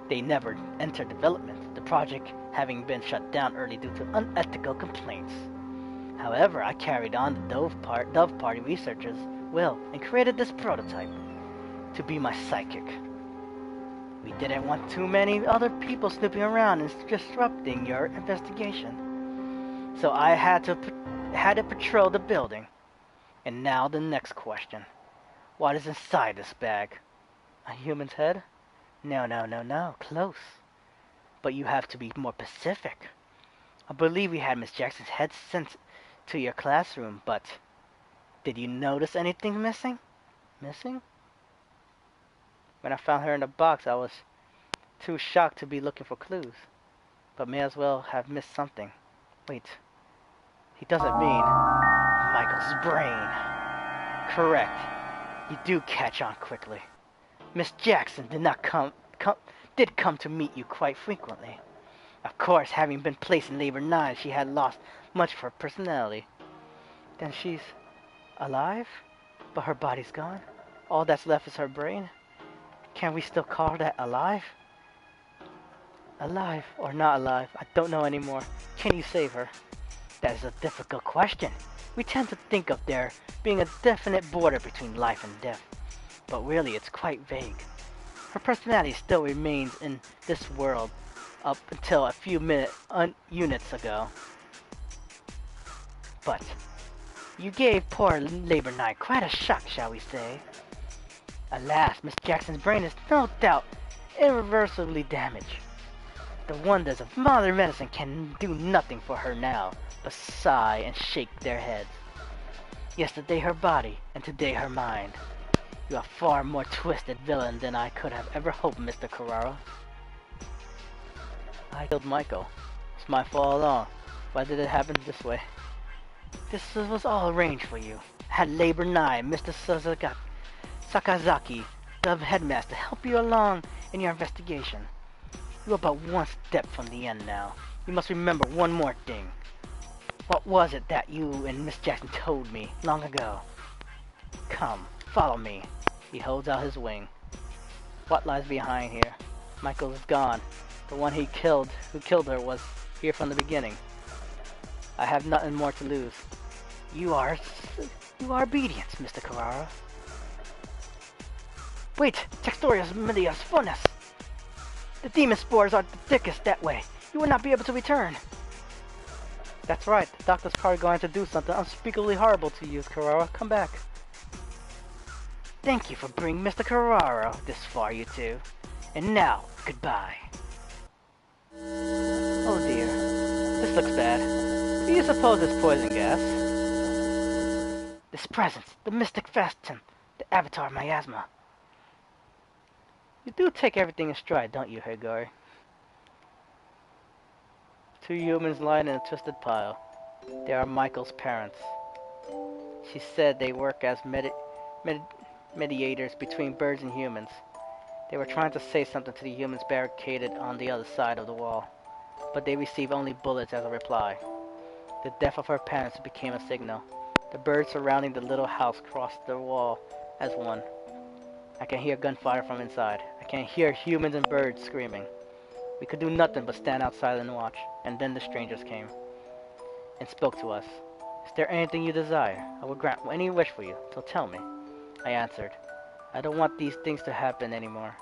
they never entered development, the project having been shut down early due to unethical complaints. However, I carried on the Dove Party researchers' will and created this prototype to be my psychic. We didn't want too many other people snooping around and disrupting your investigation. So I had to patrol the building. And now the next question. What is inside this bag? A human's head? No. Close. But you have to be more specific. I believe we had Miss Jackson's head sent to your classroom, but did you notice anything missing? Missing? When I found her in the box, I was too shocked to be looking for clues, but may as well have missed something. Wait, he doesn't mean Michael's brain. Correct. You do catch on quickly. Miss Jackson did come to meet you quite frequently. Of course, having been placed in Labor 9, she had lost much of her personality. Then she's alive, but her body's gone. All that's left is her brain. Can we still call that alive? Alive or not alive, I don't know anymore. Can you save her? That is a difficult question. We tend to think of there being a definite border between life and death, but really it's quite vague. Her personality still remains in this world up until a few units ago. But you gave poor Labor 9 quite a shock, shall we say. Alas, Miss Jackson's brain is no doubt irreversibly damaged. The wonders of modern medicine can do nothing for her now, but sigh and shake their heads. Yesterday her body, and today her mind. You are far more twisted villain than I could have ever hoped, Mr. Carrara. I killed Michael. It's my fault all along. Why did it happen this way? This was all arranged for you. I had Labor 9, Mr. Sakazaki, the headmaster, help you along in your investigation. You are but one step from the end now. You must remember one more thing. What was it that you and Miss Jackson told me long ago? Come, follow me. He holds out his wing. What lies behind here? Michael is gone. The one who killed her was here from the beginning. I have nothing more to lose. You are obedient, Mr. Carrara. Wait, Textorius Medias Funes! The demon spores are the thickest that way. You will not be able to return. That's right. The doctor's probably going to do something unspeakably horrible to you, Carrara. Come back. Thank you for bringing Mr. Carrara this far, you two. And now, goodbye. Oh dear. This looks bad. Do you suppose it's poison gas? This presence, the mystic Fastin, the avatar miasma. You do take everything in stride, don't you, Hagari? Two humans lying in a twisted pile. They are Michael's parents. She said they work as mediators between birds and humans. They were trying to say something to the humans barricaded on the other side of the wall, but they received only bullets as a reply. The death of her parents became a signal. The birds surrounding the little house crossed the wall as one. I can hear gunfire from inside. I can hear humans and birds screaming. We could do nothing but stand outside and watch, and then the strangers came and spoke to us. Is there anything you desire? I will grant any wish for you, so tell me. I answered, I don't want these things to happen anymore.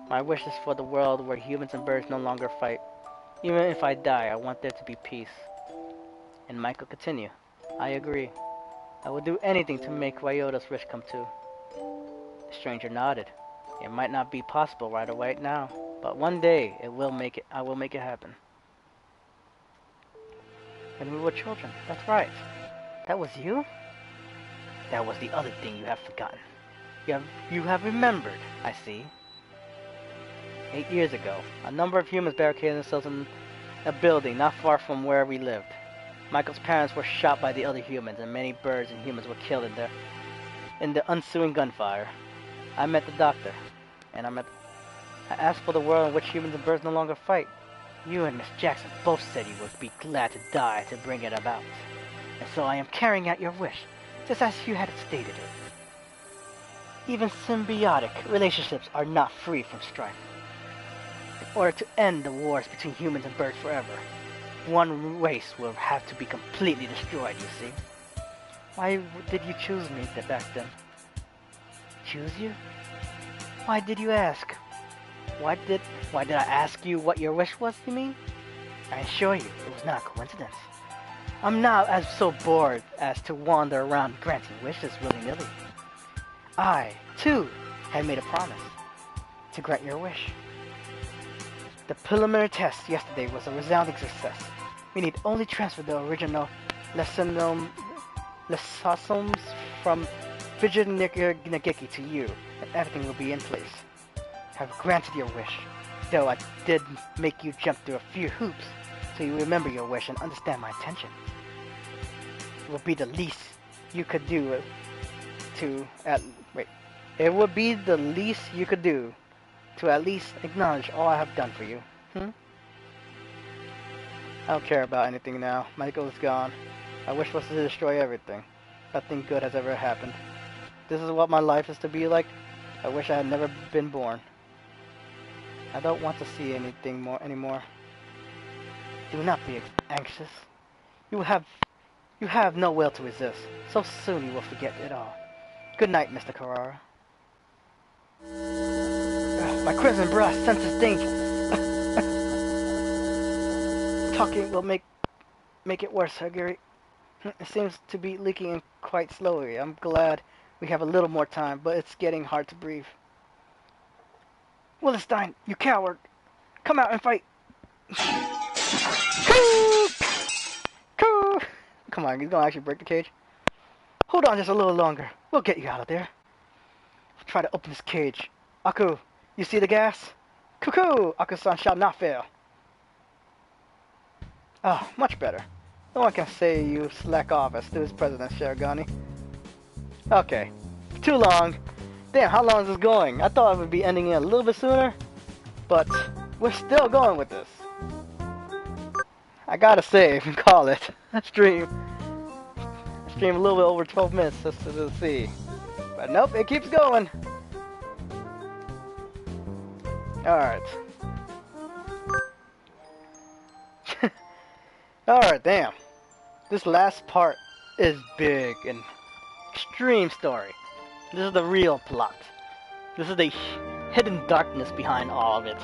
My wish is for the world where humans and birds no longer fight. Even if I die, I want there to be peace. And Michael continued, I agree. I will do anything to make Ryota's wish come true. The stranger nodded. It might not be possible right away now, but one day I will make it happen. When we were children, that's right. That was you? That was the other thing you have forgotten. You have remembered, I see. 8 years ago, a number of humans barricaded themselves in a building not far from where we lived. Michael's parents were shot by the other humans, and many birds and humans were killed in the ensuing gunfire. I met the doctor, and I asked for the world in which humans and birds no longer fight. You and Miss Jackson both said you would be glad to die to bring it about. And so I am carrying out your wish, just as you had stated it. Even symbiotic relationships are not free from strife. In order to end the wars between humans and birds forever, one race will have to be completely destroyed, you see. Why did you choose me back then? Choose you? Why did you ask? Why did I ask you what your wish was, you mean? I assure you, it was not a coincidence. I'm now so bored as to wander around granting wishes willy-nilly. I, too, had made a promise to grant your wish. The preliminary test yesterday was a resounding success. We need only transfer the original lysosomes from Fidget Nagiki to you, and everything will be in place. I have granted your wish, though I did make you jump through a few hoops, so you remember your wish and understand my intention. It will be the least you could do It would be the least you could do to at least acknowledge all I have done for you. I don't care about anything now. Michael is gone. My wish was to destroy everything. Nothing good has ever happened. This is what my life is to be like. I wish I had never been born. I don't want to see anything anymore. Do not be anxious. You have no will to resist. So soon you will forget it all. Good night, Mr. Carrara. My crimson breast senses danger. Talking will make it worse, Hagari. It seems to be leaking in quite slowly. I'm glad we have a little more time, but it's getting hard to breathe. Willenstein, you coward! Come out and fight! Come on, he's gonna actually break the cage. Hold on just a little longer. We'll get you out of there. I'll try to open this cage. Aku, you see the gas? Cuckoo! Aku-san shall not fail. Oh, much better. No one can say you slack off as to his president, Sharigani. Okay. Too long. Damn, how long is this going? I thought it would be ending a little bit sooner, but we're still going with this. I gotta save and call it. Stream a little bit over 12 minutes just to see. But nope, it keeps going. Alright. Alright, damn. This last part is big and extreme story. This is the real plot. This is the hidden darkness behind all of it.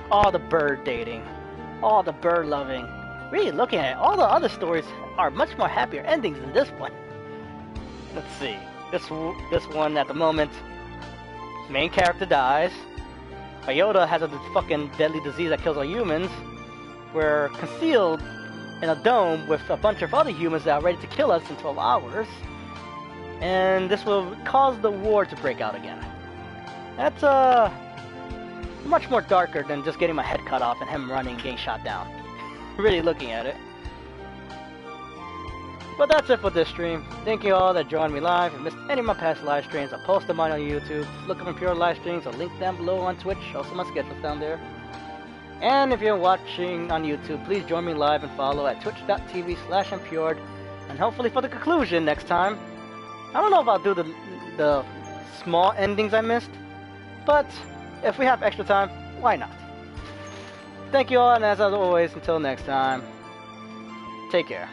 All the bird dating. All the bird loving. really looking at it, all the other stories are much more happier endings than this one. Let's see. This one at the moment, main character dies. Iota has a fucking deadly disease that kills all humans. We're concealed in a dome with a bunch of other humans that are ready to kill us in 12 hours. And this will cause the war to break out again. That's much more darker than just getting my head cut off and him running and getting shot down. Really looking at it. But that's it for this stream. Thank you all that joined me live. If you missed any of my past live streams, I'll post them on YouTube. Just look up Impure live streams. I'll link down below on Twitch. Also my schedule's down there. And if you're watching on YouTube, please join me live and follow at twitch.tv/Impured. And hopefully for the conclusion next time. I don't know if I'll do the small endings I missed. But if we have extra time, why not? Thank you all, and as always, until next time, take care.